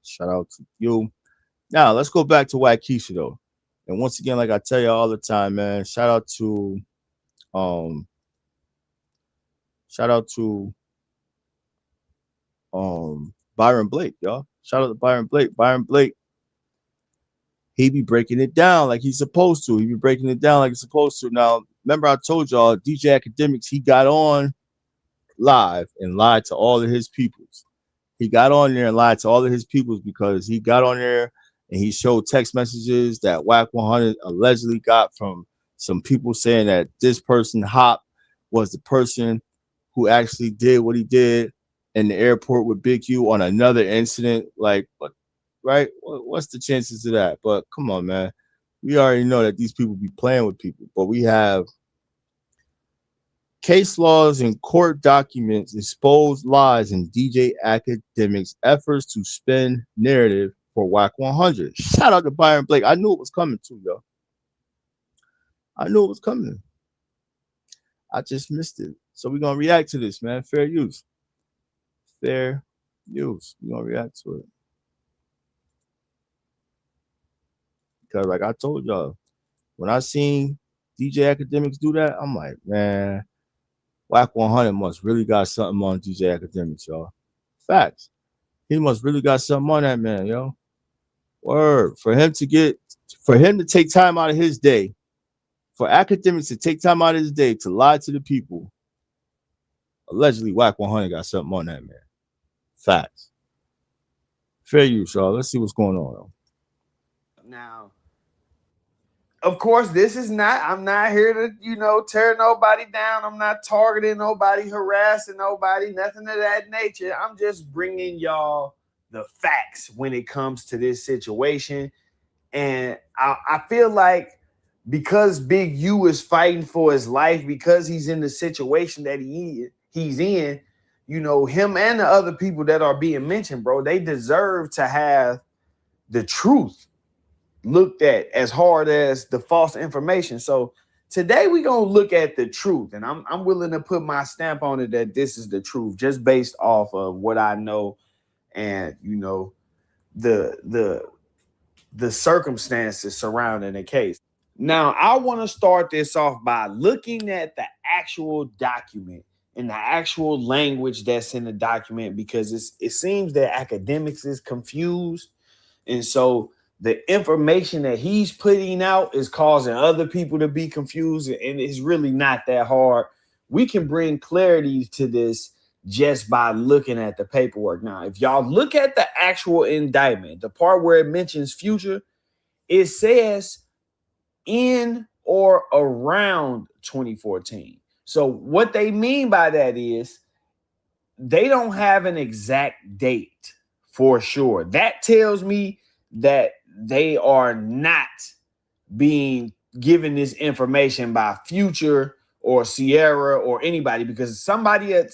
Shout out to you. Now, let's go back to Waukesha, though. And once again, like I tell you all the time, man, shout out to Byron Blake, y'all. Shout out to Byron Blake. Byron Blake, he be breaking it down like he's supposed to. He be breaking it down like he's supposed to. Now, remember I told y'all, DJ Academics, he got on live and lied to all of his peoples. He got on there and lied to all of his peoples because he got on there and he showed text messages that WAC 100 allegedly got from some people saying that this person, Hop, was the person who actually did what he did in the airport with Big U on another incident. Like, but right? What's the chances of that? But come on, man. We already know that these people be playing with people, but we have case laws and court documents expose lies in DJ Academics' efforts to spin narrative for WAC 100. Shout out to Byron Blake. I knew it was coming too, yo. I knew it was coming. I just missed it. So we're going to react to this, man. Fair use. Fair use. We're going to react to it. Because like I told y'all, when I seen DJ Academics do that, I'm like, man, WAC 100 must really got something on DJ Academics, y'all. Facts. He must really got something on that man, yo. Word. For him to take time out of his day, for Academics to take time out of his day to lie to the people, allegedly WAC 100 got something on that man. Facts. Fair use, y'all. Let's see what's going on, though. Now, of course, this is not, I'm not here to, tear nobody down. I'm not targeting nobody, harassing nobody, nothing of that nature. I'm just bringing y'all the facts when it comes to this situation. And I feel like because Big U is fighting for his life, because he's in the situation that he's in, him and the other people that are being mentioned, bro, they deserve to have the truth looked at as hard as the false information. So today we're going to look at the truth, and I'm willing to put my stamp on it that this is the truth just based off of what I know and the circumstances surrounding the case. Now, I want to start this off by looking at the actual document and the actual language that's in the document, because it seems that Academics is confused. And so the information that he's putting out is causing other people to be confused, and it's really not that hard. We can bring clarity to this just by looking at the paperwork. Now, if y'all look at the actual indictment, the part where it mentions Future, it says in or around 2014. So what they mean by that is they don't have an exact date for sure. That tells me that they are not being given this information by Future or Sierra or anybody, because somebody at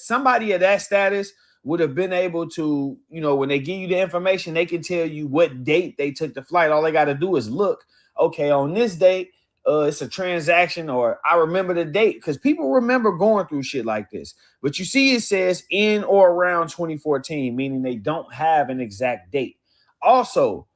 that status would have been able to, when they give you the information, they can tell you what date they took the flight. All they got to do is look, okay, on this date, it's a transaction, or I remember the date, because people remember going through shit like this. But you see, it says in or around 2014, meaning they don't have an exact date. Also,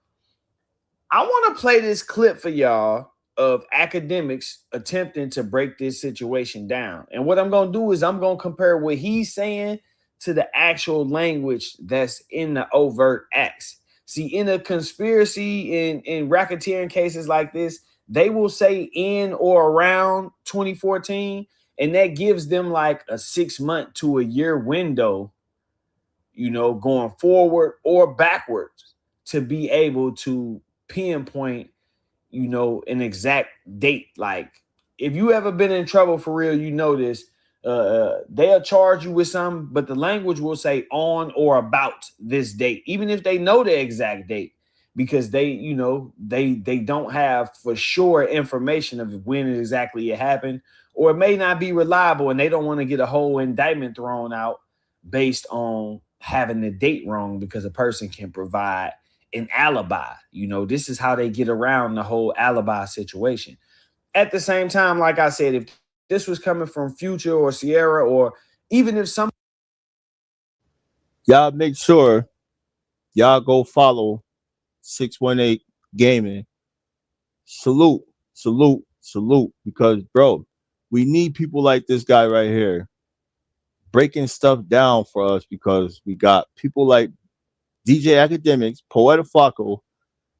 I want to play this clip for y'all of academics attempting to break this situation down. And what I'm going to do is I'm going to compare what he's saying to the actual language that's in the overt acts. See, in a conspiracy, in racketeering cases like this, they will say in or around 2014, and that gives them like a 6 month to a year window, going forward or backwards, to be able to pinpoint, an exact date. Like, if you ever been in trouble for real, this. They'll charge you with something, but the language will say on or about this date, even if they know the exact date, because they don't have for sure information of when exactly it happened, or it may not be reliable, and they don't want to get a whole indictment thrown out based on having the date wrong, because a person can provide an alibi. This is how they get around the whole alibi situation. At the same time, like I said, if this was coming from Future or Sierra, or even if some, y'all make sure y'all go follow 618 Gaming. Salute, because bro, we need people like this guy right here breaking stuff down for us, because we got people like DJ Academics, Poeta Flacco,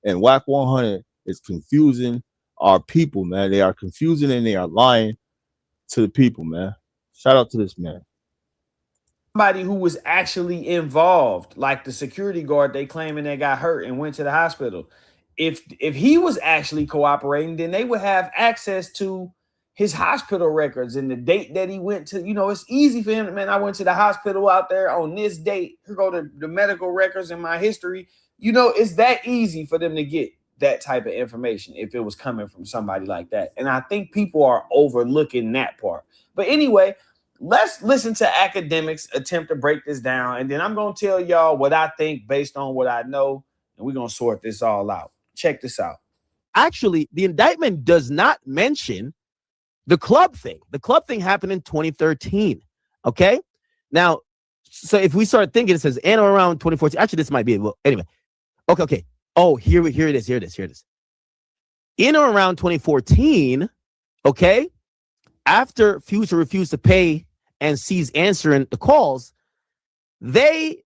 and Whack 100 is confusing our people, man. They are confusing and they are lying to the people, man. Shout out to this man. somebody who was actually involved, like the security guard they claiming that got hurt and went to the hospital. If he was actually cooperating, then they would have access to his hospital records and the date that he went to. It's easy for him. Man, I went to the hospital out there on this date. Here go the medical records and my history. It's that easy for them to get that type of information if it was coming from somebody like that. And I think people are overlooking that part. But anyway, let's listen to academics attempt to break this down, and then I'm going to tell y'all what I think based on what I know, and we're going to sort this all out. Check this out. Actually, the indictment does not mention the club thing. The club thing happened in 2013. Okay? Now, so if we start thinking, it says in or around 2014. Actually, this might be it. Well, anyway. Okay. Oh, here it is. In or around 2014, okay, after Future refused to pay and ceased answering the calls, they,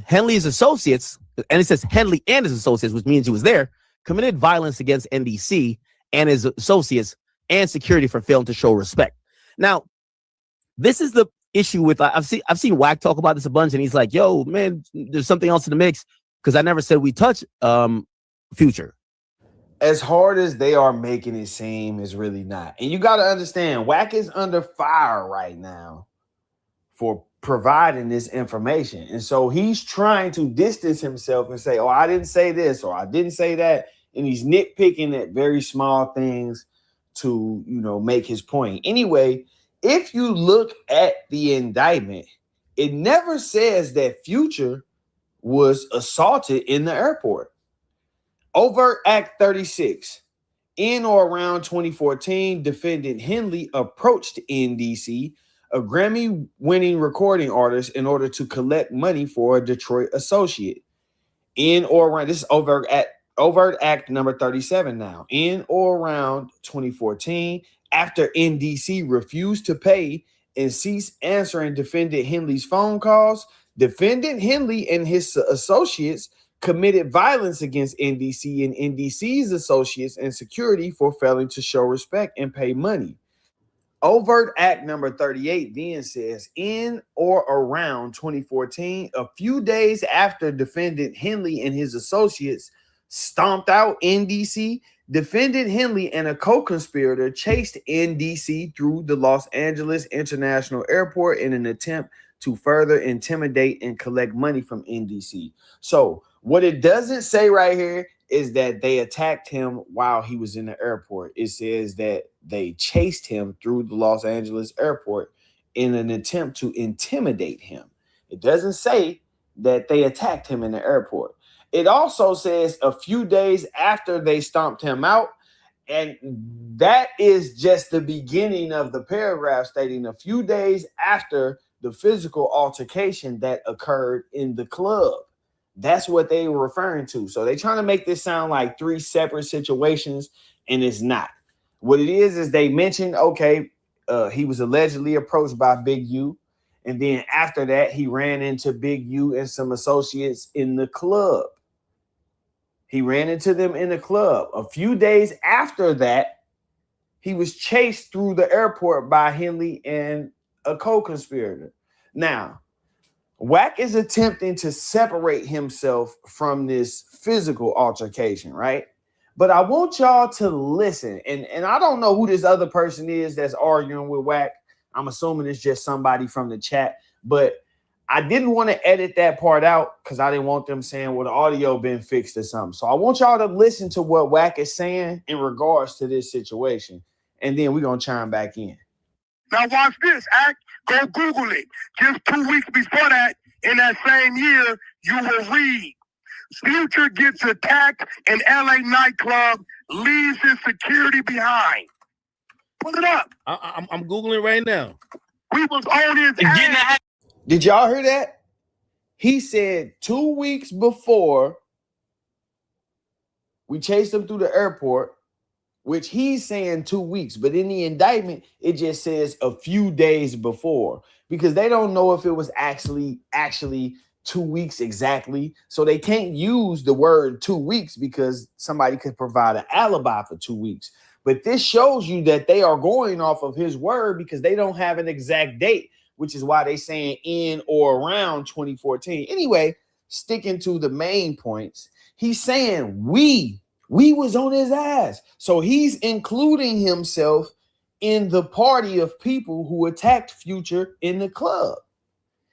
Henley's associates, and it says Henley and his associates, which means he was there, committed violence against NDC and his associates and security for failing to show respect. Now, this is the issue with, I've seen Wack talk about this a bunch, and he's like, yo, man, there's something else in the mix, because I never said we touch Future. As hard as they are making it seem, is really not. And you got to understand, Wack is under fire right now for providing this information. And so he's trying to distance himself and say, oh, I didn't say this, or I didn't say that. And he's nitpicking at very small things to, make his point. Anyway, if you look at the indictment, it never says that Future was assaulted in the airport. Overt Act 36. In or around 2014, defendant Henley approached NDC, a Grammy-winning recording artist, in order to collect money for a Detroit associate. In or around, this is Overt Act number 37 now. In or around 2014, after NDC refused to pay and ceased answering defendant Henley's phone calls, defendant Henley and his associates committed violence against NDC and NDC's associates and security for failing to show respect and pay money. Overt Act number 38 then says, in or around 2014, a few days after defendant Henley and his associates stomped out NDC, defendant Henley and a co-conspirator chased NDC through the Los Angeles International Airport in an attempt to further intimidate and collect money from NDC. So what it doesn't say right here is that they attacked him while he was in the airport. It says that they chased him through the Los Angeles airport in an attempt to intimidate him. It doesn't say that they attacked him in the airport. It also says a few days after they stomped him out, and that is just the beginning of the paragraph, stating a few days after the physical altercation that occurred in the club. That's what they were referring to. So they're trying to make this sound like three separate situations, and it's not. What it is they mentioned, okay, he was allegedly approached by Big U, and then after that, he ran into Big U and some associates in the club. He ran into them in the club. A few days after that, he was chased through the airport by Henley and a co-conspirator. Now, Wack is attempting to separate himself from this physical altercation, right? But I want y'all to listen. And I don't know who this other person is that's arguing with Wack. I'm assuming it's just somebody from the chat. But I didn't want to edit that part out because I didn't want them saying, well, the audio been fixed or something. So I want y'all to listen to what Wack is saying in regards to this situation. And then we're going to chime back in. Now watch this, Act. Go Google it. Just 2 weeks before that, in that same year, you will read. Future gets attacked in LA nightclub, leaves his security behind. Pull it up. I'm Googling right now. We was on his ass. Did y'all hear that? He said 2 weeks before we chased him through the airport, which he's saying 2 weeks, but in the indictment, it just says a few days before because they don't know if it was actually 2 weeks exactly. So they can't use the word 2 weeks because somebody could provide an alibi for 2 weeks. But this shows you that they are going off of his word because they don't have an exact date, which is why they saying in or around 2014. Anyway, sticking to the main points, he's saying we was on his ass. So he's including himself in the party of people who attacked Future in the club.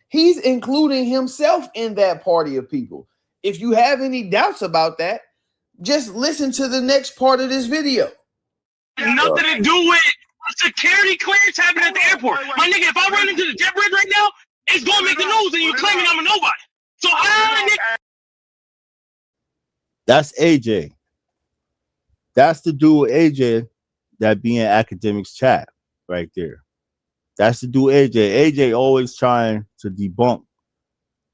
He's including himself in that party of people. If you have any doubts about that, just listen to the next part of this video. Nothing to do with security clearance happening at the airport. My nigga, if I run into the jet bridge right now, it's gonna make the news and you claiming I'm a nobody. So That's AJ. That's the dude with AJ that be in academics chat right there. That's the dude AJ. AJ always trying to debunk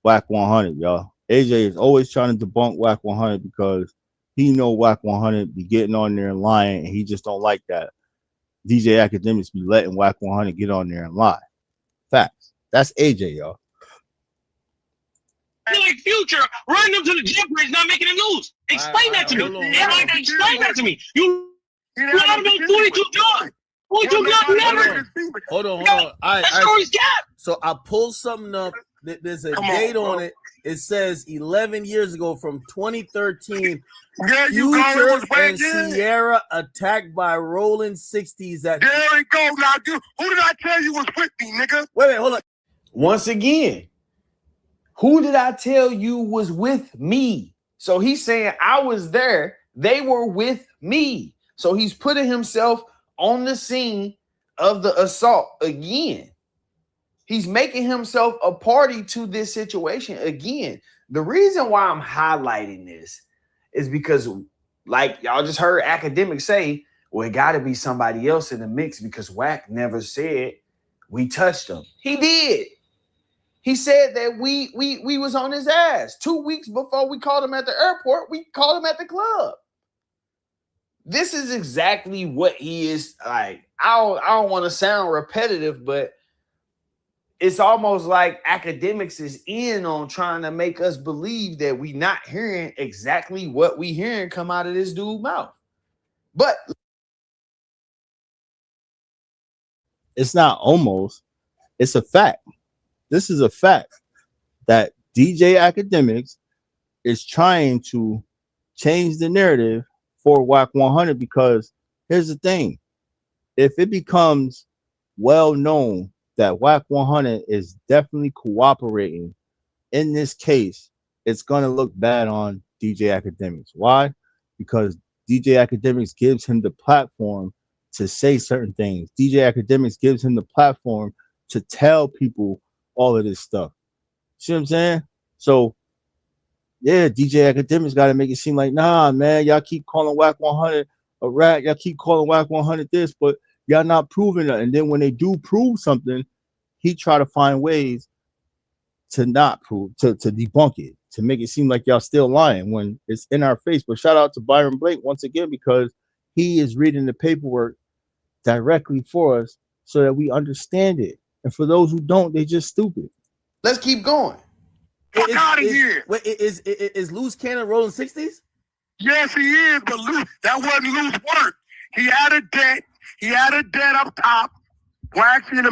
Whack 100, y'all. AJ is always trying to debunk Whack 100 because he know Whack 100 be getting on there and lying, and he just don't like that. DJ Academics be letting Whack 100 get on there and lie. Facts. That's AJ, y'all. like Future running them to the jet bridge, not making the news. Explain that to me. Explain that to me. You out of those 42 guns. 42 guns never. Hold on. That story's cap. So I pulled something up. There's a date on it. It says 11 years ago from 2013. Future and Sierra attacked by rolling 60s at. There we go. Now, dude, who did I tell you was with me, nigga? Wait, hold on. Once again, who did I tell you was with me? So he's saying I was there. They were with me. So he's putting himself on the scene of the assault again. He's making himself a party to this situation again. The reason why I'm highlighting this is because, like y'all just heard academics say, well, it got to be somebody else in the mix because Wack never said we touched him. He did. He said that we was on his ass 2 weeks before we called him at the airport. We called him at the club. This is exactly what he is like. I don't want to sound repetitive, but it's almost like academics is in on trying to make us believe that we not hearing exactly what we hearing come out of this dude's mouth. But it's not almost, it's a fact. This is a fact that DJ Academics is trying to change the narrative for WAC 100, because here's the thing. If it becomes well known that WAC 100 is definitely cooperating in this case, it's going to look bad on DJ Academics. Why? Because DJ Academics gives him the platform to say certain things. DJ Academics gives him the platform to tell people all of this stuff. See what I'm saying? So, yeah, DJ Academics got to make it seem like, nah, man, y'all keep calling WAC 100 a rat. Y'all keep calling WAC 100 this, but y'all not proving it. And then when they do prove something, he try to find ways to not prove, to debunk it, to make it seem like y'all still lying when it's in our face. But shout out to Byron Blake once again, because he is reading the paperwork directly for us so that we understand it. And for those who don't, they just stupid. let's keep going. Fuck out of here. Wait, is Loose Cannon rolling 60s? Yes, he is, but that wasn't loose work. He had a debt. He had a debt up top. Wax in the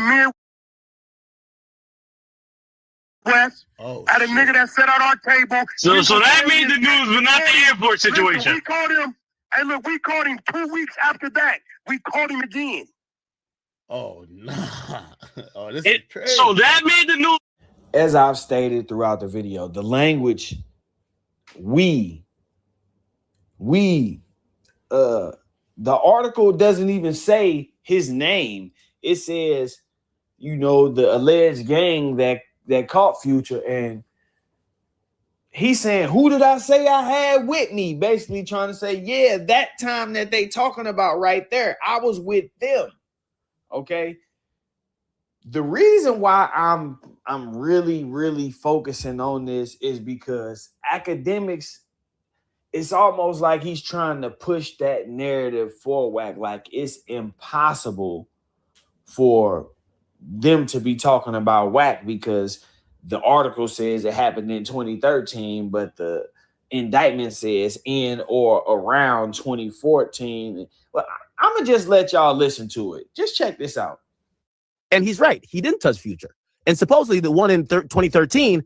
Midwest. Had a nigga that sat on our table. So that made the news, but not the airport situation. Listen, we called him. Hey, look, we called him 2 weeks after that. We called him again. Oh, nah. Oh, this is crazy. So that made the news. As I've stated throughout the video, the language the article doesn't even say his name. It says, you know, the alleged gang that caught Future, and he's saying, who did I say I had with me? Basically trying to say, yeah, that time that they talking about right there, I was with them. Okay. The reason why I'm really focusing on this is because academics, it's almost like he's trying to push that narrative forward. Like it's impossible for them to be talking about WAC because the article says it happened in 2013, but the indictment says in or around 2014. Well, I'm gonna just let y'all listen to it. Just check this out. And he's right. He didn't touch Future. And supposedly the one in 2013,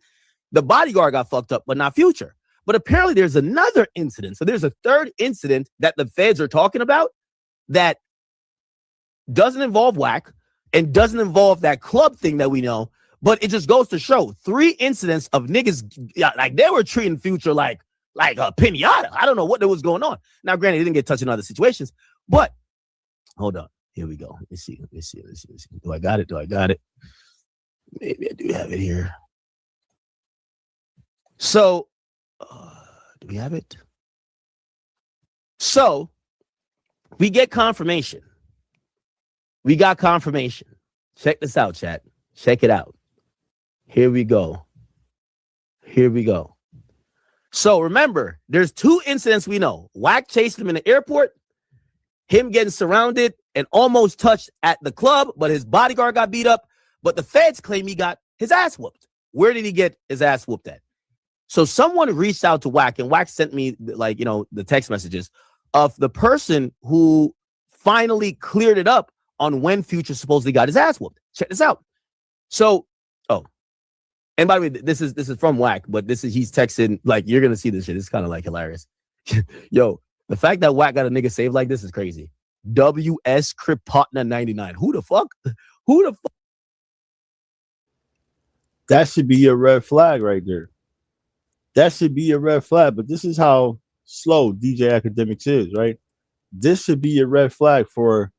the bodyguard got fucked up, but not Future. But apparently there's another incident. So there's a third incident that the feds are talking about that doesn't involve WAC and doesn't involve that club thing that we know. But it just goes to show 3 incidents of niggas, like they were treating Future like a pinata. I don't know what was going on. Now, granted, he didn't get touched in other situations, but hold on. Here we go. Let's see. Do I got it? Maybe I do have it here. So, do we have it? So, we get confirmation. We got confirmation. Check this out, chat. Check it out. Here we go. So, remember, there's 2 incidents we know. WAC chased him in the airport, him getting surrounded and almost touched at the club, but his bodyguard got beat up. But the feds claim he got his ass whooped. Where did he get his ass whooped at? So someone reached out to WAC, and WAC sent me, the text messages of the person who finally cleared it up on when Future supposedly got his ass whooped. Check this out. So, and by the way, this is from WAC, but he's texting, like, you're gonna see this shit. It's kind of like hilarious. Yo, the fact that WAC got a nigga saved like this is crazy. WS Crip Partner 99. Who the fuck? That should be a red flag right there. That should be a red flag. But this is how slow DJ Academics is, right? This should be a red flag for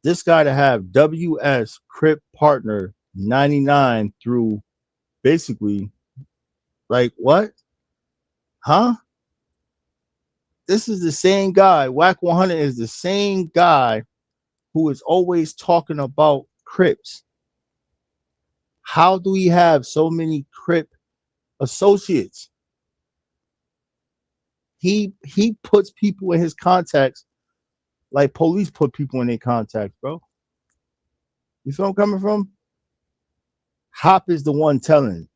this guy to have WS Crip Partner 99 through basically, like, what? Huh? This is the same guy. WAC 100 is the same guy who is always talking about Crips. How do we have so many Crip associates? He puts people in his contacts like police put people in their contacts, bro. You feel where I'm coming from? Hop is the one telling.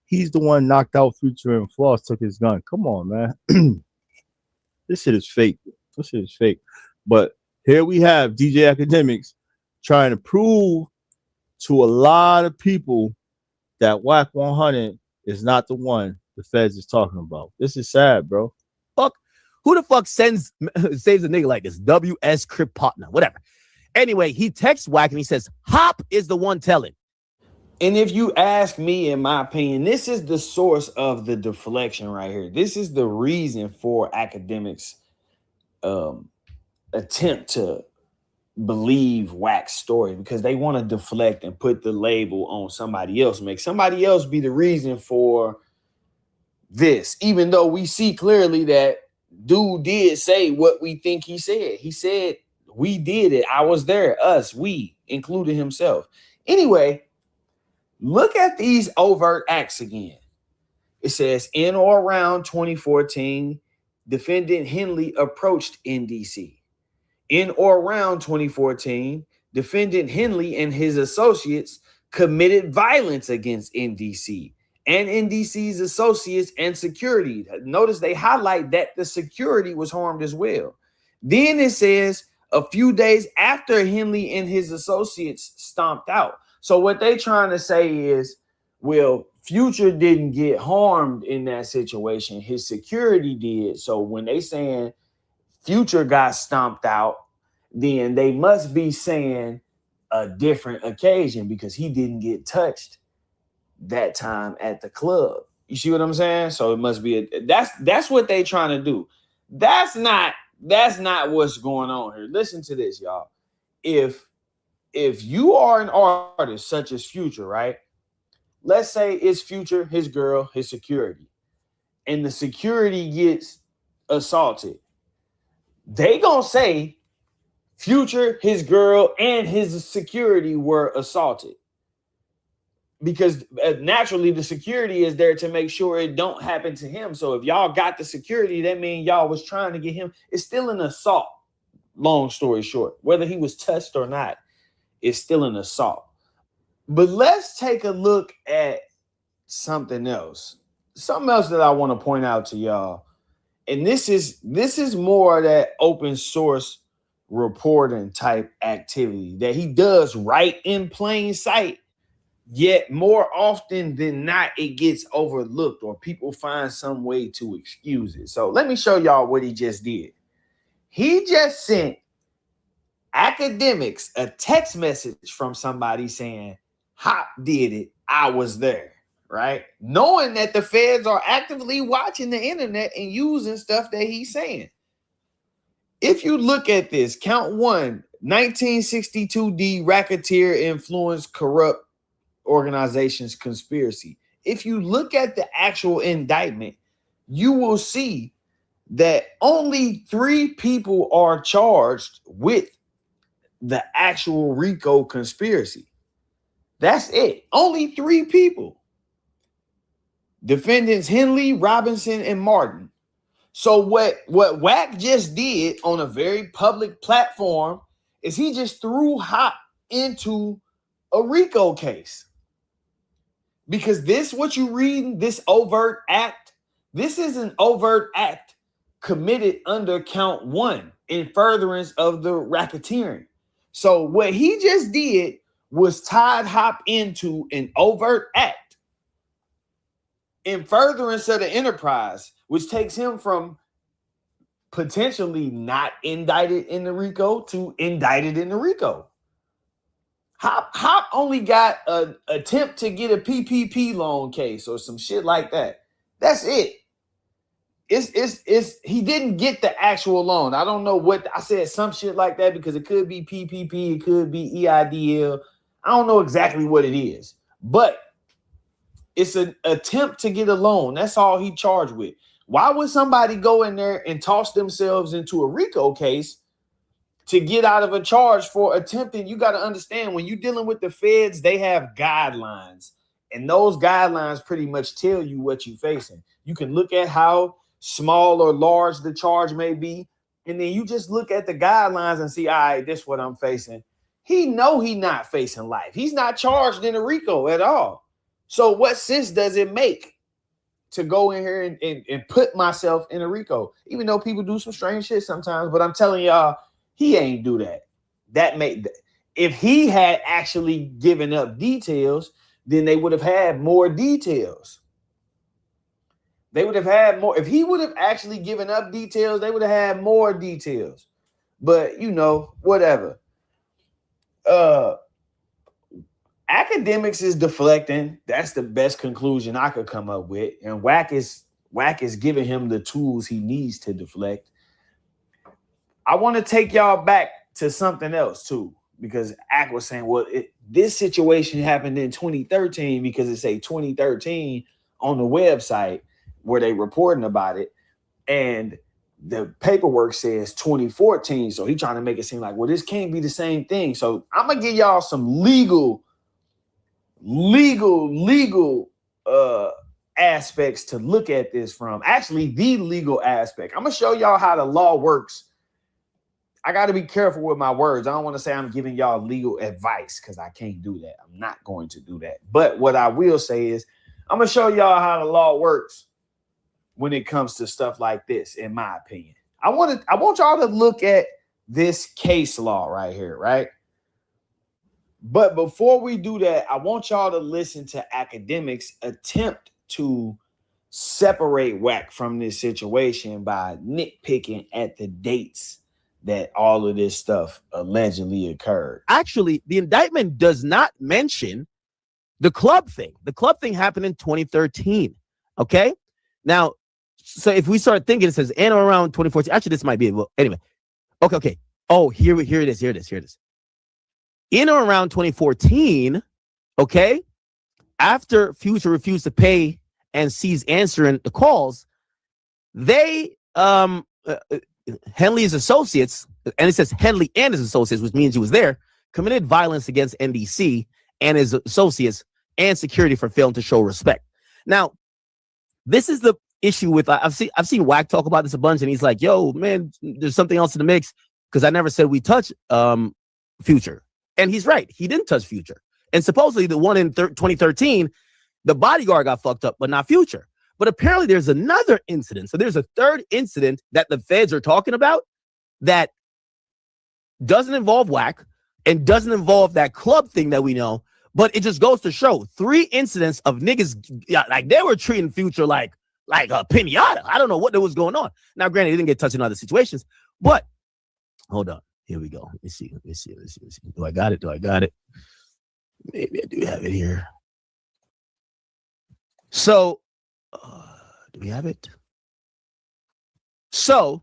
He's the one knocked out Future and Floss took his gun. Come on, man. This shit is fake. This shit is fake. But here we have DJ Academics trying to prove to a lot of people that Whack 100 is not the one the feds is talking about. This is sad, bro. Fuck. Who the fuck saves a nigga like this? WS Crip partner, whatever. Anyway, he texts Whack and he says, Hop is the one telling. And if you ask me, in my opinion, this is the source of the deflection right here. This is the reason for Academics' attempt to believe Whack's story, because they want to deflect and put the label on somebody else, make somebody else be the reason for this, even though we see clearly that dude did say what we think he said. He said, we did it. I was there. Us, we, including himself. Anyway, look at these overt acts again. It says, in or around 2014, defendant Henley approached NDC. In or around 2014, defendant Henley and his associates committed violence against NDC and NDC's associates and security. Notice they highlight that the security was harmed as well. Then it says a few days after Henley and his associates stomped out. So what they trying to say is, well, Future didn't get harmed in that situation. His security did. So when they saying Future got stomped out, then they must be saying a different occasion because he didn't get touched that time at the club. You see what I'm saying? So it must be that's what they trying to do. That's not what's going on here. Listen to this, y'all. If you are an artist such as Future, right? Let's say it's Future, his girl, his security, and the security gets assaulted. They gonna say Future, his girl, and his security were assaulted. Because naturally the security is there to make sure it don't happen to him. So if y'all got the security, that means y'all was trying to get him. It's still an assault. Long story short, whether he was touched or not, it's still an assault. But let's take a look at something else. Something else that I want to point out to y'all. And this is more of that open source reporting type activity that he does right in plain sight. Yet more often than not, it gets overlooked or people find some way to excuse it. So let me show y'all what he just did. He just sent Academics a text message from somebody saying, Hop did it, I was there, right? Knowing that the feds are actively watching the internet and using stuff that he's saying. If you look at this, count one, 1962D racketeer influence corrupt organizations conspiracy. If you look at the actual indictment, you will see that only 3 people are charged with the actual RICO conspiracy. That's it. Only 3 people. Defendants Henley, Robinson, and Martin. So what Whack just did on a very public platform is he just threw Hop into a RICO case. Because this, what you read, this overt act, this is an overt act committed under count 1 in furtherance of the racketeering. So what he just did was tied Hop into an overt act in furtherance of the enterprise, which takes him from potentially not indicted in the RICO to indicted in the RICO. Hop only got an attempt to get a PPP loan case or some shit like that. That's it. It's he didn't get the actual loan. I don't know what I said, some shit like that, because it could be PPP, it could be EIDL. I don't know exactly what it is, but it's an attempt to get a loan. That's all he charged with. Why would somebody go in there and toss themselves into a RICO case to get out of a charge for attempting? You got to understand, when you're dealing with the feds, they have guidelines, and those guidelines pretty much tell you what you're facing. You can look at how small or large the charge may be, and then you just look at the guidelines and see, all right, this is what I'm facing. He know he not facing life. He's not charged in a RICO at all. So what sense does it make to go in here and put myself in a RICO? Even though people do some strange shit sometimes, but I'm telling y'all, he ain't do that. That made, if he had actually given up details, then they would have had more details. They would have had more. If he would have actually given up details, they would have had more details. But you know, whatever. Academics is deflecting. That's the best conclusion I could come up with. And Whack is giving him the tools he needs to deflect. I want to take y'all back to something else too, because Ack was saying, well, this situation happened in 2013 because it say 2013 on the website where they reporting about it, and the paperwork says 2014. So he trying to make it seem like, well, this can't be the same thing. So I'm gonna give y'all some legal aspects to look at this from. Actually, the legal aspect. I'm gonna show y'all how the law works. I got to be careful with my words. I don't want to say I'm giving y'all legal advice because I can't do that. I'm not going to do that. But what I will say is I'm gonna show y'all how the law works when it comes to stuff like this, in my opinion. I want y'all to look at this case law right here, right? But before we do that, I want y'all to listen to academics attempt to separate Whack from this situation by nitpicking at the dates that all of this stuff allegedly occurred. Actually, the indictment does not mention the club thing. The club thing happened in 2013. Okay. Now, so if we start thinking, it says in or around 2014. Actually, this might be it. Well, anyway. Okay. Oh, here it is. In or around 2014, okay, after Future refused to pay and ceased answering the calls, they Henley's associates, and it says Henley and his associates, which means he was there, committed violence against NDC and his associates and security for failing to show respect. Now, this is the issue with, I've seen Whack talk about this a bunch, and he's like, yo, man, there's something else in the mix, because I never said we touch Future. And he's right. He didn't touch Future. And supposedly the one in 2013, the bodyguard got fucked up, but not Future. But apparently there's another incident. So there's a third incident that the feds are talking about that doesn't involve Whack and doesn't involve that club thing that we know. But it just goes to show 3 incidents of niggas, like they were treating Future like a pinata. I don't know what was going on. Now, granted, he didn't get touched in other situations, but hold on. Here we go. Let me see. Do I got it? Maybe I do have it here. So, do we have it? So,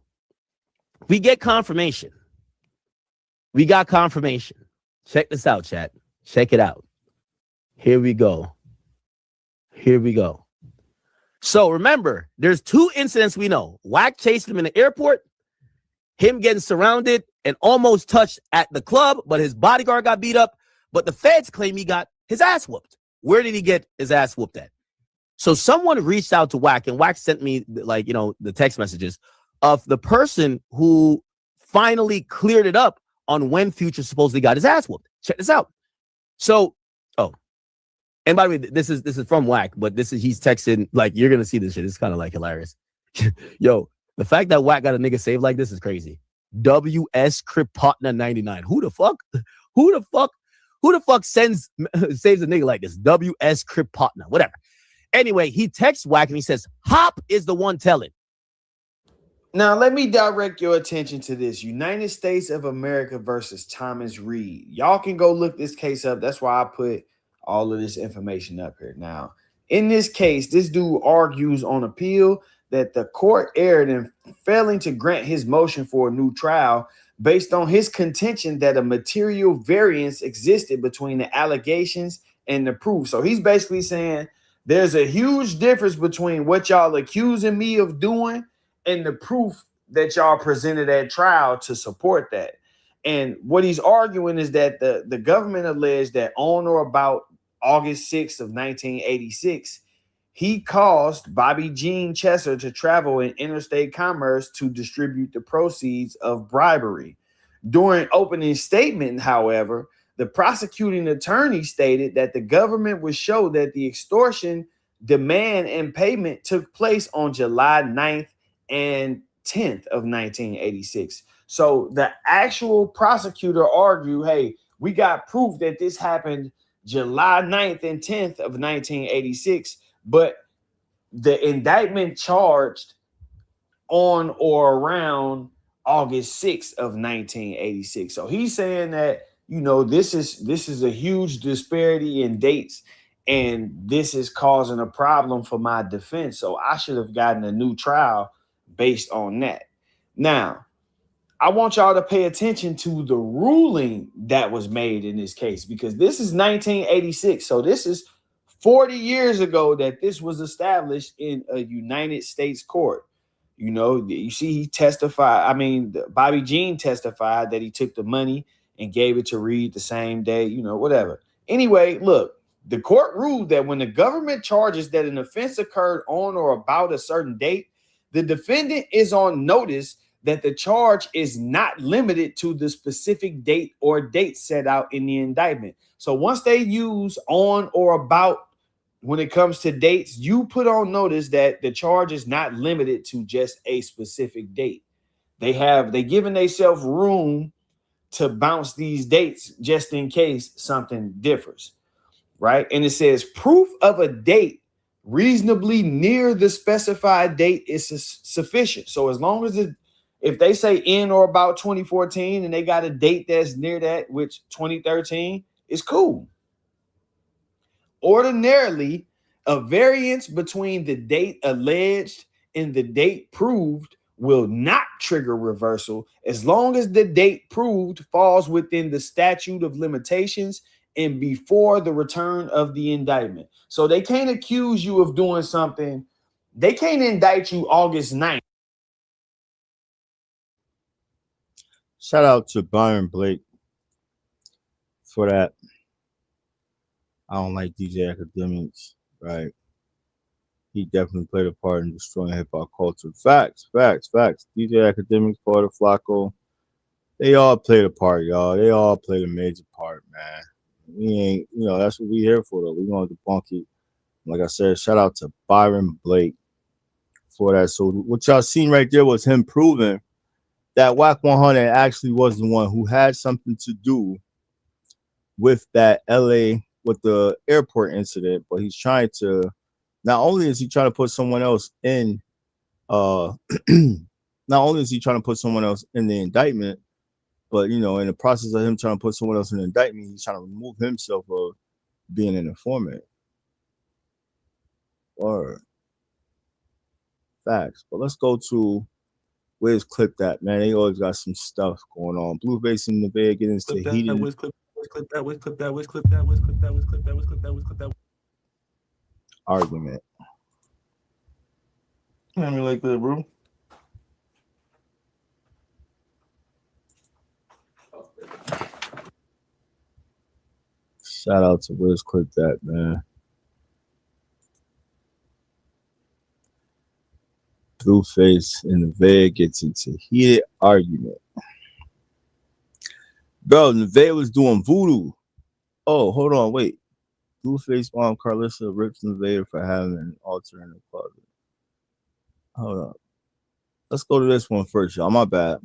we get confirmation. We got confirmation. Check this out, chat. Check it out. Here we go. So, remember, there's 2 incidents we know. Whack chased him in the airport, him getting surrounded and almost touched at the club, but his bodyguard got beat up. But the feds claim he got his ass whooped. Where did he get his ass whooped at? So someone reached out to Whack, and Whack sent me, the text messages of the person who finally cleared it up on when Future supposedly got his ass whooped. Check this out. So, and by the way, this is from Whack, but he's texting, you're gonna see this shit. It's kind of hilarious. Yo, the fact that Whack got a nigga saved like this is crazy. WS Kripotna 99. Who the fuck saves a nigga like this? WS Kripotna, whatever. Anyway, he texts Whack and he says, Hop is the one telling. Now, let me direct your attention to this. United States of America versus Thomas Reed. Y'all can go look this case up. That's why I put all of this information up here. Now, in this case, this dude argues on appeal that the court erred in failing to grant his motion for a new trial based on his contention that a material variance existed between the allegations and the proof. So he's basically saying there's a huge difference between what y'all accusing me of doing and the proof that y'all presented at trial to support that. And what he's arguing is that the government alleged that on or about August 6th of 1986, he caused Bobby Jean Chesser to travel in interstate commerce to distribute the proceeds of bribery. During opening statement, however, The prosecuting attorney stated that the government would show that the extortion demand and payment took place on July 9th and 10th of 1986. So the actual prosecutor argued, hey, we got proof that this happened July 9th and 10th of 1986, but the indictment charged on or around August 6th of 1986. So he's saying that, you know, this is a huge disparity in dates, and this is causing a problem for my defense. So I should have gotten a new trial based on that. Now, I want y'all to pay attention to the ruling that was made in this case, because this is 1986. So this is 40 years ago that this was established in a United States court. You know, you see, he testified. I mean, Bobby Jean testified that he took the money and gave it to Reed the same day, you know, whatever. Anyway, look, the court ruled that when the government charges that an offense occurred on or about a certain date, the defendant is on notice that the charge is not limited to the specific date or date set out in the indictment. So once they use on or about when it comes to dates, you put on notice that the charge is not limited to just a specific date. They given themselves room to bounce these dates just in case something differs, right? And it says proof of a date reasonably near the specified date is sufficient. So as long as if they say in or about 2014 and they got a date that's near that, which 2013, is cool. Ordinarily, a variance between the date alleged and the date proved will not trigger reversal as long as the date proved falls within the statute of limitations and before the return of the indictment. So they can't accuse you of doing something. They can't indict you August 9th. Shout out to Byron Blake for that. I don't like DJ Academics, right? He definitely played a part in destroying hip hop culture. Facts. DJ Academics, Porter Flacco, they all played a part, y'all. They all played a major part, man. We ain't, you know, that's what we here for, though. We gonna debunk it. Like I said, shout out to Byron Blake for that. So what y'all seen right there was him proving that Wack 100 actually was the one who had something to do with that LA, with the airport incident, but he's trying to, not only is he trying to put someone else in, not only is he trying to put someone else in the indictment, but, you know, in the process of him trying to put someone else in the indictment, he's trying to remove himself of being an informant. Or facts. But let's go to where's Clip That, man. They always got some stuff going on. Blueface Nevaeh getting into heated. Argument. I mean, like that, bro. Shout out to Where's Clip That, man. Blueface and Nevaeh gets into heated argument. Bro, Nevaeh was doing voodoo. Oh, hold on, wait. Blueface mom Carlissa rips Nevaeh for having an altar in the closet. Hold on. Let's go to this one first, y'all. My bad.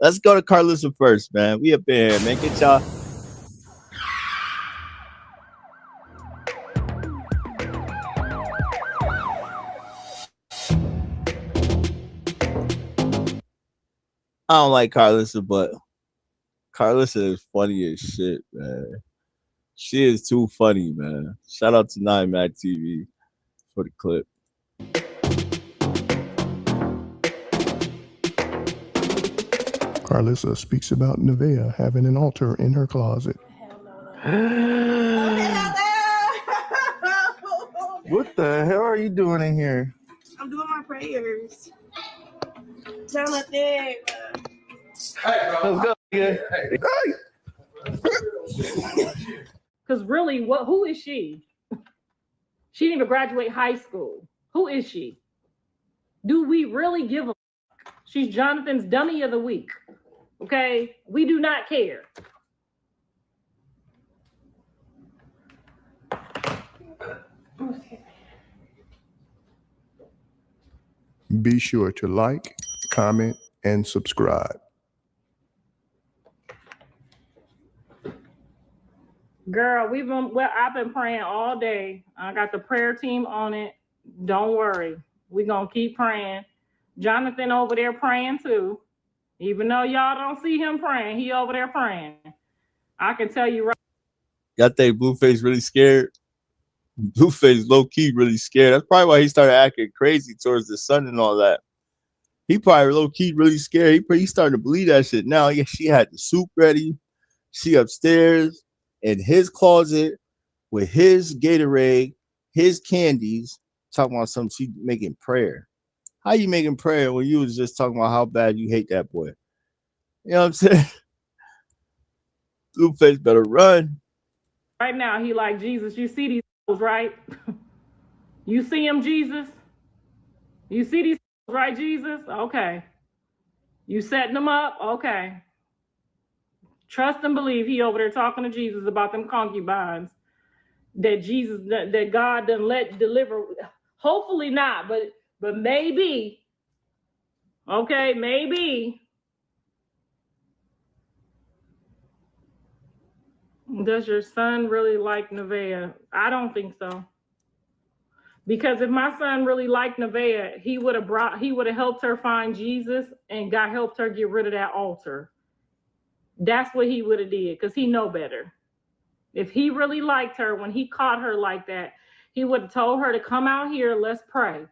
Let's go to Carlissa first, man. We up in here, man. Get y'all. I don't like Carlissa, but Carlissa is funny as shit, man. She is too funny, man. Shout out to 9 Mac TV for the clip. Carlissa speaks about Nevaeh having an altar in her closet. What the hell are you doing in here? I'm doing my prayers. Jonathan. Hey, bro. Let's go. Yeah. Because really, who is she? She didn't even graduate high school. Who is she? Do we really give a fuck? She's Jonathan's dummy of the week. Okay? We do not care. Be sure to like, comment, and subscribe. Girl, I've been praying all day. I got the prayer team on it. Don't worry. We're gonna keep praying. Jonathan over there praying too. Even though y'all don't see him praying, he over there praying. I can tell you right. Y'all think Blueface really scared? Blueface low-key really scared. That's probably why he started acting crazy towards the son and all that. He probably low-key really scared. He started to believe that shit now. Yeah, she had the soup ready. She upstairs in his closet with his Gatorade, his candies, talking about something. She making prayer. How you making prayer when you was just talking about how bad you hate that boy? You know what I'm saying? Blueface better run. Right now, he like, Jesus, you see these right? You see him, Jesus? You see these right, Jesus? Okay. You setting them up? Okay. Trust and believe he over there talking to Jesus about them concubines that Jesus, that God done let deliver. Hopefully not, but maybe. Okay, maybe. Does your son really like Nevaeh? I don't think so. Because if my son really liked Nevaeh, he would have helped her find Jesus and helped her get rid of that altar. That's what he would have did, because he know better. If he really liked her, when he caught her like that, he would have told her to come out here, let's pray.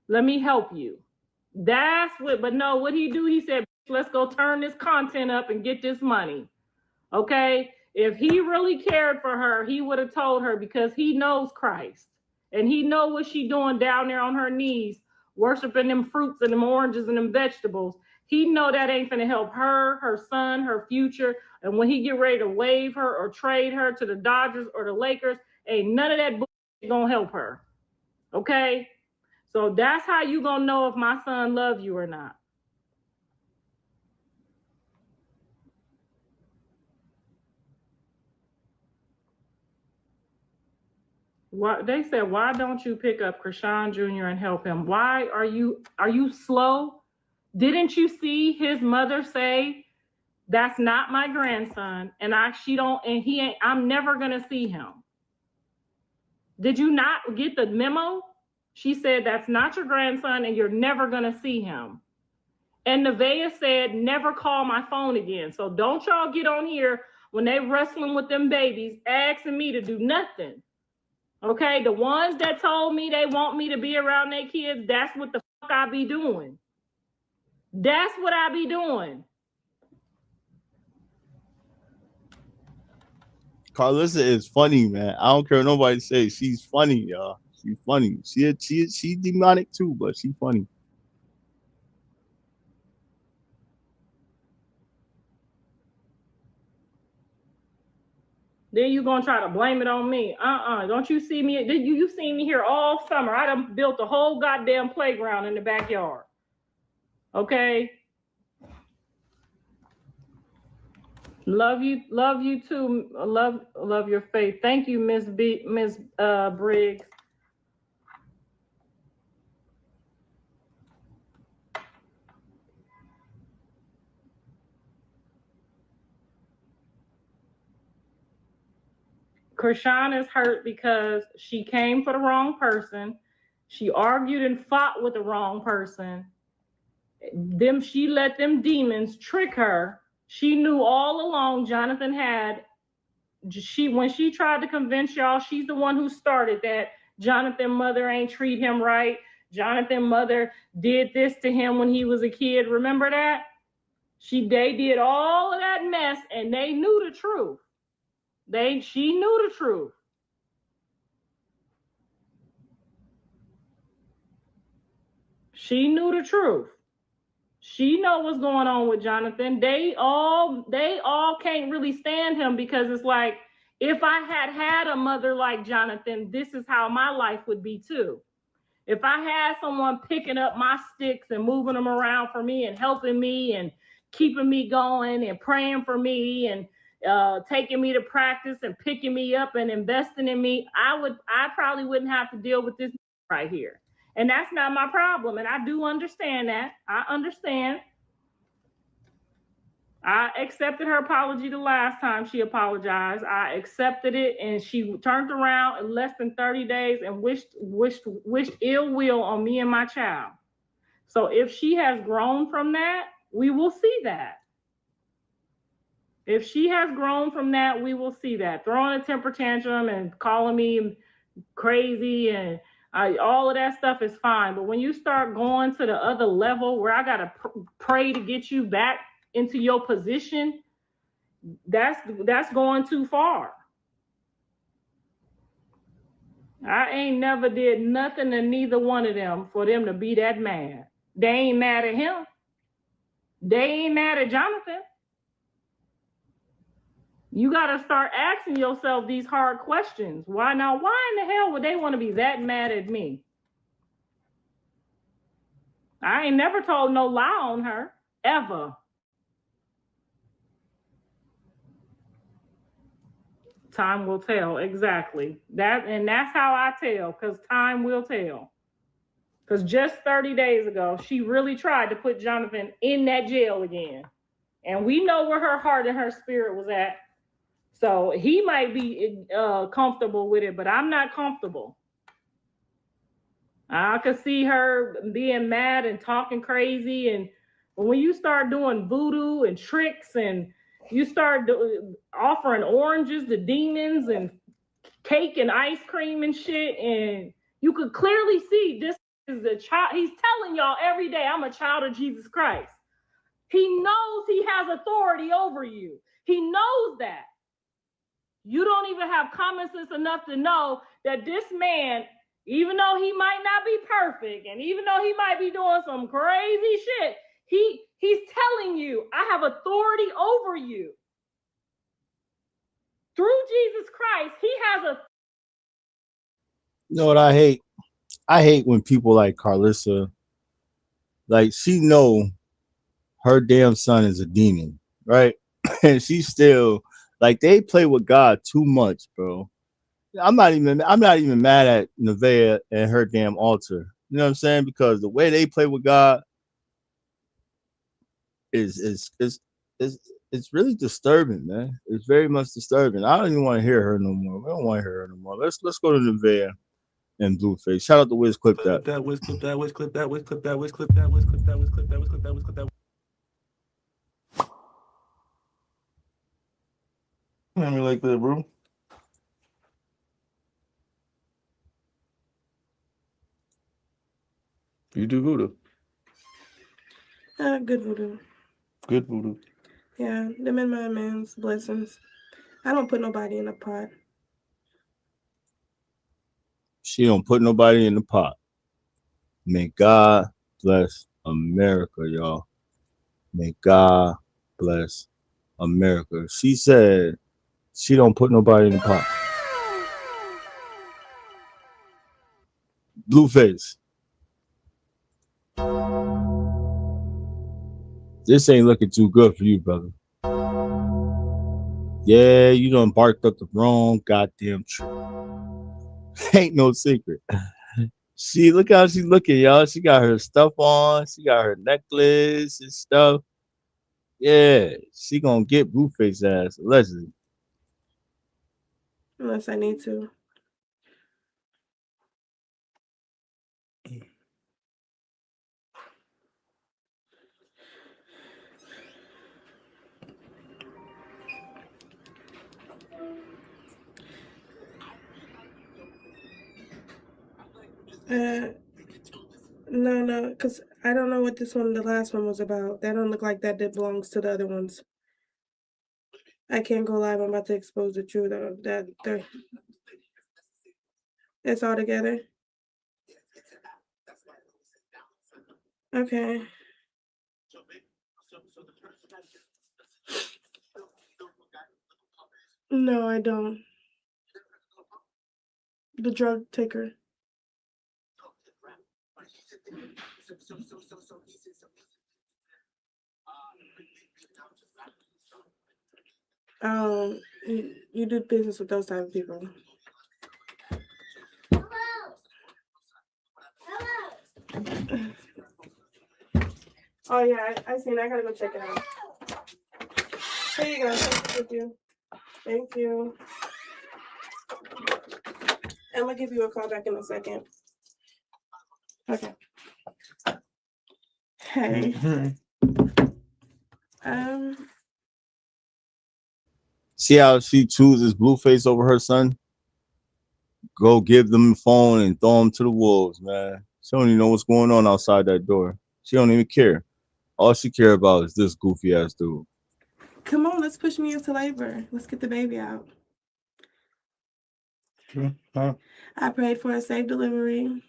Let me help you. That's what, but no, what he do? He said, let's go turn this content up and get this money. Okay? If he really cared for her, he would have told her, because he knows Christ. And he know what she doing down there on her knees, worshiping them fruits and them oranges and them vegetables. He know that ain't gonna help her, her son, her future. And when he get ready to waive her or trade her to the Dodgers or the Lakers, ain't none of that bullshit gonna help her. Okay? So that's how you gonna know if my son love you or not. They said, why don't you pick up Krishan Jr. and help him? Why are you slow? Didn't you see his mother say, that's not my grandson, and I'm never gonna see him? Did you not get the memo? She said, that's not your grandson and you're never gonna see him. And Nevaeh said, never call my phone again. So don't y'all get on here when they wrestling with them babies, asking me to do nothing. Okay, the ones that told me they want me to be around their kids, that's what the fuck I be doing. That's what I be doing. Carlissa is funny, man. I don't care what nobody says. She's funny, y'all. She's funny. She demonic too, but she's funny. Then you gonna try to blame it on me? Don't you see me? You seen me here all summer. I done built a whole goddamn playground in the backyard. Okay. Love you too. Love your faith. Thank you, Miss Briggs. Krishan is hurt because she came for the wrong person. She argued and fought with the wrong person. She let them demons trick her. She knew all along Jonathan had. When she tried to convince y'all, she's the one who started that. Jonathan mother ain't treat him right. Jonathan mother did this to him when he was a kid. Remember that? They did all of that mess, and they knew the truth. She knew the truth. She knew the truth. She know what's going on with Jonathan. They all can't really stand him, because it's like, if I had a mother like Jonathan, this is how my life would be too. If I had someone picking up my sticks and moving them around for me and helping me and keeping me going and praying for me and taking me to practice and picking me up and investing in me, I probably wouldn't have to deal with this right here. And that's not my problem. And I do understand that. I understand. I accepted her apology the last time she apologized. I accepted it, and she turned around in less than 30 days and wished ill will on me and my child. So if she has grown from that, we will see that. If she has grown from that, we will see that. Throwing a temper tantrum and calling me crazy and all of that stuff is fine. But when you start going to the other level where I got to pray to get you back into your position, that's going too far. I ain't never did nothing to neither one of them for them to be that mad. They ain't mad at him. They ain't mad at Jonathan. You got to start asking yourself these hard questions. Why in the hell would they want to be that mad at me? I ain't never told no lie on her, ever. Time will tell, exactly. That's how I tell, because time will tell. Because just 30 days ago, she really tried to put Jonathan in that jail again. And we know where her heart and her spirit was at. So he might be comfortable with it, but I'm not comfortable. I could see her being mad and talking crazy. And when you start doing voodoo and tricks and you start offering oranges to demons and cake and ice cream and shit, and you could clearly see this is a child. He's telling y'all every day, I'm a child of Jesus Christ. He knows he has authority over you. He knows that. You don't even have common sense enough to know that this man, even though he might not be perfect, and even though he might be doing some crazy shit, he's telling you, I have authority over you. Through Jesus Christ, he has a. You know what I hate? I hate when people like Carlissa, like she know her damn son is a demon, right? And she still like they play with God too much, bro. I'm not even mad at Nevaeh and her damn altar. You know what I'm saying? Because the way they play with God is it's really disturbing, man. It's very much disturbing. I don't even want to hear her no more. We don't want to hear her no more. Let's go to Nevaeh and Blueface. Shout out to Wiz Clip That. Let me like that, bro. You do voodoo. Good voodoo. Good voodoo. Yeah, them and my man's blessings. I don't put nobody in a pot. She don't put nobody in the pot. May God bless America, y'all. May God bless America. She said she don't put nobody in the pot. Blueface. This ain't looking too good for you, brother. Yeah, you done barked up the wrong goddamn tree. Ain't no secret. Look how she's looking, y'all. She got her stuff on. She got her necklace and stuff. Yeah, she gonna get Blueface ass, allegedly. Unless I need to. No, because I don't know what the last one was about. That don't look like that belongs to the other ones. I can't go live. I'm about to expose the truth. It's all together. Okay. No, I don't. The drug taker. You do business with those type of people. Oh yeah, I seen. I gotta go check it out. Here you go. Thank you. Thank you. I'm gonna give you a call back in a second. Okay. Hey. See how she chooses Blueface over her son? Go give them the phone and throw them to the wolves, man. She don't even know what's going on outside that door. She don't even care. All she care about is this goofy ass dude. Come on, let's push me into labor. Let's get the baby out. I prayed for a safe delivery.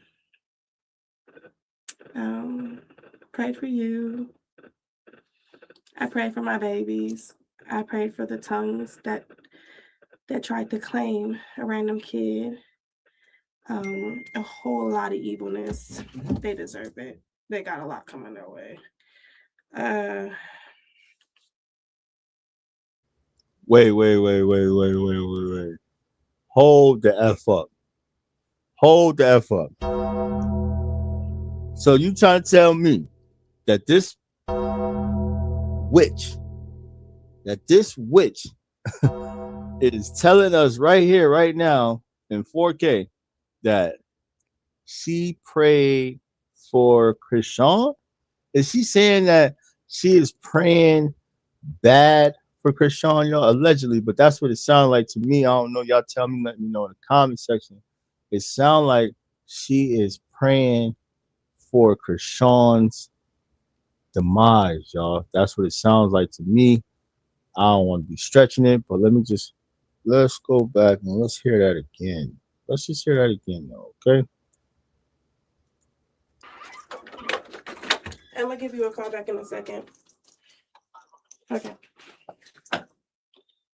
Prayed for you. I prayed for my babies. I prayed for the tongues that tried to claim a random kid. A whole lot of evilness. They deserve it. They got a lot coming their way. Wait. Hold the F up. Hold the F up. So you trying to tell me that this witch is telling us right here, right now, in 4K, that she prayed for Krishan? Is she saying that she is praying bad for Krishan, y'all? Allegedly, but that's what it sounds like to me. I don't know. Y'all tell me, let me know in the comment section. It sounds like she is praying for Krishan's demise, y'all. That's what it sounds like to me. I don't want to be stretching it, but let's go back and let's hear that again. Let's just hear that again, though, okay? I'm gonna give you a call back in a second. Okay.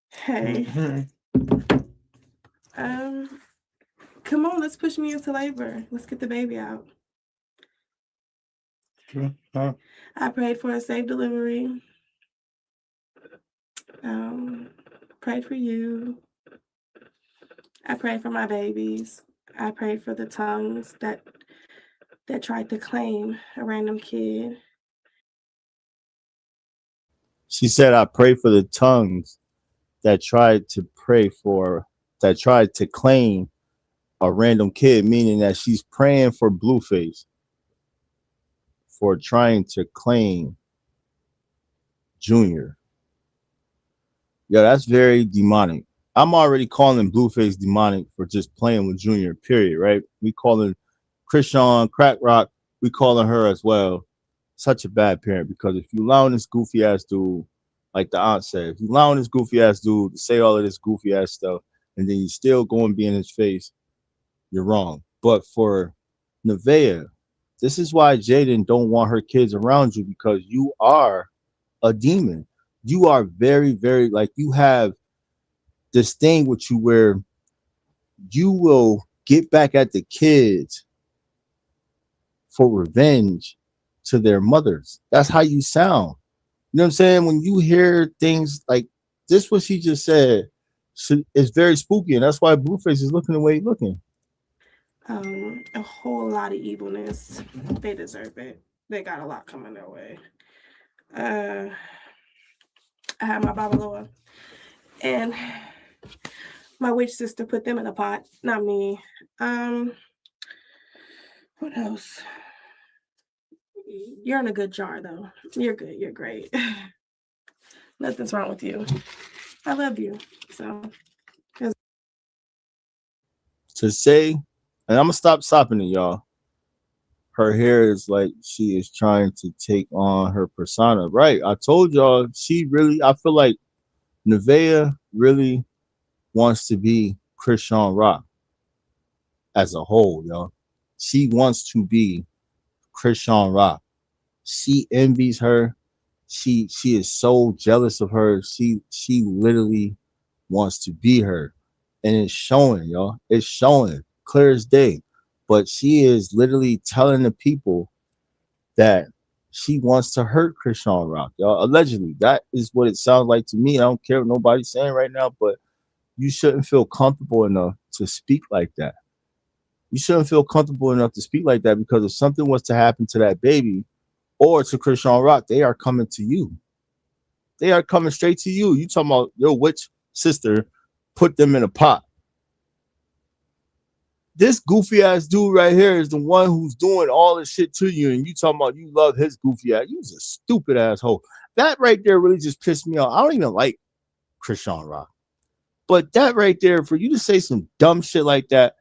Hey. Come on, let's push me into labor. Let's get the baby out. I prayed for a safe delivery. Prayed for you. I prayed for my babies. I prayed for the tongues that tried to claim a random kid. She said, I pray for the tongues that tried to claim a random kid, meaning that she's praying for Blueface for trying to claim Junior. Yeah, that's very demonic. I'm already calling Blueface demonic for just playing with Junior, period, right? We calling Krishan, Crack Rock, we calling her as well such a bad parent, because if you allowing this goofy ass dude, like the aunt said, if you allowing this goofy ass dude to say all of this goofy ass stuff and then you still go and be in his face, you're wrong. But for Nevaeh, this is why Jaden don't want her kids around you, because you are a demon. You are very, very, like, you have this thing with you where you will get back at the kids for revenge to their mothers. That's how you sound. You know what I'm saying? When you hear things like this, what she just said, is very spooky, and that's why Blueface is looking the way he's looking. A whole lot of evilness. They deserve it. They got a lot coming their way. I had my Babaloa and my witch sister put them in a pot, not me. What else? You're in a good jar, though. You're good. You're great. Nothing's wrong with you. I love you. So to say, and I'm gonna stop stopping it, y'all. Her hair is like she is trying to take on her persona. Right. I told y'all, I feel like Nevaeh really wants to be Krishan Rock as a whole, y'all. She wants to be Krishan Rock. She envies her. She is so jealous of her. She literally wants to be her. And it's showing, y'all. It's showing clear as day. But she is literally telling the people that she wants to hurt Krishan Rock, y'all. Allegedly, that is what it sounds like to me. I don't care what nobody's saying right now, but you shouldn't feel comfortable enough to speak like that. You shouldn't feel comfortable enough to speak like that, because if something was to happen to that baby or to Krishan Rock, they are coming to you. They are coming straight to you. You talking about your witch sister put them in a pot. This goofy ass dude right here is the one who's doing all this shit to you, and you talking about you love his goofy ass. You was a stupid asshole. That right there really just pissed me off. I don't even like Krishan Rock. But that right there, for you to say some dumb shit like that,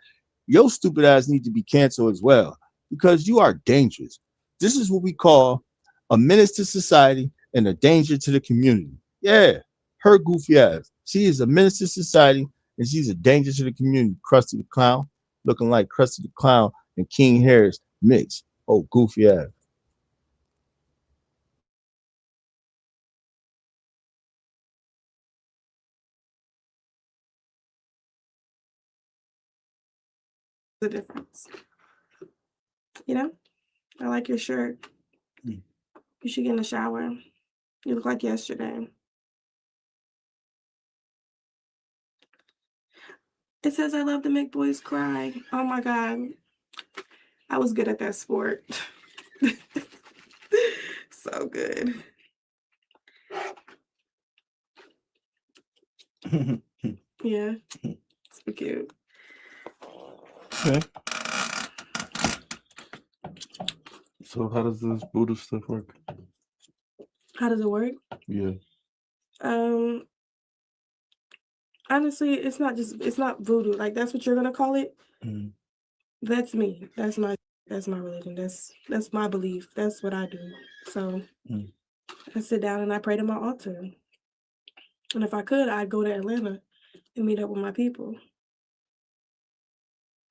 your stupid ass need to be canceled as well, because you are dangerous. This is what we call a menace to society and a danger to the community. Yeah, her goofy ass. She is a menace to society and she's a danger to the community. Krusty the Clown, looking like Krusty the Clown and King Harris mixed. Oh, goofy ass. The difference. You know, I like your shirt. You should get in the shower. You look like yesterday. It says I love to make boys cry. Oh my God. I was good at that sport. So good. Yeah. So cute. Okay. So how does this Buddha stuff work? How does it work? Yeah. Honestly, it's not voodoo. Like, that's what you're gonna call it. Mm. That's me. That's my religion. That's my belief. That's what I do. So I sit down and I pray to my altar. And if I could, I'd go to Atlanta and meet up with my people.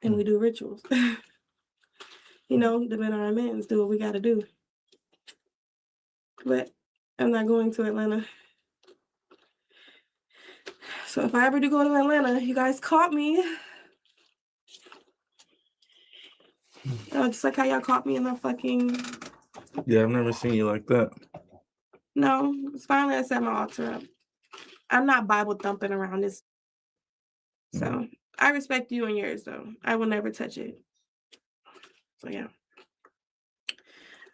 And we do rituals. You know, the men are our men, do what we gotta do. But I'm not going to Atlanta. So if I ever do go to Atlanta, you guys caught me. Just like how y'all caught me in the fucking... Yeah, I've never seen you like that. No, finally I set my altar up. I'm not Bible thumping around this. So I respect you and yours, though. I will never touch it. So yeah.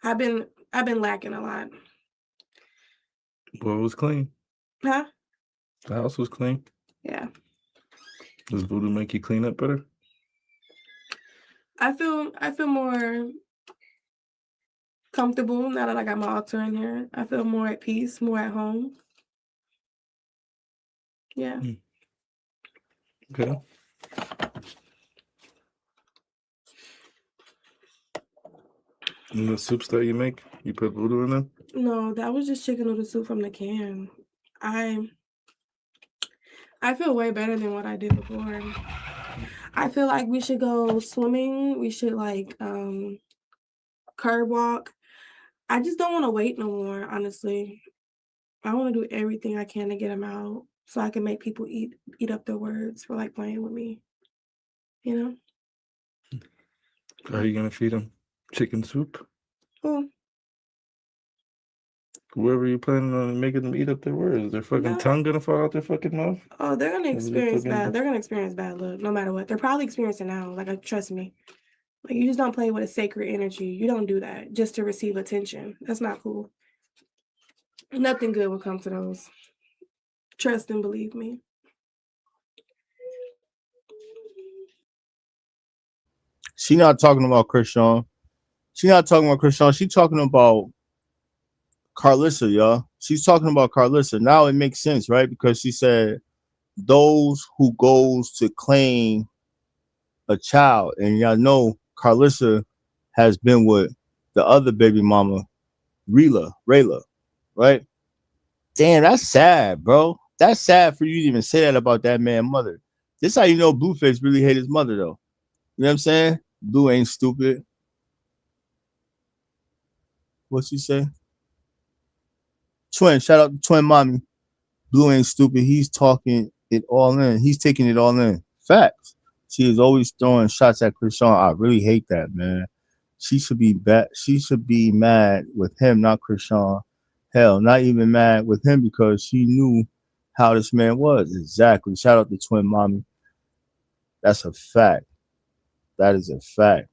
I've been lacking a lot. Well, it was clean. Huh? The house was clean. Yeah. Does voodoo make you clean up better? I feel more comfortable now that I got my altar in here. I feel more at peace, more at home. Yeah. Okay. And the soups that you make, you put voodoo in them? No, that was just chicken noodle soup from the can. I feel way better than what I did before. I feel like we should go swimming. We should like curb walk. I just don't want to wait no more, honestly. I want to do everything I can to get them out so I can make people eat up their words for like playing with me. You know? Are you gonna feed them chicken soup? Who? Whoever you planning on making them eat up their words, their fucking tongue gonna fall out their fucking mouth? Oh, they're gonna Or is it experience fucking- bad. They're gonna experience bad luck, no matter what. They're probably experiencing now. Like, trust me. Like, you just don't play with a sacred energy. You don't do that just to receive attention. That's not cool. Nothing good will come to those. Trust and believe me. She not talking about Krishan. She not talking about Krishan. She talking about Carlissa, y'all. She's talking about Carlissa. Now it makes sense, right? Because she said those who goes to claim a child, and y'all know Carlissa has been with the other baby mama, Rayla, right? Damn, that's sad, bro. That's sad for you to even say that about that man's mother. This how you know Blueface really hate his mother, though. You know what I'm saying? Blue ain't stupid. What she say? Twin, shout out to Twin Mommy. Blue ain't stupid. He's talking it all in. He's taking it all in. Facts. She is always throwing shots at Krishan. I really hate that, man. she should be mad with him, not Krishan. Hell, not even mad with him because she knew how this man was. Exactly. Shout out to Twin Mommy. That's a fact. That is a fact.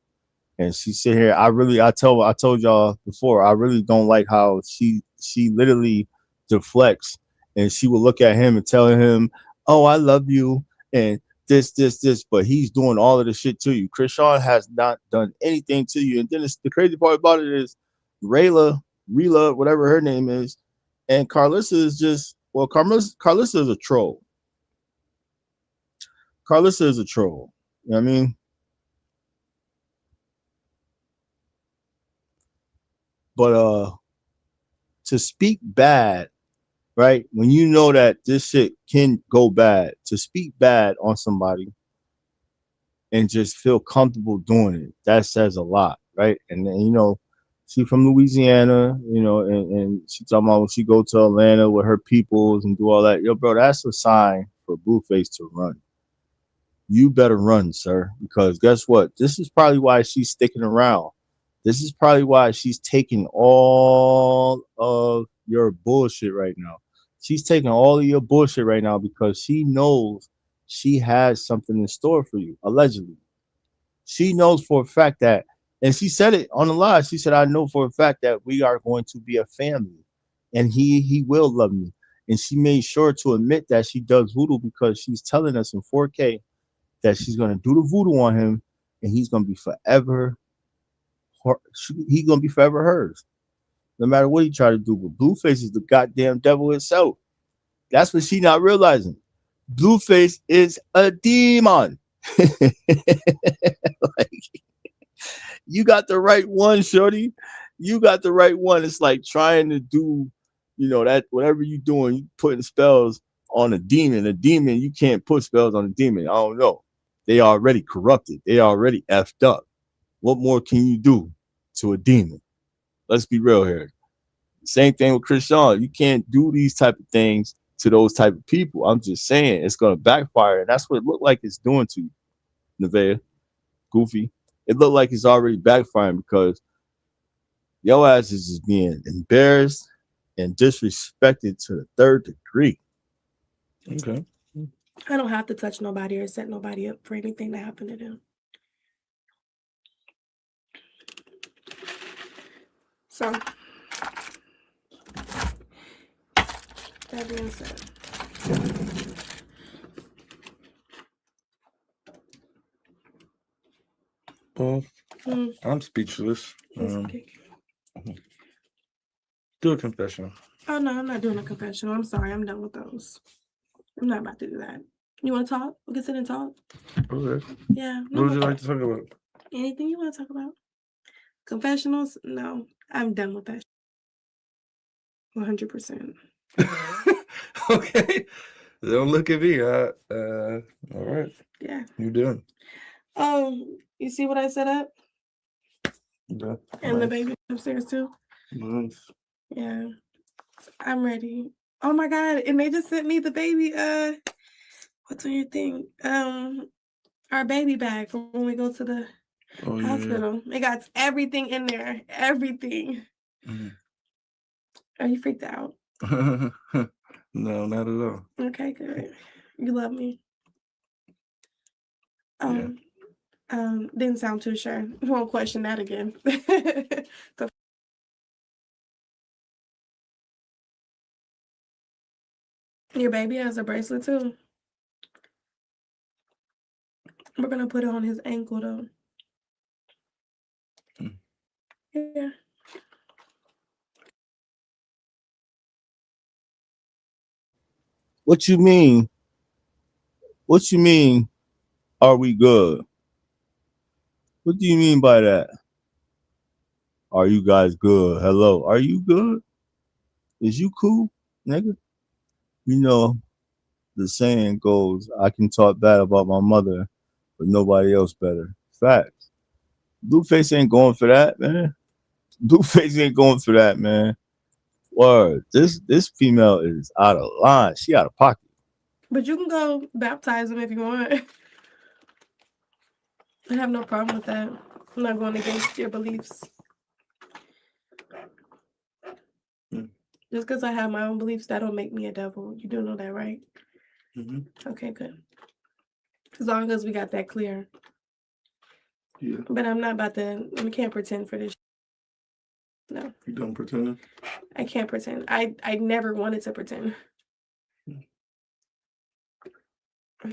And she sit here. I told y'all before. I really don't like how she literally deflects, and she will look at him and tell him, "Oh, I love you," and this. But he's doing all of the shit to you. Krishan has not done anything to you. And then the crazy part about it is, Rela, whatever her name is, and Carlissa is just Carlissa is a troll. Carlissa is a troll. You know what I mean? But to speak bad, right? When you know that this shit can go bad, to speak bad on somebody and just feel comfortable doing it, that says a lot, right? And then, you know, she from Louisiana, you know, and she talking about when she go to Atlanta with her peoples and do all that. Yo, bro, that's a sign for Blueface to run. You better run, sir, because guess what? This is probably why she's sticking around. This is probably why she's taking all of your bullshit right now. She's taking all of your bullshit right now because she knows she has something in store for you, allegedly. She knows for a fact that, and she said it on the live. She said, I know for a fact that we are going to be a family and he will love me. And she made sure to admit that she does voodoo because she's telling us in 4K that she's going to do the voodoo on him and he's going to be forever. He's going to be forever hers. No matter what he try to do. But Blueface is the goddamn devil itself. That's what she not realizing. Blueface is a demon. Like, you got the right one, shorty. You got the right one. It's like trying to do, you know, that whatever you doing, you putting spells on a demon. A demon, you can't put spells on a demon. I don't know. They already corrupted. They already effed up. What more can you do to a demon? Let's be real here. Same thing with Krishan. You can't do these type of things to those type of people. I'm just saying it's going to backfire. And that's what it looked like it's doing to you, Nevaeh, Goofy. It looked like it's already backfiring because your ass is just being embarrassed and disrespected to the third degree. Okay. I don't have to touch nobody or set nobody up for anything to happen to them. So, that being said, Well, I'm speechless. Do a confession. oh no, I'm not doing a confessional. I'm sorry, I'm done with those. I'm not about to do that. You want to talk? We can sit and talk. Okay. Yeah. What would you like to talk about? Anything you want to talk about? Confessionals? No, I'm done with that. 100%. Okay. Don't look at me. All right. Yeah. You done. You see what I set up? Yeah. And the baby upstairs too? Nice. Yeah. I'm ready. Oh my God. And they just sent me the baby, what's on your thing? Our baby bag for when we go to the hospital. Yeah. It got everything in there. Everything. Mm-hmm. Are you freaked out? No, not at all. Okay, good. You love me. Yeah. Didn't sound too sure. Won't question that again. Your baby has a bracelet too. We're gonna put it on his ankle though. Yeah. What you mean? What you mean? Are we good? What do you mean by that? Are you guys good? Hello. Are you good? Is you cool, nigga? You know, the saying goes, I can talk bad about my mother, but nobody else better. Facts. Blueface ain't going for that, man. Blueface ain't going for that, man. Word. This female is out of line. She out of pocket. But you can go baptize him if you want. I have no problem with that. I'm not going against your beliefs. Just because I have my own beliefs, that don't make me a devil. You do know that, right? Okay, good. As long as we got that clear. Yeah. But I'm not about to, I can't pretend for this. No. You done pretending? I can't pretend. I never wanted to pretend.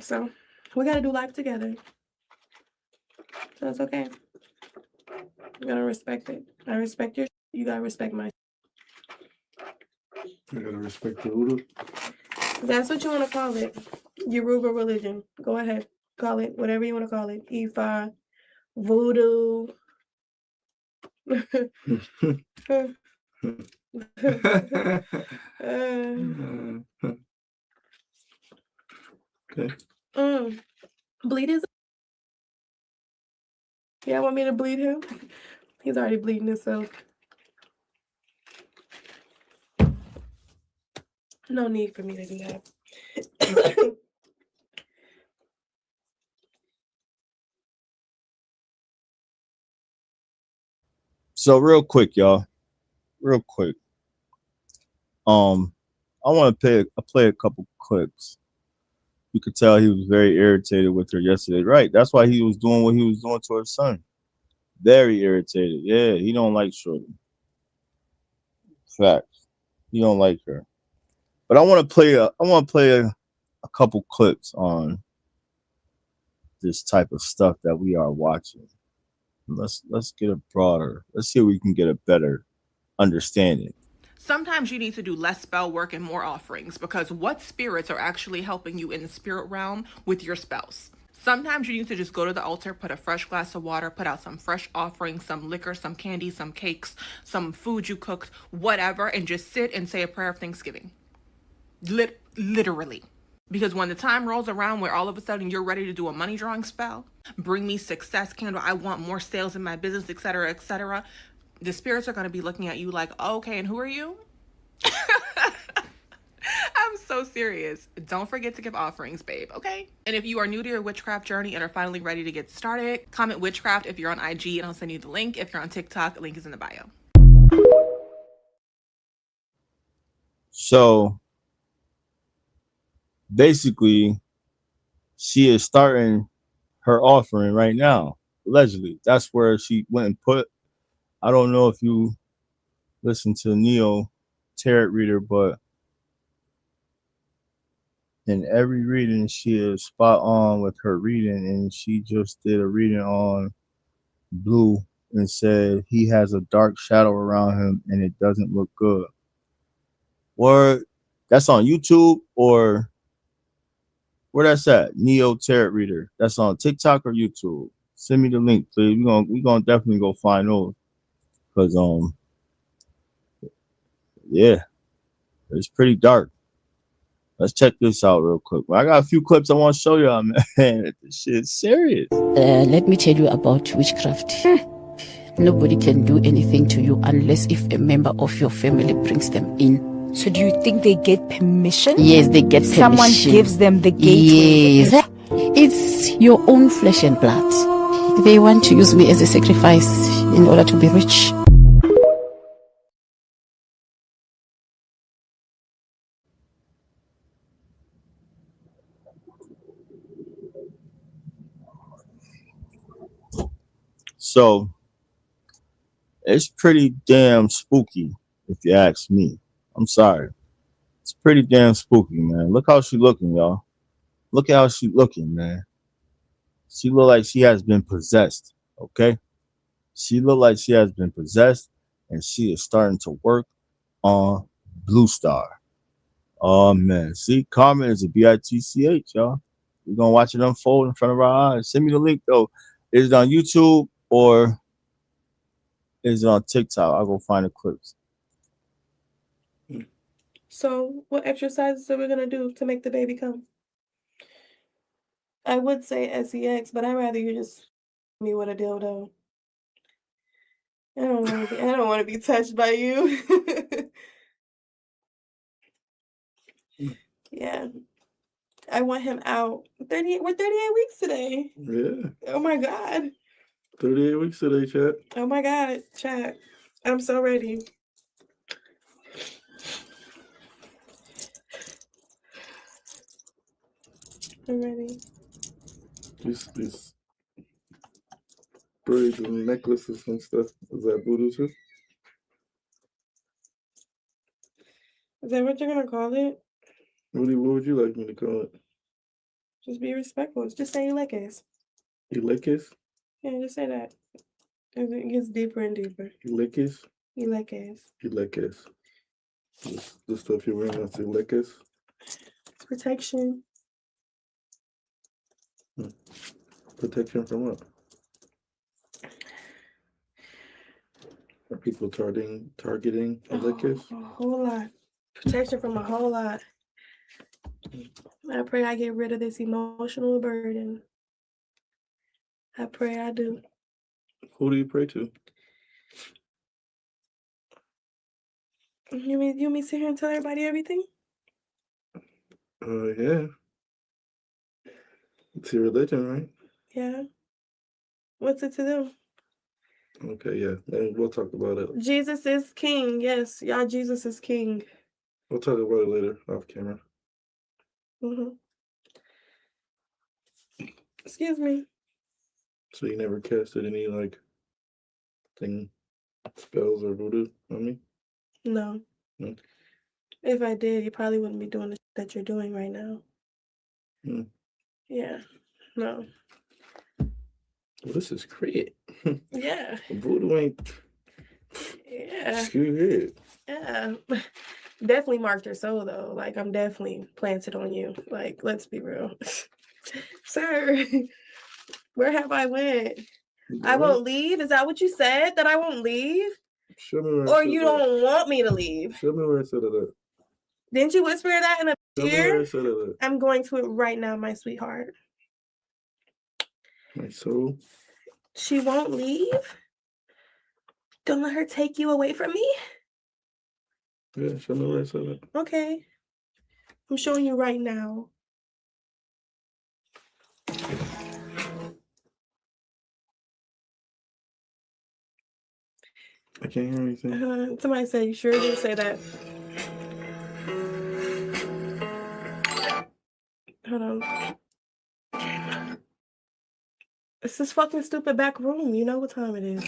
So we got to do life together. So it's okay. You got to respect it. I respect your, you got to respect my. I gotta respect the Uda. That's what you want to call it. Yoruba religion. Go ahead. Call it whatever you want to call it. Ifa, voodoo. Okay. Bleed his. Yeah, want me to bleed him? He's already bleeding himself. No need for me to do that. So real quick, y'all. Real quick. I want to play a couple clips. You could tell he was very irritated with her yesterday. Right. That's why he was doing what he was doing to her son. Very irritated. Yeah, he don't like Shorty. Facts. He don't like her. But I want to play a couple clips on this type of stuff that we are watching. Let's get a broader. Let's see if we can get a better understanding. Sometimes you need to do less spell work and more offerings, because what spirits are actually helping you in the spirit realm with your spells? Sometimes you need to just go to the altar, put a fresh glass of water, put out some fresh offerings, some liquor, some candy, some cakes, some food you cooked, whatever, and just sit and say a prayer of thanksgiving. Literally. Because when the time rolls around where all of a sudden you're ready to do a money drawing spell, bring me success candle, I want more sales in my business, etc., the spirits are going to be looking at you like, oh, okay, and who are you? I'm so serious. Don't forget to give offerings, babe, okay? And if you are new to your witchcraft journey and are finally ready to get started, comment witchcraft if you're on IG and I'll send you the link. If you're on TikTok, link is in the bio. So basically, she is starting her offering right now. Allegedly, that's where she went and put. I don't know if you listen to Neo Tarot Reader, but in every reading, she is spot on with her reading, and she just did a reading on Blue and said he has a dark shadow around him and it doesn't look good. Or that's on YouTube, or where that's at? Neo Tarot Reader. That's on TikTok or YouTube. Send me the link, please. We're gonna definitely go find those. Cause yeah, it's pretty dark. Let's check this out real quick. I got a few clips I want to show y'all, man. This shit's serious. Let me tell you about witchcraft. Nobody can do anything to you unless if a member of your family brings them in. So do you think they get permission? Yes, they get permission. Someone gives them the gateway. Yes. It's your own flesh and blood. They want to use me as a sacrifice in order to be rich. So it's pretty damn spooky, if you ask me. I'm sorry. It's pretty damn spooky, man. Look how she looking, y'all. Look at how she looking, man. She look like she has been possessed, okay? She look like she has been possessed, and she is starting to work on Blue Star. Oh, man. See, karma is a bitch, y'all. We're going to watch it unfold in front of our eyes. Send me the link, though. Is it on YouTube or is it on TikTok? I'll go find the clips. So what exercises are we going to do to make the baby come? I would say sex, but I'd rather you just me with a dildo. I don't want to be touched by you. Yeah. I want him out. We're 38 weeks today. Yeah. Oh my God. 38 weeks today, chat. Oh my God, chat. I'm so ready. I'm ready. These braids and necklaces and stuff. Is that voodoo too? Is that what you're gonna call it? What would you like me to call it? Just be respectful. Just say Ulekes. Ulekes? Yeah, just say that. It gets deeper and deeper. Ulekes? Ulekes. Ulekes. The stuff you're wearing, that's Ulekes? It's protection. Protection from what? Are people targeting Ulekes? A whole lot. Protection from a whole lot. I pray I get rid of this emotional burden. I pray I do. Who do you pray to? You mean me sit here and tell everybody everything? Yeah. It's your religion, right? Yeah. What's it to them? Okay, yeah. And we'll talk about it. Jesus is king. Yes, y'all, Jesus is king. We'll talk about it later off camera. Excuse me. So you never casted any spells or voodoo on me? No. No. If I did, you probably wouldn't be doing the that you're doing right now. Yeah. No. Well, this is great. Yeah. Voodoo ain't. Yeah. Screw it. Yeah. Definitely marked your soul though. Like I'm definitely planted on you. Like, let's be real. Sir, where have I went? I won't leave? Is that what you said? That I won't leave? Show me where Or you don't want me to leave? Show me where it said it. Didn't you whisper that in Show the me where ear? it said it. I'm going to it right now, my sweetheart. My soul. She won't leave? Don't let her take you away from me? Yeah, show me where it said it. Okay. I'm showing you right now. I can't hear anything. Somebody said, you sure didn't say that? Hold on. It's this fucking stupid back room. You know what time it is.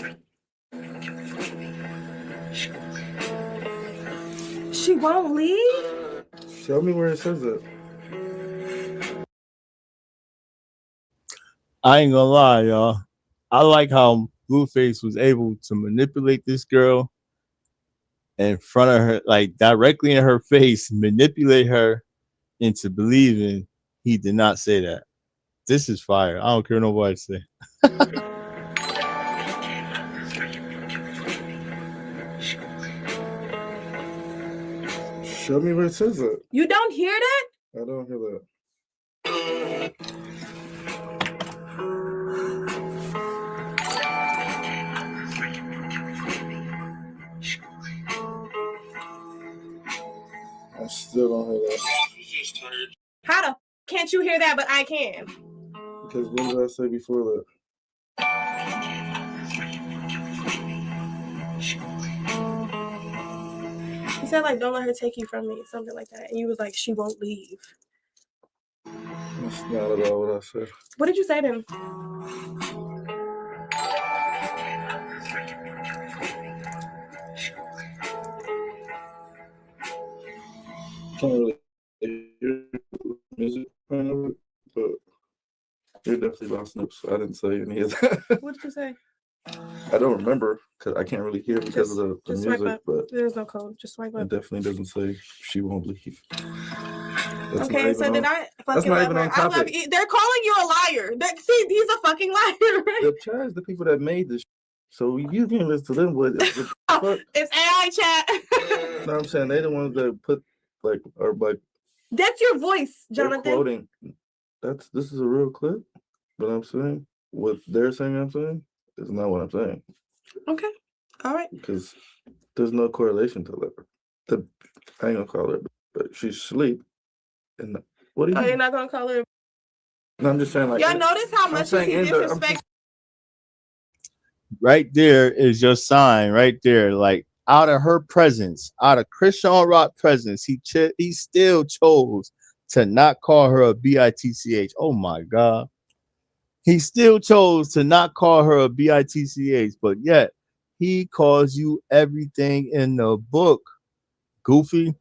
She won't leave? Show me where it says it. I ain't gonna lie, y'all. I like how Blueface was able to manipulate this girl in front of her, like directly in her face, manipulate her into believing he did not say that. This is fire. I don't care what nobody say. Show me where it says it. You don't hear that? I don't hear that. I still don't hear that. How the can't you hear that, but I can? Because what did I say before that? You said like, don't let her take you from me, something like that. And you was like, she won't leave. That's not at all what I said. What did you say then? Can't really hear music playing over it, but you're definitely lost notes. I didn't say any of that. What did you say? I don't remember because I can't really hear because of the Just music, swipe up. but There's no code. Just swipe it up. definitely doesn't say she won't leave. That's Okay, so did I fucking not love even her? on I love topic. you. They're calling you a liar. See, he's a fucking liar, right? The chat is the people that made this. So you can listen to them, but It's AI chat. no, I'm saying they're the ones that put That's your voice, they're Jonathan. quoting. This is a real clip, but I'm saying what they're saying. I'm saying is not what I'm saying. Okay, all right. Because there's no correlation to that. I ain't gonna call her, but she's asleep. And what do you? Oh, you're not gonna call her? No, I'm just saying like. Y'all notice how much he disrespects. right there is your sign right there. Like out of her presence, out of Christian Rock presence, he still chose to not call her a bitch. Oh my God. He still chose to not call her a bitch, but yet he calls you everything in the book, Goofy.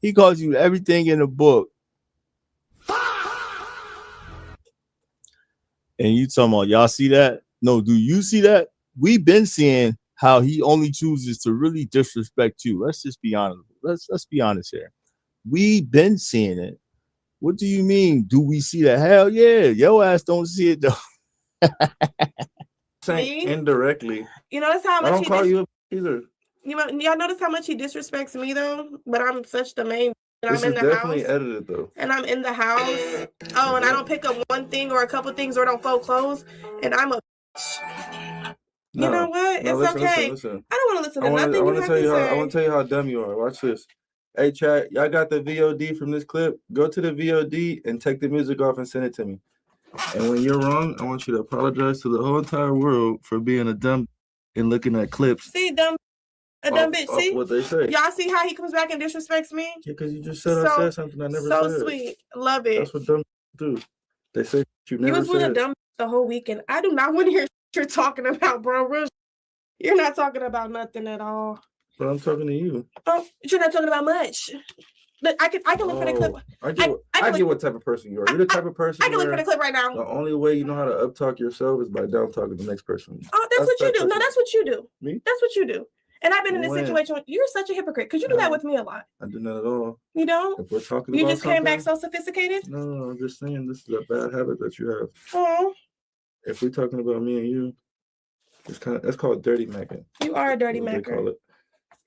He calls you everything in the book. And you talking about, y'all see that? No, do you see that? We've been seeing how he only chooses to really disrespect you. Let's just be honest. Let's be honest here. We've been seeing it. What do you mean? Do we see that? Hell yeah. Your ass don't see it though. Saying indirectly. You notice how I much don't call you either. y'all notice how much he disrespects me though? But I'm such the main. And This I'm is in the definitely house. edited though. And I'm in the house. Oh, and I don't pick up one thing or a couple things or don't fold clothes. And I'm a. No, You know what? no, It's listen, okay. listen. I don't want to listen to I nothing you want to have tell to you how say. I want to tell you how dumb you are. Watch this. Hey, chat, y'all got the VOD from this clip? Go to the VOD and take the music off and send it to me. And when you're wrong, I want you to apologize to the whole entire world for being a dumb and looking at clips. See, a dumb bitch. See what they say. Y'all see how he comes back and disrespects me? Yeah, because you just said I said something I never so said. Sweet. Love it. That's what dumb do. They say you never You was with said. a dumb the whole weekend. I do not want to hear what you're talking about, bro. You're not talking about nothing at all. But I'm talking to you. Oh, you're not talking about much. But I can look for the clip. I get what type of person you are. You're the type of person I can look for the clip right now. The only way you know how to up-talk yourself is by down-talking the next person. Oh, that's what you do. No, that's what you do. Me? That's what you do. And I've been in this When? situation. You're such a hypocrite because you do that with me a lot. I do not at all. You don't? If we're talking You about just came back so sophisticated? No, I'm just saying this is a bad habit that you have. Oh. If we're talking about me and you, that's called dirty macking. You are a dirty They macker. call it.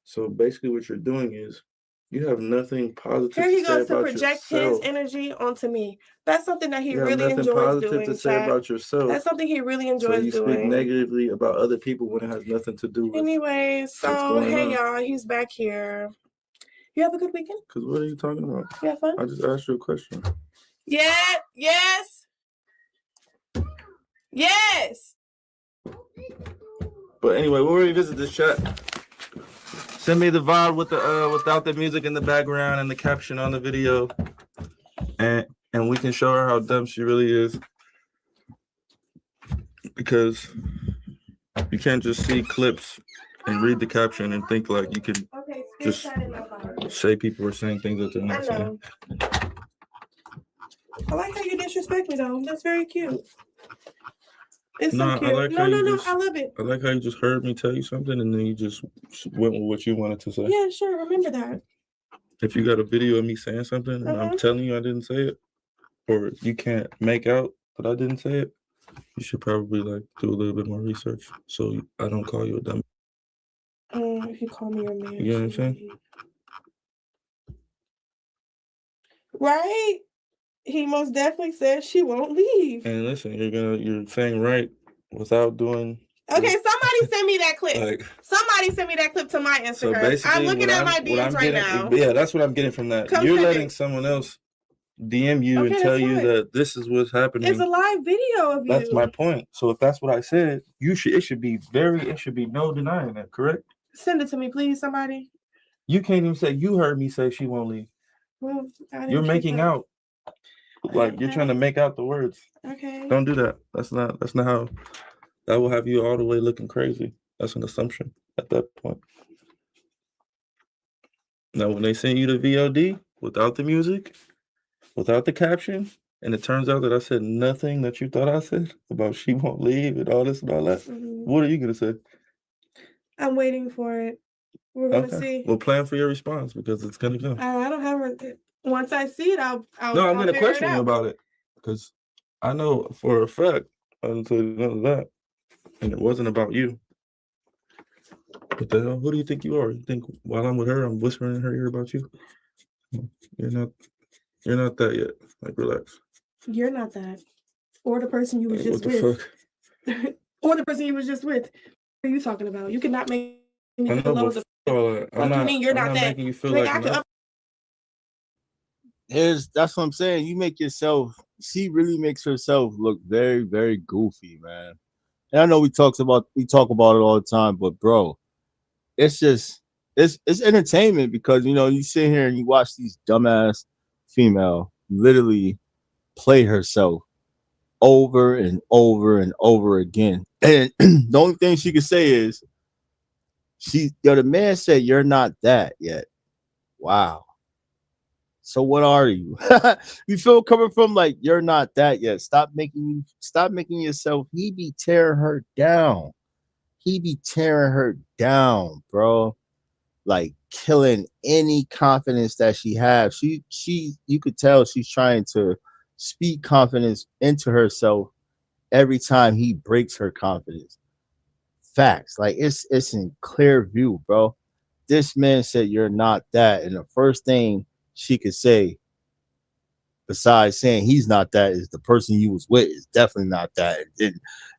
So basically what you're doing is you have nothing positive Here he to say goes to about project yourself. his energy onto me. That's something that he You have really nothing enjoys positive doing. to say about yourself. That's something he really enjoys So you speak doing. negatively about other people when it has nothing to do with. Anyways, so going hey on. y'all, he's back here. You have a good weekend? Because what are you talking about? You have fun? I just asked you a question. Yeah, yes. Yes. But anyway, we'll revisit this chat. Send me the VOD with the without the music in the background and the caption on the video, and we can show her how dumb she really is. Because you can't just see clips and read the caption and think like you can just say people are saying things that they're not saying. I like how you disrespect me though. That's very cute. It's so No, cute. I like how No, you just, I love it. I like how you just heard me tell you something and then you just went with what you wanted to say. Yeah, sure. Remember that. If you got a video of me saying something and I'm telling you I didn't say it, or you can't make out that I didn't say it, you should probably like do a little bit more research so I don't call you a dumb. If you call me your man. You know what I'm saying? Right? He most definitely said she won't leave. And listen, you're saying right without doing. Okay, somebody send me that clip. Like, somebody send me that clip to my Instagram. So basically, I'm looking at my DMs right now. Yeah, that's what I'm getting from that. You're letting someone else DM you and tell you that this is what's happening. It's a live video of you. That's my point. So if that's what I said, it should be no denying that, correct? Send it to me, please, somebody. You can't even say you heard me say she won't leave. Well, you're making out. Like you're trying to make out the words. Okay. Don't do that. That's not how that will have you all the way looking crazy. That's an assumption at that point. Now when they send you the VOD without the music, without the caption, and it turns out that I said nothing that you thought I said about she won't leave and all this and all that, what are you gonna say? I'm waiting for it. We're gonna see. Well, plan for your response because it's gonna come. I don't have it. Once I see it, I'll No, I'm gonna question you about it because I know for a fact I didn't say none of that, and it wasn't about you. What the hell? Who do you think you are? You think while I'm with her, I'm whispering in her ear about you? You're not that yet. Like, relax. You're not that, or the person you was just with, or the person you was just with. What are you talking about? You cannot make me feel low as a. I'm not. You mean you're not that? Making you feel like that's what I'm saying. You make yourself. She really makes herself look very, very goofy, man. And I know we talk about it all the time, but bro, it's just it's entertainment because you sit here and you watch these dumbass female literally play herself over and over and over again. And the only thing she could say is the man said you're not that yet. Wow. So what are you? You feel coming from like you're not that yet. Stop making yourself. He be tearing her down. He be tearing her down, bro. Like killing any confidence that she has. You could tell she's trying to speak confidence into herself every time he breaks her confidence. Facts. Like it's in clear view, bro. This man said you're not that, and the first thing she could say, besides saying he's not that, is the person you was with is definitely not that. And,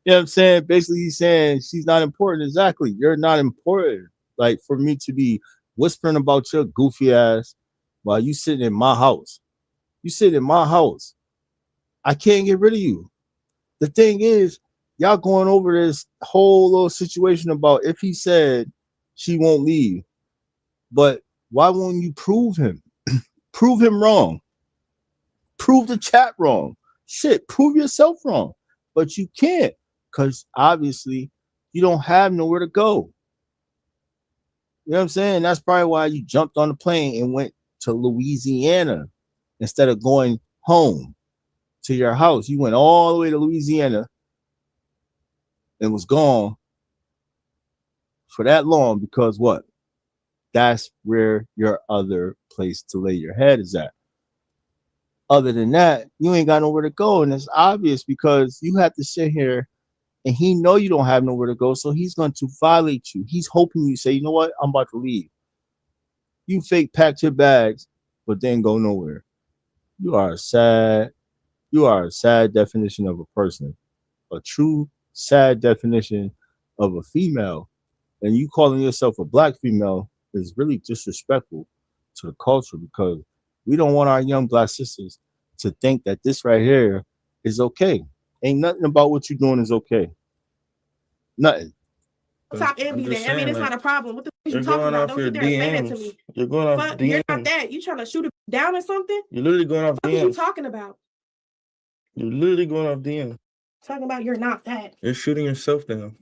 you know what I'm saying? Basically, he's saying she's not important. Exactly. You're not important. Like for me to be whispering about your goofy ass while you sitting in my house. You sit in my house. I can't get rid of you. The thing is, y'all going over this whole little situation about if he said she won't leave. But why won't you prove him? Prove him wrong. Prove the chat wrong. Shit, prove yourself wrong. But you can't, because obviously you don't have nowhere to go. You know what I'm saying? That's probably why you jumped on the plane and went to Louisiana instead of going home to your house. You went all the way to Louisiana and was gone for that long because what? That's where your other place to lay your head is at. Other than that, you ain't got nowhere to go. And it's obvious because you have to sit here and he know you don't have nowhere to go. So he's going to violate you. He's hoping you say, you know what? I'm about to leave. You fake packed your bags, but then go nowhere. You are a sad definition of a person. A true sad definition of a female. And you calling yourself a black female is really disrespectful to the culture because we don't want our young black sisters to think that this right here is okay. Ain't nothing about what you're doing is okay. Nothing. Top envy that. I mean, it's like, not a problem. What the fuck you're you talking going about? off Don't your sit there and say that to DMs. me. You're going off Fuck, you're not DMs. that. You trying to shoot it down or something? You're literally going off What are you DMs. talking about? You're literally going off DMs. Talking about you're not that. You're shooting yourself down.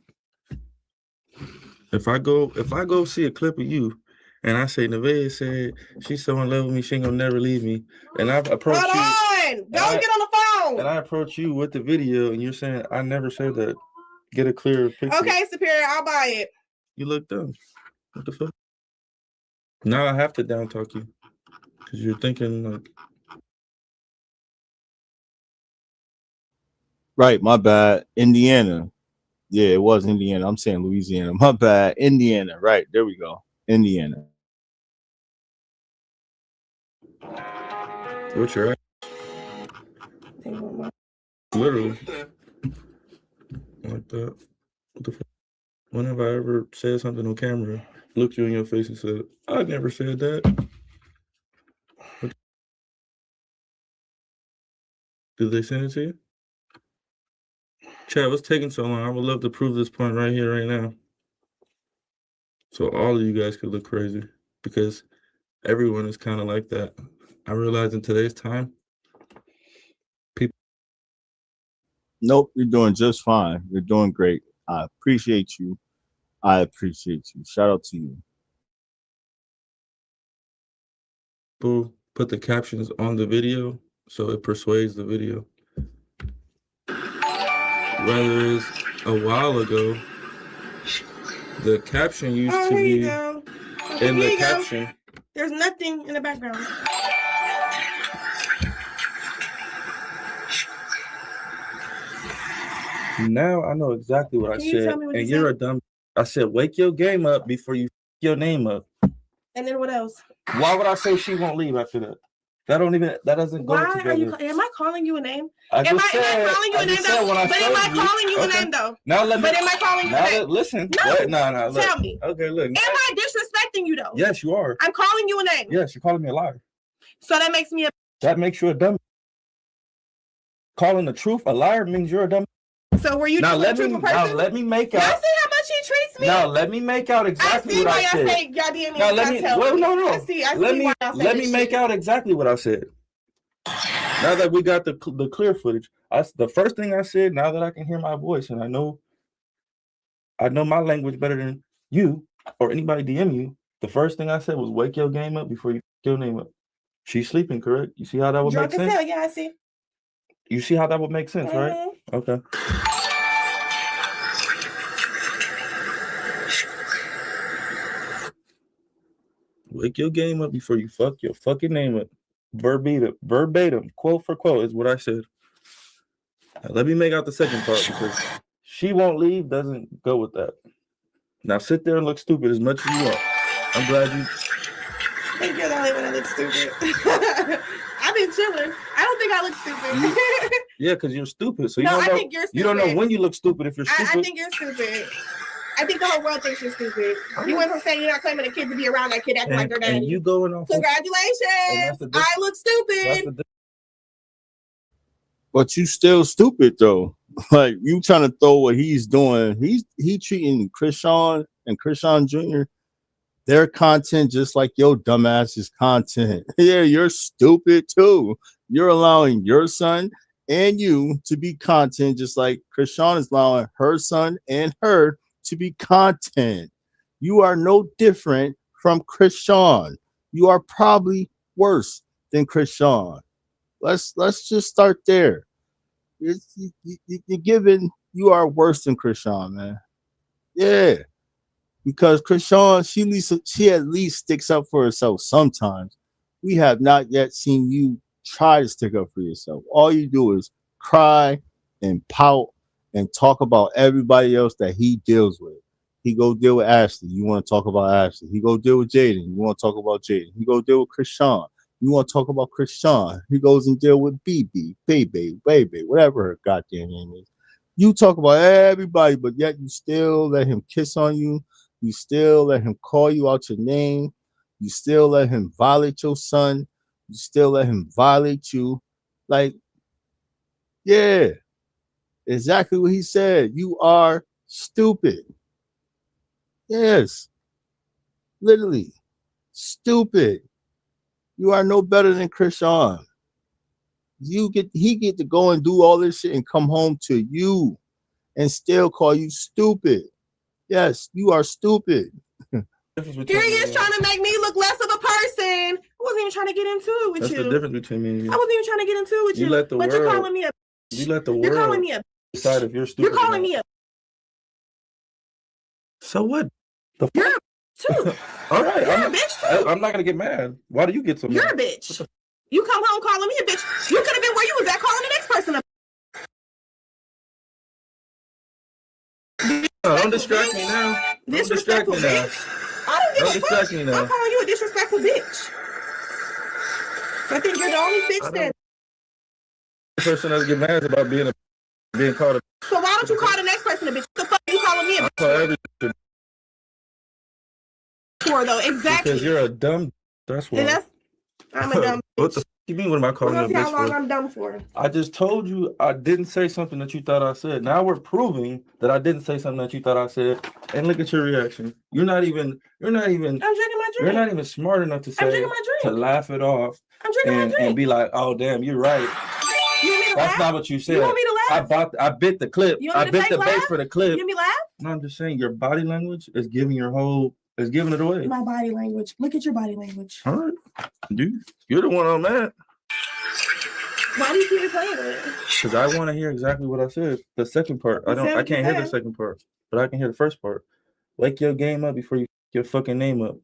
If I go see a clip of you and I say Nevaeh said she's so in love with me, she ain't gonna never leave me, and I approach Hold on! Don't get on the phone! and I approach you with the video and you're saying I never said that. Get a clearer picture. Okay, Superior, I'll buy it. You look dumb. What the fuck? Now I have to down talk you because you're thinking like. Right, my bad. Indiana. Yeah, it was Indiana. I'm saying Louisiana. My bad. Indiana. Right, there we go. Indiana. What's your ass? Literally. Like that. What the fuck? When have I ever said something on camera, looked you in your face and said, I never said that? Did they send it to you? Chad, what's taking so long? I would love to prove this point right here, right now. So all of you guys could look crazy because everyone is kind of like that. I realize in today's time, people. Nope, you're doing just fine. You're doing great. I appreciate you. Shout out to you. People put the captions on the video so it persuades the video. Whether it's a while ago, the caption used to be in the caption. There's nothing in the background. Now I know exactly what I said. And you're a dumb. I said, wake your game up before you your name up. And then what else? Why would I say she won't leave after that? That doesn't go together. Why are you? Am I calling you a name? Am I calling you a name though? But am I calling you a name though? Now let me. But am I calling you a name? Listen. No. Look. Tell me. Okay, look. Am I disrespecting you though? Yes, you are. I'm calling you a name. Yes, you're calling me a liar. So that makes me a. That makes you a dumb. Calling the truth a liar means you're a dumb. So were you Now just let a truthful person? Now let me make Y'all out. see how much he treats me? Now let me make out exactly what I I see said. why y'all say y'all DM me. Now let me. Well, no. I see Let why me y'all say let this me make shit. out exactly what I said. Now that we got the clear footage, the first thing I said. Now that I can hear my voice and I know my language better than you or anybody DM you. The first thing I said was wake your game up before you your name up. She's sleeping, correct? You see how that would Drunk make as sense? hell, yeah, I see. You see how that would make sense, right? Okay. Wake your game up before you fuck your fucking name up. Verbatim, quote for quote is what I said. Now, let me make out the second part because she won't leave doesn't go with that. Now sit there and look stupid as much as you want. I'm glad you. I think you're the only one that looks stupid. I've been chilling. I don't think I look stupid. Yeah, because you're stupid. So you No, don't I know. think you're You don't know stupid. when you look stupid if you're stupid. I think you're stupid. I think the whole world thinks you're stupid. You went from saying you're not claiming a kid to be around that kid acting like their daddy. And you going off. Congratulations! I look stupid. But you still stupid though. Like you trying to throw what he's doing. He treating Krishan and Krishan Jr. their content just like your dumbass's content. Yeah, you're stupid too. You're allowing your son and you to be content just like Krishan is allowing her son and her to be content. You are no different from Krishan. You are probably worse than Krishan. Let's just start there. You're given you are worse than Krishan, man. Yeah, because Krishan, she at least sticks up for herself sometimes. We have not yet seen you try to stick up for yourself. All you do is cry and pout and talk about everybody else that he deals with. He go deal with Ashley. You want to talk about Ashley. He go deal with Jaden. You want to talk about Jaden. He go deal with Krishan. You want to talk about Krishan. He goes and deal with BB, baby, whatever her goddamn name is. You talk about everybody, but yet you still let him kiss on you. You still let him call you out your name. You still let him violate your son. You still let him violate you. Like, yeah, exactly what he said. You are stupid. Yes, literally stupid. You are no better than Krishan. He get to go and do all this shit and come home to you and still call you stupid. Yes, you are stupid. Here he is trying to make me look less of a person. I wasn't even trying to get into it with That's you. the difference between me and you. I wasn't even trying to get into it with you. Let the but world, you're calling me a. You let the You're world calling me a. decide if you're stupid. You're calling me a. So what? The you're a too. All right, You're a bitch too. I'm not gonna get mad. Why do you get so mad? You're a bitch. You come home calling me a bitch. You could have been where you was at calling the next person a. No, don't distract me now. Don't distract me now. Don't distract me now. I'm calling you a disrespectful bitch. I think you're the only bitch that. The person that get mad about being called a. So why don't you call the next person a bitch? What the fuck are you calling me a bitch? I call every bitch for though, exactly. Because you're a dumb. That's why. And I'm a dumb. What the fuck you mean? What am I calling you a bitch for? How long I'm dumb for? I just told you I didn't say something that you thought I said. Now we're proving that I didn't say something that you thought I said. And look at your reaction. You're not even. I'm drinking my drink. You're not even smart enough to say to laugh it off. I'm drinking my drink. And be like, oh damn, you're right. That's not what you said. You want me to laugh? I bit the clip. I bit the bait for the clip. You want me to laugh? No, I'm just saying your body language is giving it away. My body language. Look at your body language. All right. Dude, you're the one on that. Why do you keep replaying it? Because I want to hear exactly what I said. The second part. I can't hear the second part, but I can hear the first part. Wake your game up before you your fucking name up.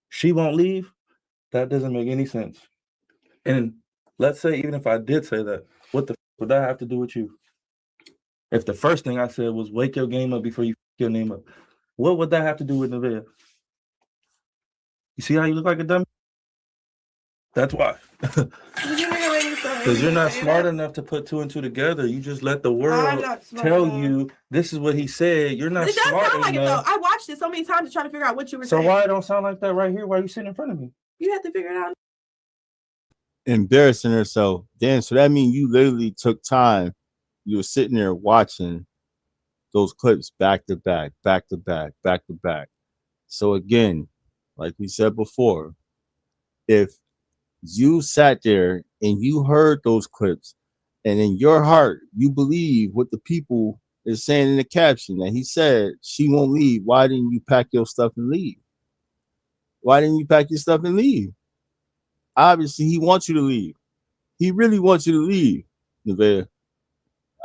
She won't leave. That doesn't make any sense. And let's say even if I did say that, what the would that have to do with you? If the first thing I said was wake your game up before you your name up, what would that have to do with Nevaeh? You see how you look like a dummy? That's why. Because you're not smart enough to put two and two together. You just let the world tell you this is what he said. You're not smart enough. It does sound like it though. I watched it so many times to try to figure out what you were saying. saying. So why it don't sound like that right here? Why are you sitting in front of me? You have to figure it out. Embarrassing herself. Damn, so that means you literally took time. You were sitting there watching those clips back to back, back to back, back to back. So again, like we said before, if you sat there and you heard those clips, and in your heart you believe what the people is saying in the caption that he said she won't leave, why didn't you pack your stuff and leave? Why didn't you pack your stuff and leave? Obviously, he wants you to leave. He really wants you to leave, Nevaeh.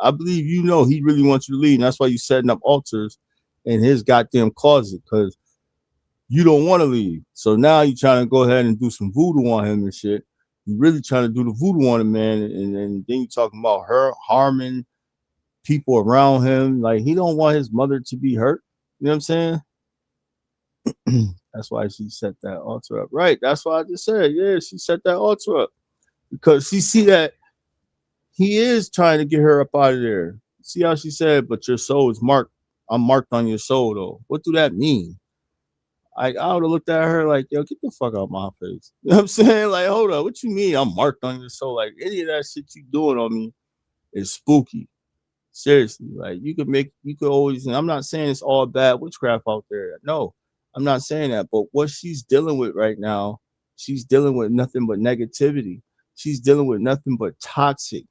I believe you know he really wants you to leave. And that's why you setting up altars in his goddamn closet, because you don't want to leave. So now you're trying to go ahead and do some voodoo on him and shit. You really trying to do the voodoo on him, man. And then you're talking about her harming people around him. Like, he don't want his mother to be hurt. You know what I'm saying? That's why she set that altar up. Right. That's why I just said, yeah, she set that altar up. Because she see that he is trying to get her up out of there. See how she said, but your soul is marked. I'm marked on your soul, though. What do that mean? I would have looked at her like, yo, get the fuck out of my face. You know what I'm saying? Like, hold up. What you mean I'm marked on your soul? Like, any of that shit you doing on me is spooky. Seriously. Like, you could always, and I'm not saying it's all bad witchcraft out there. No, I'm not saying that. But what she's dealing with right now, she's dealing with nothing but negativity. She's dealing with nothing but toxic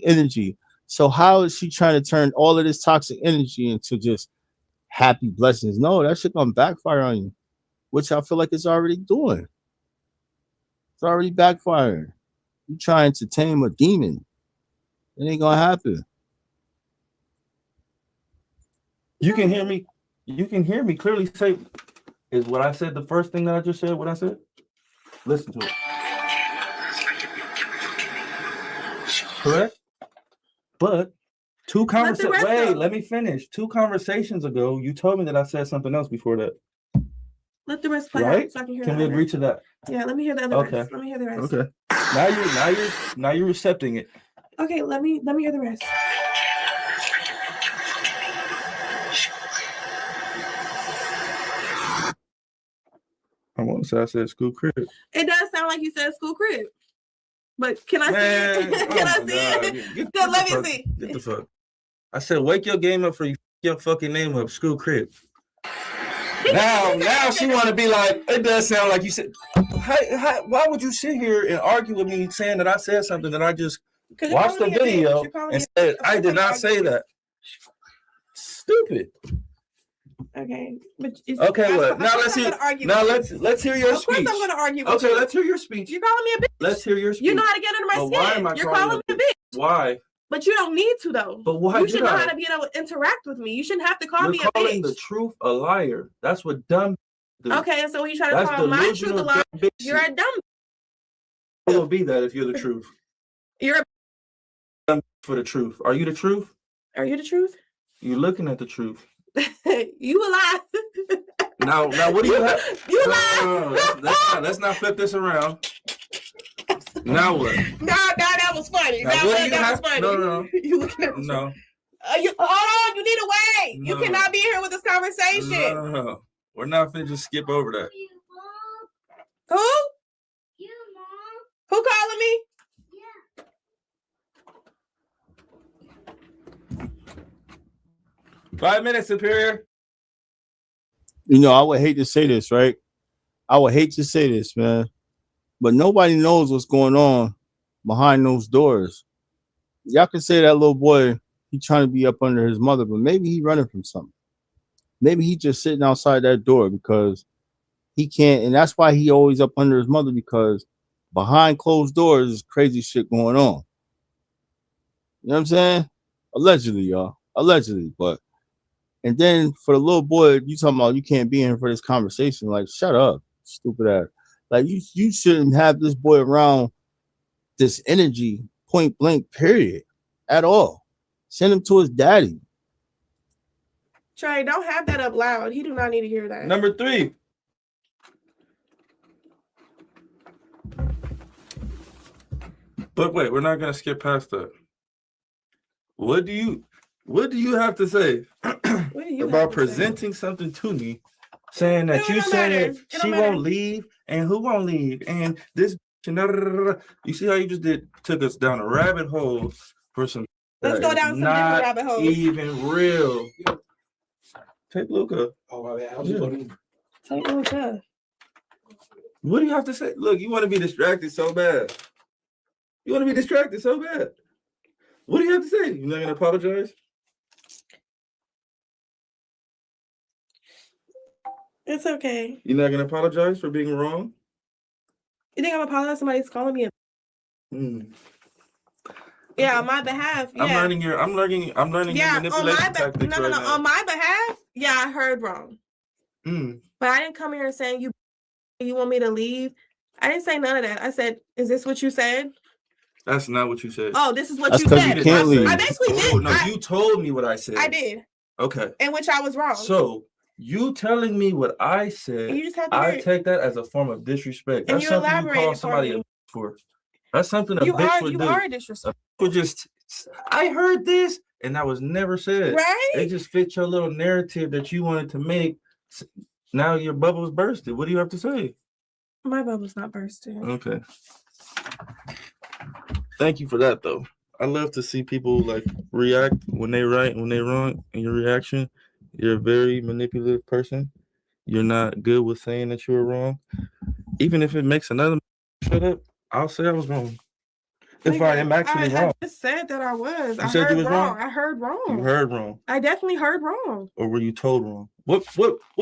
energy. So how is she trying to turn all of this toxic energy into just happy blessings? No, that shit gonna backfire on you, which I feel like it's already doing. It's already backfiring. You trying to tame a demon. It ain't gonna happen. You can hear me. You can hear me clearly say, is what I said the first thing that I just said what I said? Listen to it. Correct? But let me finish. 2 conversations ago, you told me that I said something else before that. Let the rest play Right? out so I can hear. Can we agree to that? Yeah, let me hear the other rest. Let me hear the rest. Okay. Now you're accepting it. Okay, let me hear the rest. I want to say I said school crib. It does sound like you said school crib. But can I see it? Can I see it? Good, let me see. Get the fuck. I said, wake your game up for you your fucking name up, school crib. Now she want to be like, it does sound like you said. Why would you sit here and argue with me saying that I said something that I just watched the video and said I did not say that? Stupid. Okay, but okay. What? Now let's hear. Now let's hear your speech. Of course, I'm going to argue with you. Okay, let's hear your speech. You're calling me a bitch. Let's hear your speech. You know how to get under my skin. Why am I You're calling me a bitch. Why? But you don't need to, though. But why? You should know how to be able to interact with me. You shouldn't have to call me a bitch. You're calling the truth a liar. That's what dumb do. Okay, and so when you try to call my truth a liar, you're a dumb. It will be that if you're the truth. You're a dumb for the truth. Are you the truth? Are you the truth? You're looking at the truth. You a lie. Now what do you have? You lie. Let's not flip this around. Now what? No, that was funny. That was funny. No. You looking at no. Hold on, you need to wait. No. You cannot be here with this conversation. No. We're not finna just skip over that. Who? You, Mom. Who calling me? Yeah. 5 minutes, Superior. You know, I would hate to say this, right? I would hate to say this, man. But nobody knows what's going on behind those doors. Y'all can say that little boy, he trying to be up under his mother, but maybe he running from something. Maybe he just sitting outside that door because he can't, and that's why he always up under his mother, because behind closed doors is crazy shit going on. You know what I'm saying? Allegedly, y'all. Allegedly, but and then for the little boy, you talking about you can't be in here for this conversation. Like, shut up, stupid ass. Like, you shouldn't have this boy around this energy, point blank, period, at all. Send him to his daddy. Trey, don't have that up loud. He do not need to hear that. Number 3. But wait, we're not gonna skip past that. What do you have to say about presenting something to me, saying that you said she won't leave and who won't leave and this? You see how you just took us down a rabbit hole for some Let's go down some different rabbit holes. Even real. Take Luca. Oh, my bad. Take Luca. What do you have to say? Look, you want to be distracted so bad. You want to be distracted so bad. What do you have to say? You're not going to apologize? It's okay. You're not going to apologize for being wrong? You think I'm apologizing? Somebody's calling me Yeah, on my behalf. Yeah. I'm learning your manipulation tactics right now. On my behalf, yeah, I heard wrong. But I didn't come here saying you want me to leave. I didn't say none of that. I said, is this what you said? That's not what you said. Oh, this is what you said. I basically did. No, you told me what I said. I did. Okay. In which I was wrong. So you telling me what I said, you just have to I take that as a form of disrespect. And That's you something you elaborated call somebody for me. for. That's something a You bitch are would you do. are a disrespect. Would just, I heard this, and that was never said. Right? It just fit your little narrative that you wanted to make. Now your bubble's bursted. What do you have to say? My bubble's not bursting. Okay. Thank you for that, though. I love to see people like react when they right, when they wrong, in your reaction. You're a very manipulative person. You're not good with saying that you were wrong. Even if it makes another shut up, I'll say I was wrong. If I am actually wrong. I just said that I was. You said you was wrong? I heard wrong. You heard wrong. I definitely heard wrong. Or were you told wrong? What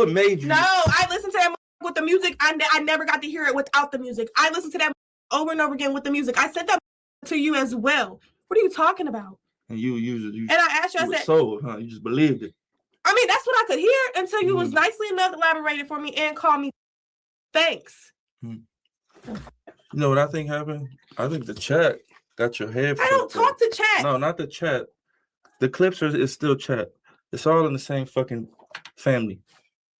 made you? No, I listened to that with the music. I never got to hear it without the music. I listened to that over and over again with the music. I said that to you as well. What are you talking about? And you and I asked you, I said, sold, huh? You just believed it. I mean, that's what I could hear until you was nicely enough elaborated for me and called me. Thanks. You know what I think happened? I think the chat got your head. I don't talk to chat. No, not the chat. The clips is still chat. It's all in the same fucking family.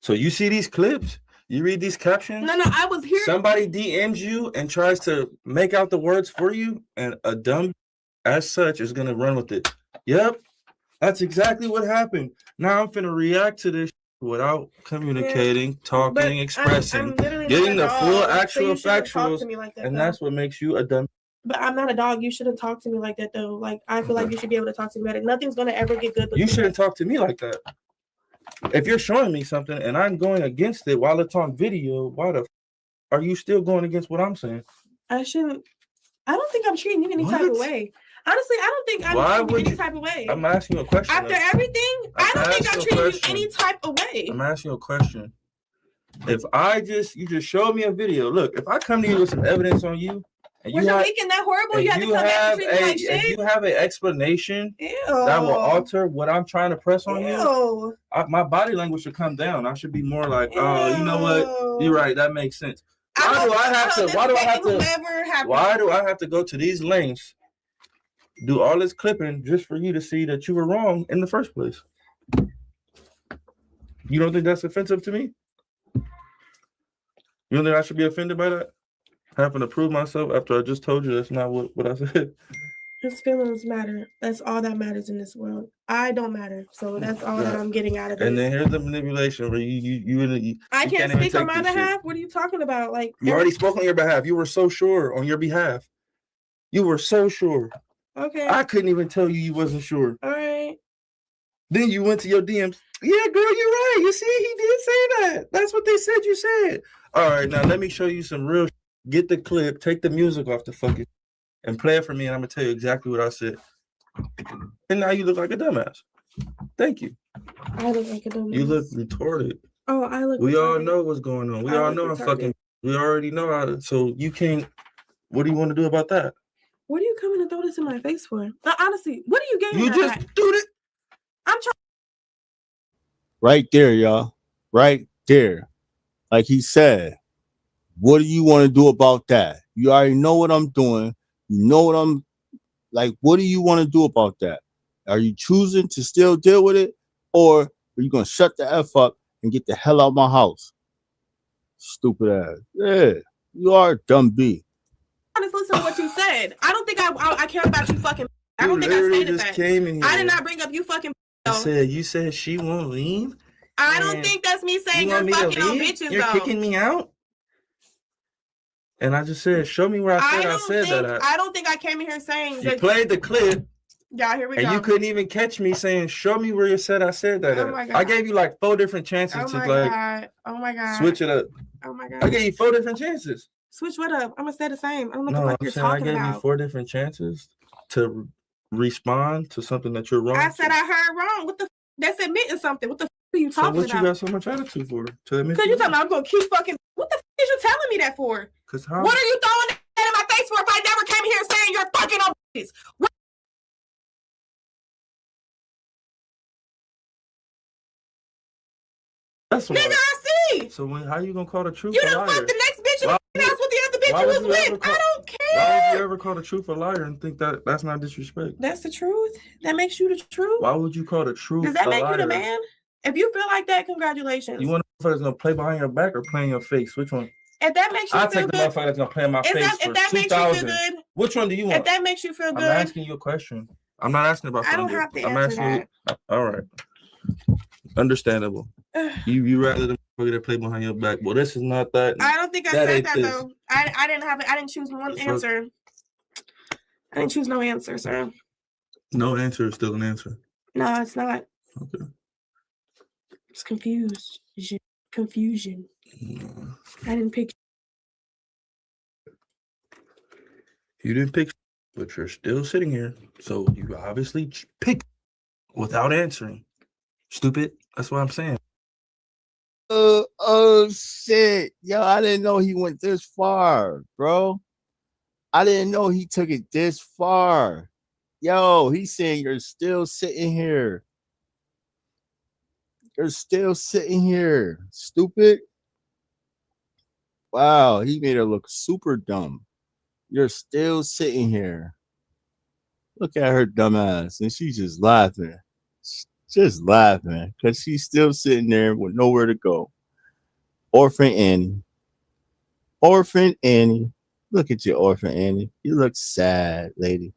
So you see these clips, you read these captions. No, I was here. Somebody DMs you and tries to make out the words for you, and a dumb as such is gonna run with it. Yep, that's exactly what happened. Now I'm finna react to this without communicating, talking, expressing, getting the full actual factuals, like that, and that's what makes you a dumb. But I'm not a dog. You shouldn't talk to me like that, though. Like, I feel like you should be able to talk to me better. Nothing's gonna ever get good. You shouldn't talk to me like that. If you're showing me something and I'm going against it while it's on video, why the are you still going against what I'm saying? I shouldn't. I don't think I'm treating you any type of way. Honestly, I don't think I'm treating you any type of way. I'm asking you a question. After everything, I don't think I'm treating you any type of way. I'm asking you a question. If you just showed me a video. Look, if I come to you with some evidence on you, and was your weekend that horrible? You had to come back and treat me like shit? If you have an explanation that will alter what I'm trying to press on you, my body language should come down. I should be more like, oh, you know what? You're right. That makes sense. Why do I have to go to these lengths, do all this clipping just for you to see that you were wrong in the first place? You don't think that's offensive to me? You don't think I should be offended by that? Having to prove myself after I just told you that's not what I said. His feelings matter. That's all that matters in this world. I don't matter. So that's all that I'm getting out of this. And then here's the manipulation where I can't speak on my behalf. What are you talking about? Like, you already spoke on your behalf. You were so sure on your behalf. You were so sure. Okay. I couldn't even tell you wasn't sure. All right. Then you went to your DMs. Yeah, girl, you're right. You see, he did say that. That's what they said you said. All right, now let me show you some real. Get the clip, take the music off the fucking, and play it for me, and I'm gonna tell you exactly what I said. And now you look like a dumbass. Thank you. I look like a dumbass. You look retarded. Oh, I look. We all know what's going on. We all know I'm fucking. We already know how to. So you can't. What do you want to do about that? What are you coming to throw this in my face for? Honestly, what are you getting? You just do it. I'm trying. Right there, y'all. Right there. Like he said. What do you want to do about that? You already know what I'm doing. You know what I'm like. What do you want to do about that? Are you choosing to still deal with it? Or are you going to shut the F up and get the hell out of my house? Stupid ass. Yeah, you are a dumb B. Just listen to what you said. I don't think I care about you fucking. I don't think I stated that. I did not bring up you fucking. You said she won't leave? I don't think that's me saying you're fucking on bitches, You're kicking me out? And I just said, show me where I said that at. I don't think I came in here saying you played the clip Y'all, here we And go. you couldn't even catch me saying, show me where you said I said that. Oh at. my God. I gave you like 4 different chances Oh to my like God. Oh my God. switch it up. Oh my I God. gave you 4 different chances. Switch what up? I'm gonna stay the same. I don't know what No, the fuck I'm you're saying I talking gave you about. 4 different chances to respond to something that you're wrong. I said I heard wrong. What the? That's admitting something. What the are you So talking what about? you got so much attitude for? To admit Because you talking about I'm gonna keep fucking. What the is you telling me that for? Because how? What are you throwing that in my face for if I never came here saying you're fucking on this? What? That's what Nigga, I see. So how you gonna call the truth You a done liar? fucked the next bitch and Why else with the other bitch why you would was you with. ever call- I don't care. Why would you ever call the truth a liar and think that that's not disrespect? That's the truth. That makes you the truth. Why would you call the truth Does that a make you the liar? man? If you feel like that, congratulations. You want a motherfucker that's gonna play behind your back or play in your face? Which one? If that makes you I'll feel take the good, motherfucker that's gonna play in my if face that, for if that makes you feel 2,000. good, Which one do you want? if that makes you feel good, I'm asking you a question. I'm not asking about I don't something. have to I'm answer asking you. All right. Understandable. You rather the motherfucker that play behind your back. Well, this is not that. I don't think I That said ain't that this. though. I didn't have it. I didn't choose one answer. I didn't choose no answer, sir. No answer is still an answer. No, it's not. Okay. It's confused. Confusion. I didn't pick. You didn't pick, but you're still sitting here. So you obviously picked without answering. Stupid. That's what I'm saying. Oh shit. Yo, I didn't know he went this far, bro. I didn't know he took it this far. Yo, he's saying you're still sitting here. You're still sitting here. Stupid. Wow, he made her look super dumb. You're still sitting here. Look at her dumb ass. And she's just laughing. Just laughing. Because she's still sitting there with nowhere to go. Orphan Annie. Orphan Annie. Look at you, Orphan Annie. You look sad, lady.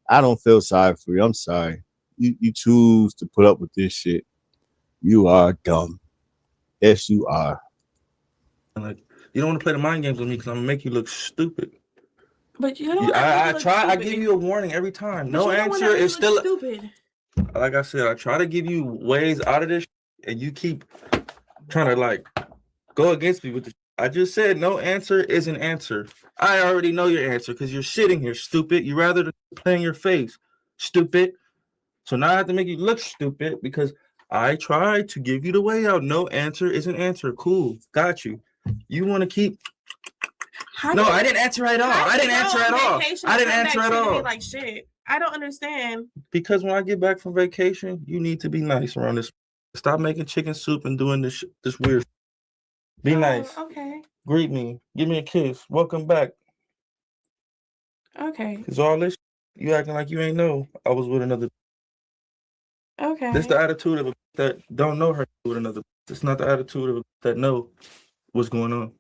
I don't feel sorry for you. I'm sorry. You choose to put up with this shit. You are dumb. Yes, you are. Like, you don't want to play the mind games with me because I'm gonna make you look stupid. But you don't. I try. I give you a warning every time. No answer is still stupid. Like I said, I try to give you ways out of this, and you keep trying to like go against me with the. I just said no answer is an answer. I already know your answer because you're sitting here, stupid. You rather play in your face, stupid. So now I have to make you look stupid because I tried to give you the way out. No answer is an answer. Cool, got you. You want to keep? No, I didn't answer at all. I didn't answer at all. I didn't answer at all. Like shit. I don't understand. Because when I get back from vacation, you need to be nice around this. Stop making chicken soup and doing this weird. Be nice. Okay. Greet me. Give me a kiss. Welcome back. Okay. Because all this, you acting like you ain't know I was with another. Okay. This the attitude of a that don't know her with another. It's not the attitude of a that know what's going on.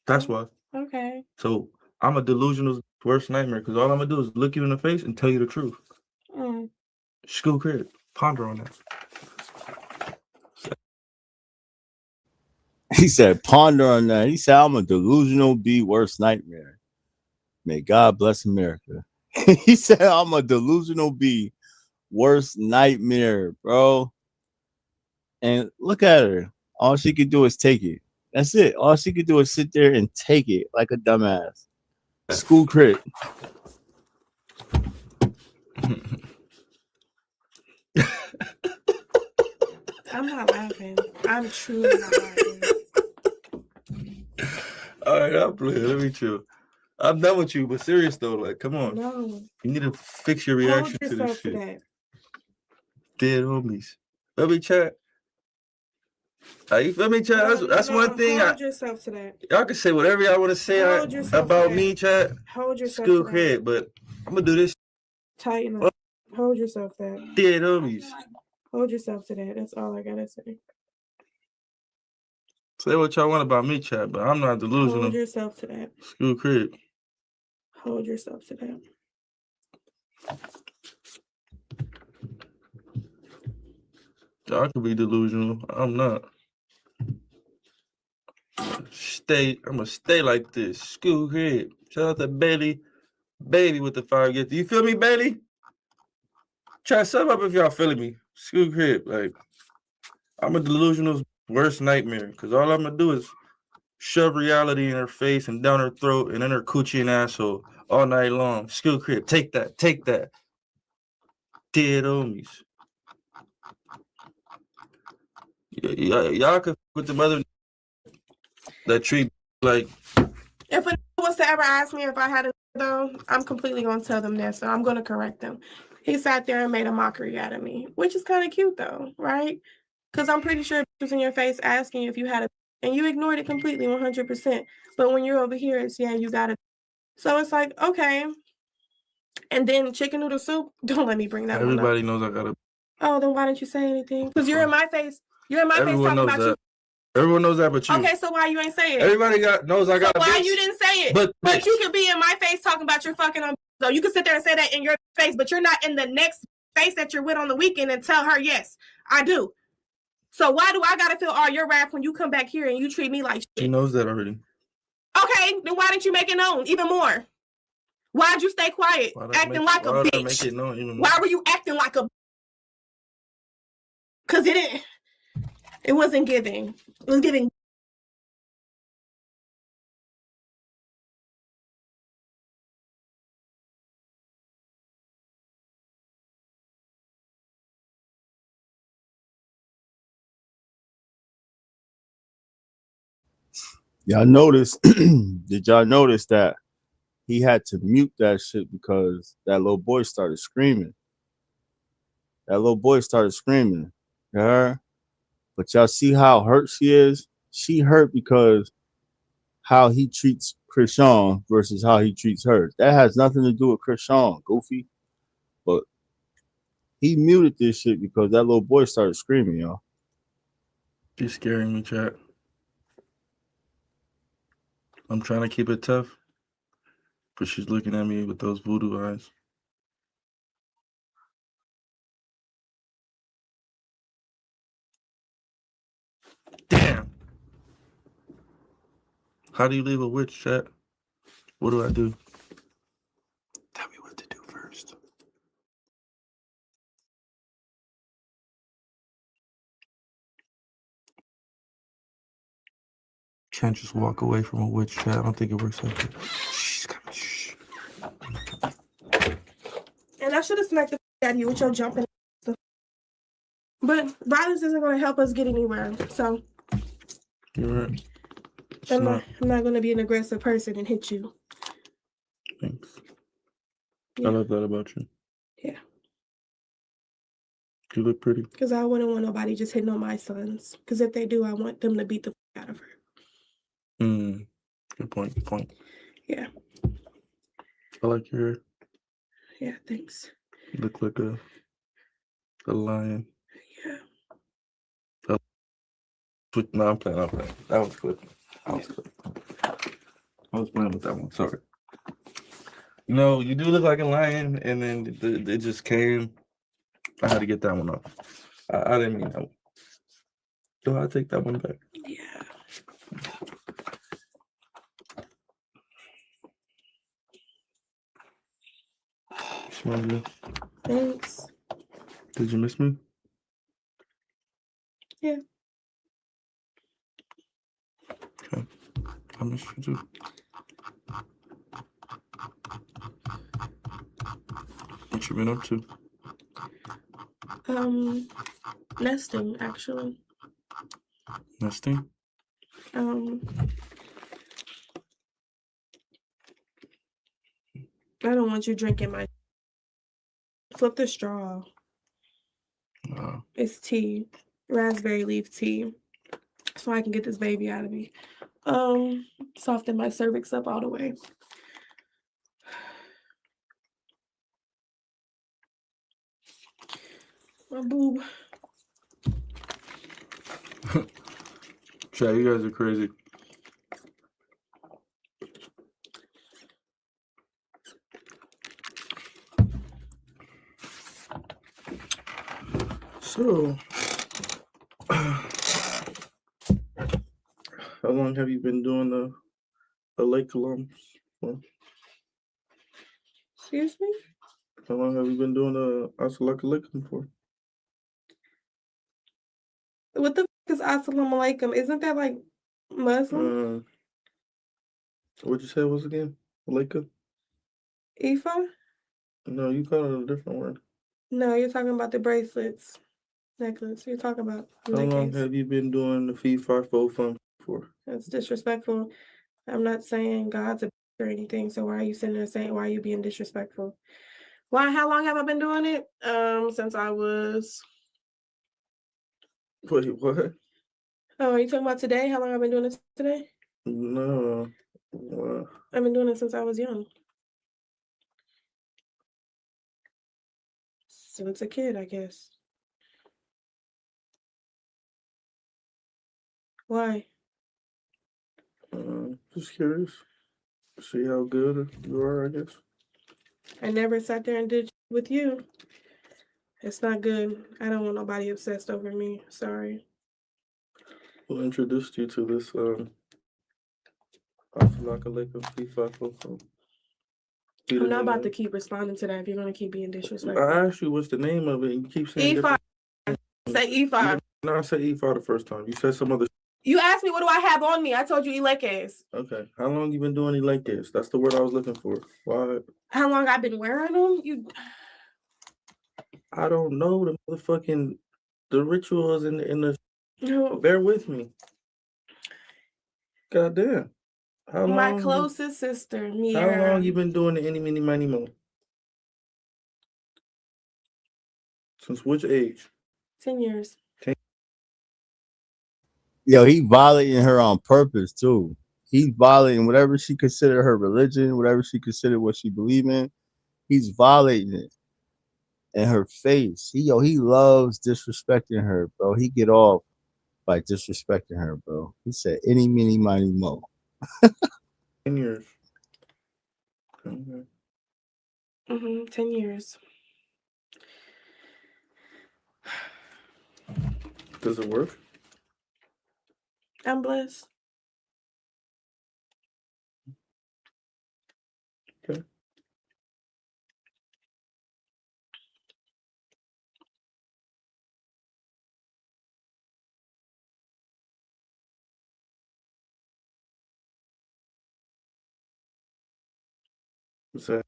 That's why. Okay. So I'm a delusional worst nightmare because all I'm gonna do is look you in the face and tell you the truth. School crib. Ponder on that. He said, ponder on that. He said, I'm a delusional B worst nightmare. May God bless America. He said, I'm a delusional B worst nightmare, bro. And look at her. All she could do is take it. That's it. All she could do is sit there and take it like a dumbass. School crit. I'm not laughing. I'm truly not laughing. All right, I'll play. Let me chill. I'm done with you, but serious though, like, come on. No. You need to fix your reaction to this shit. Dead homies. Let me chat. You feel me, chat? That's one thing. Hold yourself to that. Y'all can say whatever y'all want to say about me, chat. Hold yourself School to cred, but I'm gonna do this. Tighten up. Hold yourself to that. Dead homies. Hold yourself to that. That's all I gotta say. Say what y'all want about me, chat, but I'm not delusional. Hold yourself to that. School cred. Hold yourself to that. Y'all can be delusional. I'm not. I'm gonna stay like this. School cred. Shout out to Bailey. Baby with the fire gift. Do you feel me, Bailey? Chat, sub up if y'all feeling me. School crib, like I'm a delusional worst nightmare because all I'm gonna do is shove reality in her face and down her throat and in her coochie and asshole all night long. School crib, take that, dead homies. Y'all could with the mother that treat like. If a was to ever ask me if I had a though, I'm completely gonna tell them that, so I'm gonna correct them. He sat there and made a mockery out of me, which is kind of cute though, right? Because I'm pretty sure it was in your face asking if you had a, and you ignored it completely 100%. But when you're over here, it's yeah, you got it. So it's like, okay. And then chicken noodle soup, don't let me bring that Everybody one up. knows I got a. Oh, then why didn't you say anything? Because you're in my face. You're in my Everyone face knows talking about that. Everyone knows that, but you. Okay, so why you ain't say it? Everybody knows I got. So a why bitch. you didn't say it? But you could be in my face talking about your fucking so you can sit there and say that in your face, but you're not in the next face that you're with on the weekend and tell her, yes, I do. So why do I gotta feel all your wrath when you come back here and you treat me like shit? She knows that already. Okay, then why didn't you make it known even more? Why'd you stay quiet, acting like a bitch? Make it known even more? Why were you acting like a? Cause it wasn't giving. It was giving. Y'all notice? Did y'all notice that he had to mute that shit because that little boy started screaming? That little boy started screaming. You heard? But y'all see how hurt she is? She hurt because how he treats Krishan versus how he treats her. That has nothing to do with Krishan, goofy. But he muted this shit because that little boy started screaming, y'all. She's scaring me, chat. I'm trying to keep it tough, but she's looking at me with those voodoo eyes. Damn. How do you leave a witch, chat? What do I do? Tell me what to do first. Can't just walk away from a witch, chat. I don't think it works like that. She's coming. Shh. And I should have smacked the out of you with your jumping stuff. But violence isn't going to help us get anywhere. So You're right. I'm not going to be an aggressive person and hit you. Thanks. Yeah. I love that about you. Yeah. You look pretty. Because I wouldn't want nobody just hitting on my sons. Because if they do, I want them to beat the out of her. Good point. Good point. Yeah. I like your hair. Yeah, thanks. You look like a lion. Yeah. No, I'm playing. That was good. I was playing with that one. Sorry. No, you do look like a lion, and then it just came. I had to get that one off. I didn't mean that one. So I'll take that one back. Yeah. Smell good. Thanks. Did you miss me? Yeah. Okay. I miss you too. What you been up to? Nesting, actually. Nesting? I don't want you drinking my. Flip the straw. It's tea, raspberry leaf tea, so I can get this baby out of me. Soften my cervix up all the way. My boob. Chat, you guys are crazy. So, how long have you been doing the Lake Columbus for? Excuse me? How long have you been doing Assalamu for? What the f is Assalamu alaikum? Isn't that like Muslim? What'd you say it was again? Alaikum? Ifa? No, you called it a different word. No, you're talking about the bracelets, necklace. You're talking about How long have you been doing the fee, fi, fo, fum for? That's disrespectful. I'm not saying God's a or anything. So why are you sitting there saying, why are you being disrespectful? Why? How long have I been doing it? Since I was. Wait, what? Oh, are you talking about today? How long I've been doing it today? No. I've been doing it since I was young. Since a kid, I guess. Why? Just curious. See how good you are, I guess. I never sat there and did with you. It's not good. I don't want nobody obsessed over me. Sorry. Who introduced you to this Assalamu alaikum, fee, fi, fo, fum? I'm not about to keep responding to that if you're going to keep being disrespectful. I asked you what's the name of it, and you keep saying E5. Say E5. No, I said E5 the first time. You said some other. You asked me, what do I have on me? I told you Elekes. Okay. How long you been doing Elekes? That's the word I was looking for. Why? How long I've been wearing them? I don't know the motherfucking the rituals in the. No. Bear with me. Goddamn. How long? My closest sister, Mia. How long you been doing the any, mini, money, mo? Since which age? 10 years. Yo, he violating her on purpose too. He's violating whatever she considered her religion, whatever she considered what she believed in. He's violating it in her face. He loves disrespecting her, bro. He get off by disrespecting her, bro. He said any, mini, miny, mo. 10 years. 10 years. Does it work? I'm blessed. Okay. What's that?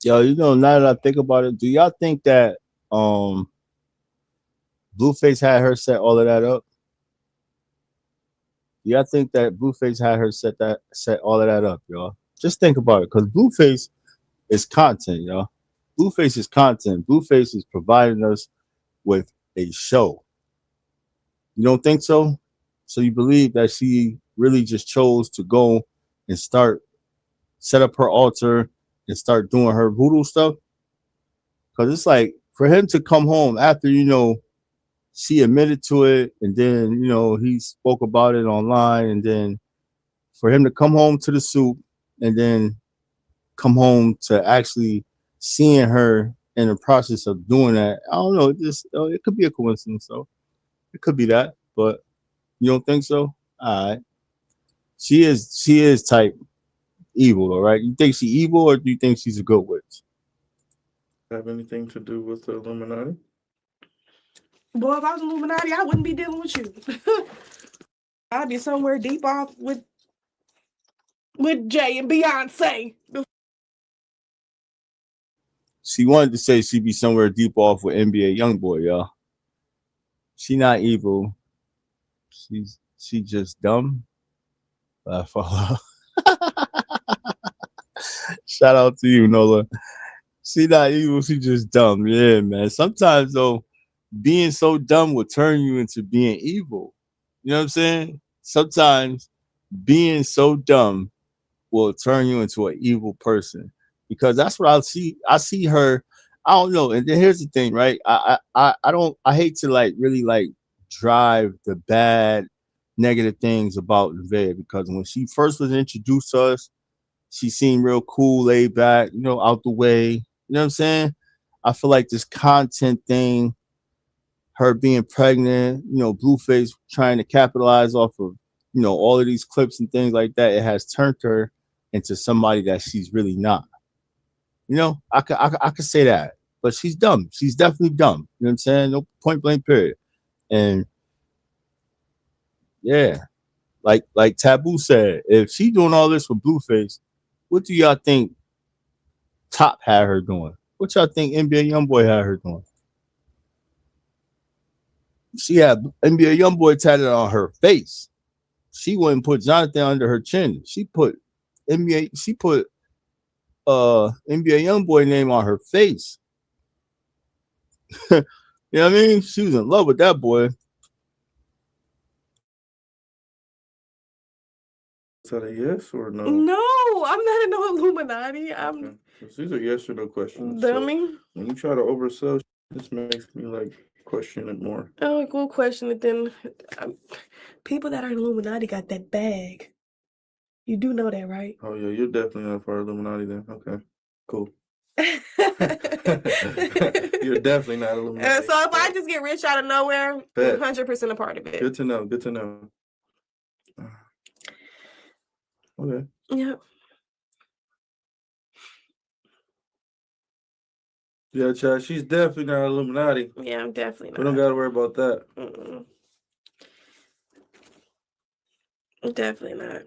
Yo, now that I think about it, do y'all think that Blueface had her set all of that up? Do y'all think that Blueface had her set all of that up, y'all? Just think about it, because Blueface is content, y'all. Blueface is content. Blueface is providing us with a show. You don't think so? So you believe that she really just chose to go and set up her altar and start doing her voodoo stuff? Because it's like, for him to come home after, she admitted to it, and then, he spoke about it online, and then for him to come home to the soup and then come home to actually seeing her in the process of doing that, I don't know, it could be a coincidence, so it could be that, but you don't think so? All right. She is type evil, all right? You think she evil, or do you think she's a good witch? Have anything to do with the Illuminati? Boy, if I was Illuminati, I wouldn't be dealing with you. I'd be somewhere deep off with Jay and Beyonce. She wanted to say she'd be somewhere deep off with NBA Youngboy, y'all. She not evil. She just dumb. Shout out to you, Nola. She not evil. She just dumb. Yeah, man. Sometimes though, being so dumb will turn you into being evil. You know what I'm saying? Sometimes being so dumb will turn you into an evil person, because that's what I see. I see her. I don't know. And then here's the thing, right? I hate to really drive the bad, negative things about Nevaeh, because when she first was introduced to us, she seemed real cool, laid back, out the way. You know what I'm saying? I feel like this content thing, her being pregnant, Blueface trying to capitalize off of, all of these clips and things like that, it has turned her into somebody that she's really not. You know, I could say that, but she's dumb. She's definitely dumb. You know what I'm saying? No, point blank period. And yeah, like Taboo said, if she doing all this with Blueface, what do y'all think Top had her doing? What y'all think NBA YoungBoy had her doing? She had NBA YoungBoy tatted on her face. She wouldn't put Jonathan under her chin. She put NBA. She put NBA YoungBoy name on her face. You know what I mean? She was in love with that boy. Is that a yes or no? No, I'm not in no Illuminati. I'm These are yes or no questions. dummy. So when you try to oversell, this makes me like question it more. Oh, cool question. It then people that are Illuminati got that bag. You do know that, right? Oh yeah, you're definitely not part of Illuminati then. Okay, cool. You're definitely not Illuminati. So if I just get rich out of nowhere, Bet. 100% a part of it. Good to know. Good to know. Okay. Yep. Yeah, Chad, she's definitely not Illuminati. Yeah, I'm definitely not. We don't got to worry about that. Definitely not.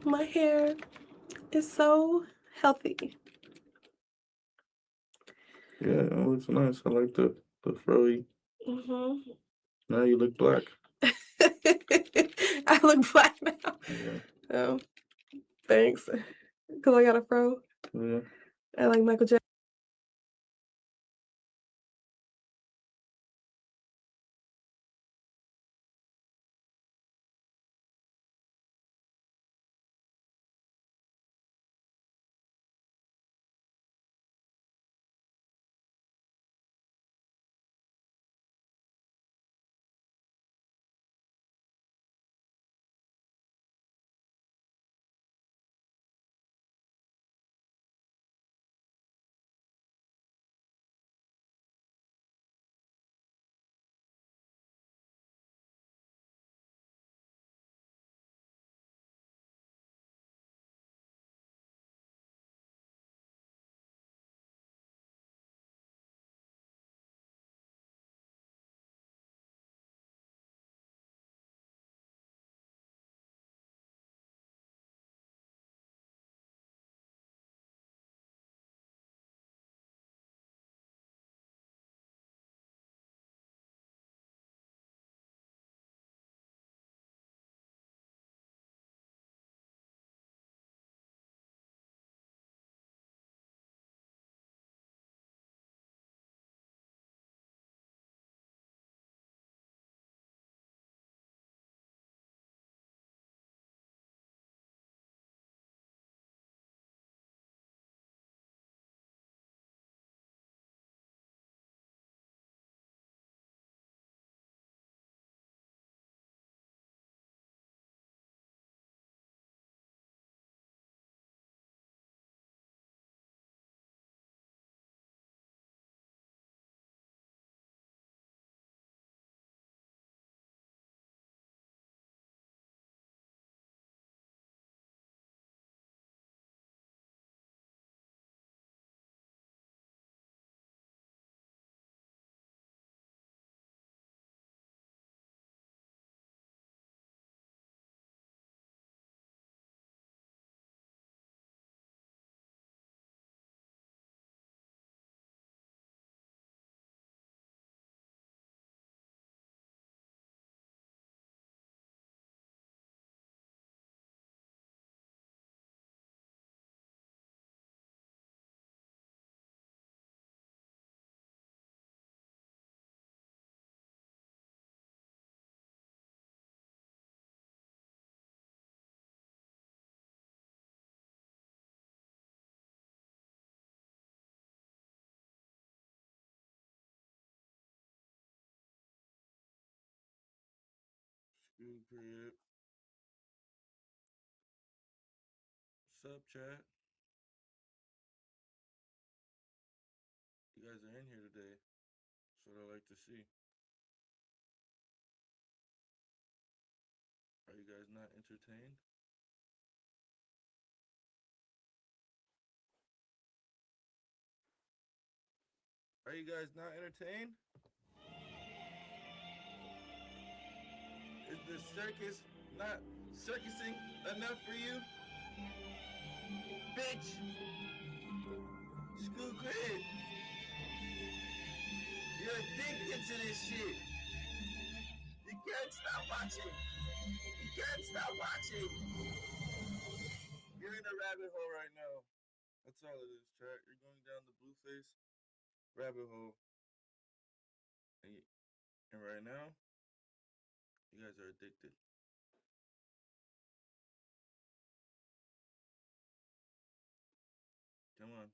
My hair is so healthy. Yeah, it looks nice. I like the froey. Mm-hmm. Now you look black. I look black now. Yeah. Thanks. Because I got a fro. Yeah. I like Michael Jackson. What's up, chat? see. Are you guys not entertained? Are you guys not entertained? Is the circus not circusing enough for you? Bitch! School quit! You're addicted to this shit! You can't stop watching! You can't stop watching! You're in a rabbit hole right now. That's all it is, chat. You're going down the Blueface rabbit hole. And right now, you guys are addicted. Come on.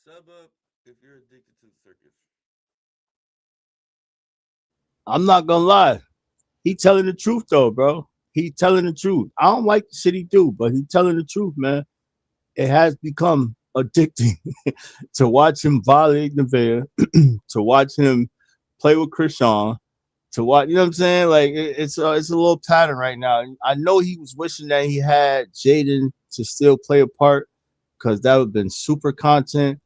Sub up if you're addicted to the circus. I'm not gonna lie. He telling the truth though, bro. He telling the truth. I don't like the shit he do, but he telling the truth, man. It has become addicting to watch him violate Nevaeh, to watch him play with Krishan, to watch. You know what I'm saying? Like it's a little pattern right now. I know he was wishing that he had Jaden to still play a part because that would have been super content.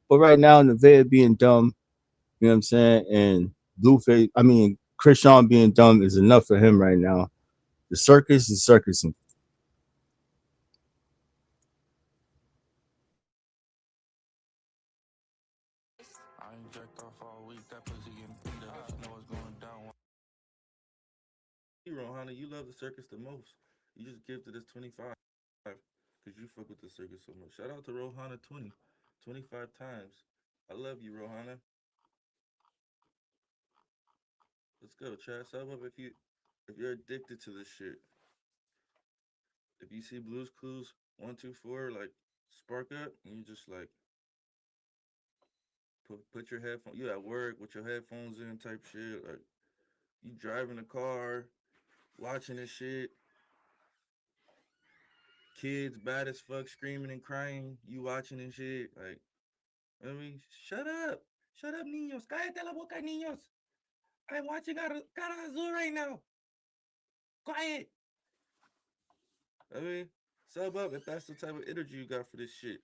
But right now, Nevaeh being dumb, you know what I'm saying, and Krishan being dumb is enough for him right now. The circus is circusing. I ain't jacked off all week. That pussy getting beat up. You know what's going down. Rohana, you love the circus the most. You just gifted us 25 because you fuck with the circus so much. Shout out to Rohana 25 times. I love you, Rohana. Let's go, chat. Sub up if you're addicted to this shit. If you see Blue's Clues 1, 2, 4 like spark up, and you just like put your headphones. You at work with your headphones in, type shit. Like you driving the car, watching this shit. Kids bad as fuck, screaming and crying. You watching and shit. Like, I mean, shut up, niños. Cállate la boca, niños. I'm watching Cara Azul right now. Quiet. I mean, sub up if that's the type of energy you got for this shit.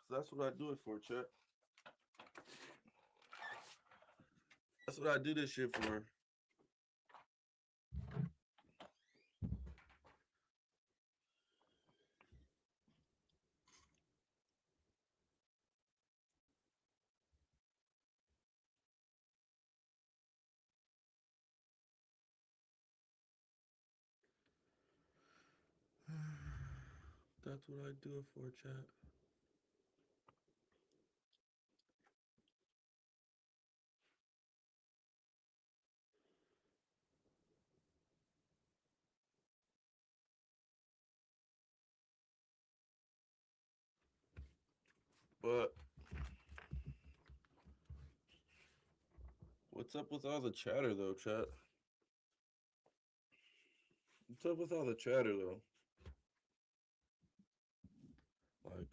So that's what I do it for, chat. That's what I do this shit for. That's what I do it for, chat. But what's up with all the chatter though, chat? What's up with all the chatter though? Like,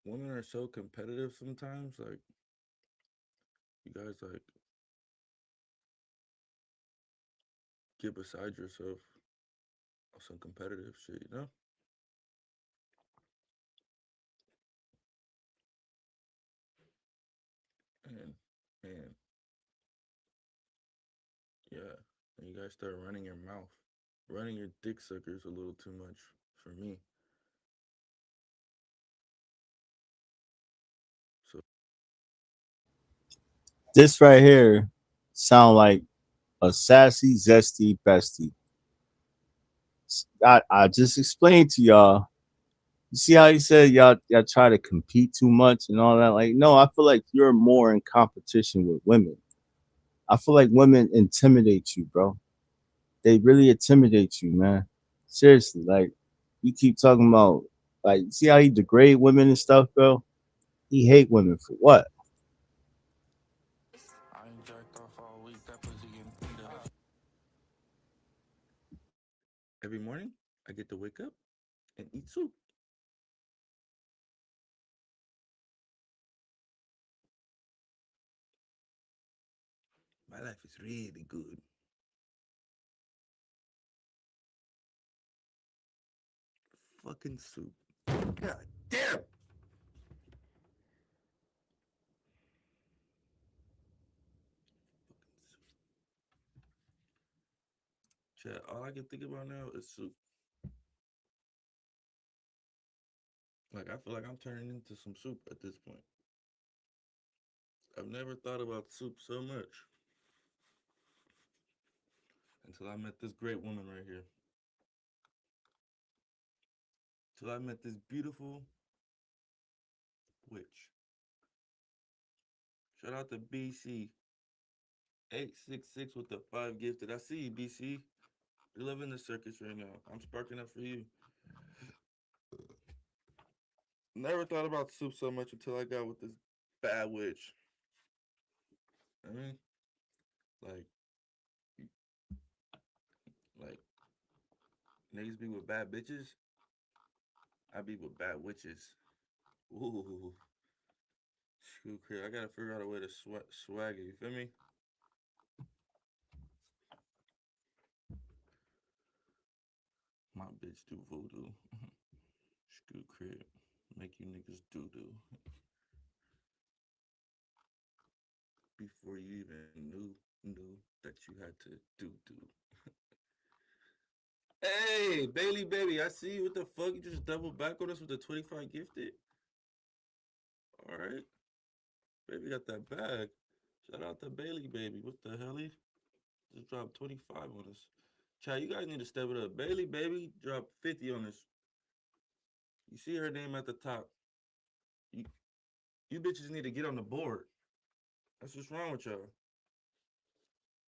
women are so competitive sometimes. Like, you guys like get beside yourself on some competitive shit, you know? And yeah, and you guys start running your mouth, running your dick suckers a little too much for me. So This right here sound like a sassy, zesty bestie. I just explained to y'all. You see how he said y'all try to compete too much and all that? Like, no, I feel like you're more in competition with women. I feel like women intimidate you, bro. They really intimidate you, man. Seriously, like you keep talking about, like, see how he degrade women and stuff, bro? He hate women for what? I ain't jacked off all week. That pussy getting beat up. Every morning, I get to wake up and eat soup. My life is really good. Fucking soup. God damn. Chat, all I can think about now is soup. Like, I feel like I'm turning into some soup at this point. I've never thought about soup so much until I met this great woman right here. Till I met this beautiful witch. Shout out to BC 866 with the 5 gifted. I see you, BC. You're loving the circus right now. I'm sparking up for you. Never thought about soup so much until I got with this bad witch. I mean, like niggas be with bad bitches. I be with bad witches. Ooh. Screw crap. I gotta figure out a way to swag it. You feel me? My bitch do voodoo. Screw crib. Make you niggas doo-doo. Before you even knew that you had to do. Hey, Bailey baby, I see you. What the fuck? You just double back on us with the 25 gifted? Alright. Baby got that bag. Shout out to Bailey baby. What the hell? Just dropped 25 on us. Chat, you guys need to step it up. Bailey baby dropped 50 on us. You see her name at the top. You bitches need to get on the board. That's what's wrong with y'all.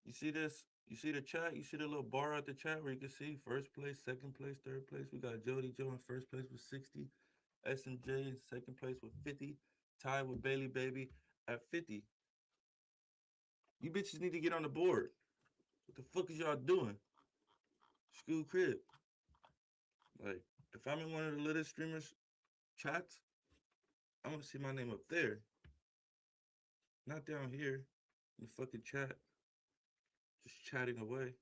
You see this? You see the chat? You see the little bar at the chat where you can see first place, second place, third place? We got Jody Joe in first place with 60. SMJ in second place with 50. Tied with Bailey Baby at 50. You bitches need to get on the board. What the fuck is y'all doing? School crib. Like, if I'm in one of the latest streamers chats, I want to see my name up there. Not down here in the fucking chat. Just chatting away.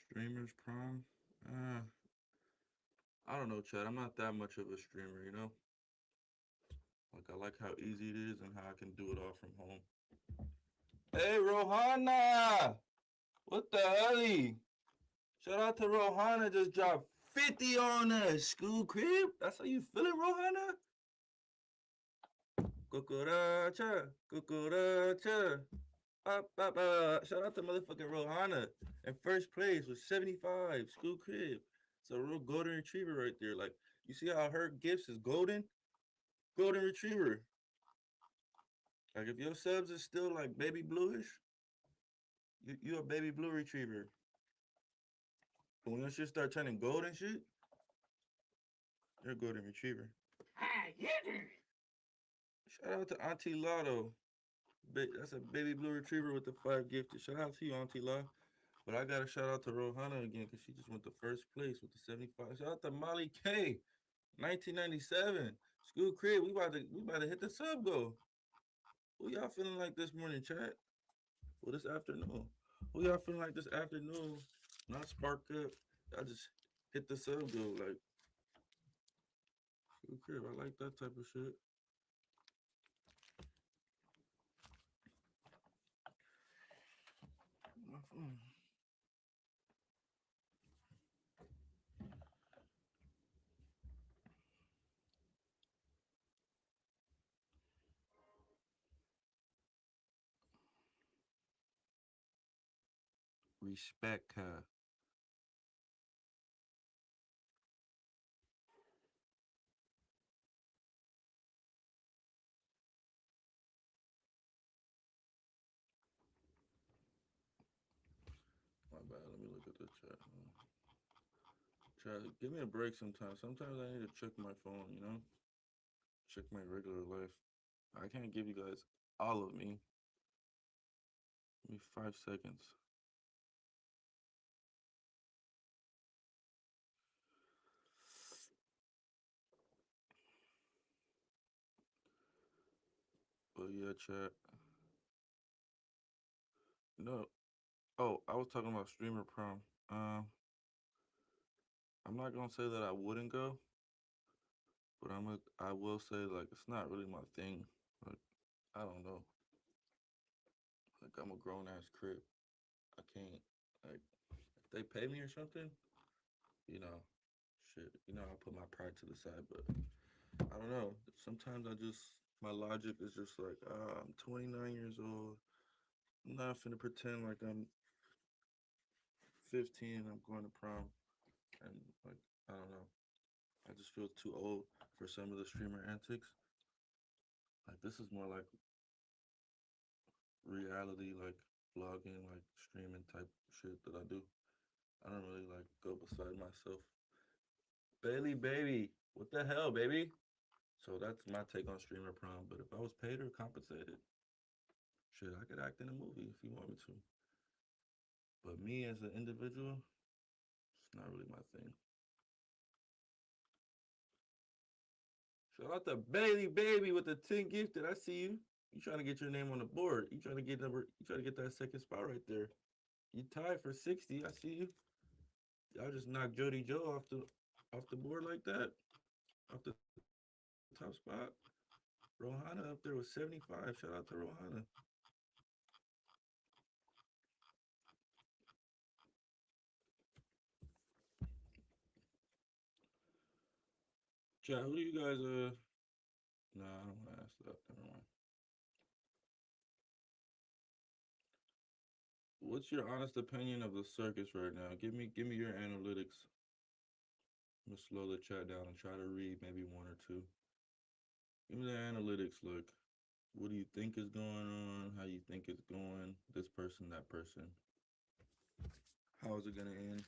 Streamers Prime? I don't know, Chad. I'm not that much of a streamer, you know? Like, I like how easy it is and how I can do it all from home. Hey, Rohana! What the hell? Shout out to Rohana, just dropped 50 on us. School crib? That's how you feeling, Rohana? Cucaracha, cucaracha. Shout out to motherfucking Rohana. In first place with 75. School crib. It's a real golden retriever right there. Like, you see how her gifts is golden? Golden retriever. Like, if your subs is still like baby bluish, you a baby blue retriever. But when your shit start turning gold and shit, you're a golden retriever. Shout out to Auntie Lotto. That's a baby blue retriever with the 5 gifted. Shout out to you, Auntie Law. But I gotta shout out to Rohana again because she just went to first place with the 75. Shout out to Molly K, 1997. School crib. We about to hit the sub goal. Who y'all feeling like this morning, chat? Well, this afternoon. Who y'all feeling like this afternoon? Not spark up. I just hit the sub goal. Like, school crib. I like that type of shit. My phone. Respect her. My bad. Let me look at the chat. Chat, give me a break sometimes. Sometimes I need to check my phone, you know? Check my regular life. I can't give you guys all of me. Give me 5 seconds. But yeah, chat. No. Oh, I was talking about streamer prom. I'm not gonna say that I wouldn't go, but I will say like it's not really my thing. Like I don't know. Like I'm a grown ass crip. I can't like if they pay me or something, you know, shit. You know, I'll put my pride to the side, but I don't know. Sometimes my logic is just like, I'm 29 years old. I'm not finna pretend like I'm 15 and I'm going to prom. And like, I don't know. I just feel too old for some of the streamer antics. Like this is more like reality, like vlogging, like streaming type shit that I do. I don't really like go beside myself. Bailey, baby, what the hell, baby? So that's my take on streamer prom. But if I was paid or compensated, shit, I could act in a movie if you want me to. But me as an individual, it's not really my thing. Shout out to Bailey, baby, with the 10 gifted. I see you. You trying to get your name on the board. You trying to get that second spot right there. You tied for 60. I see you. Y'all just knocked Jody Joe off the board like that. Off the top spot. Rohana up there with 75. Shout out to Rohana. Chat, who do you guys Nah, I don't want to ask that. Never mind. What's your honest opinion of the circus right now? Give me your analytics. I'm gonna slow the chat down and try to read maybe one or two. Give me the analytics look. What do you think is going on? How you think it's going? This person, that person. How is it gonna end?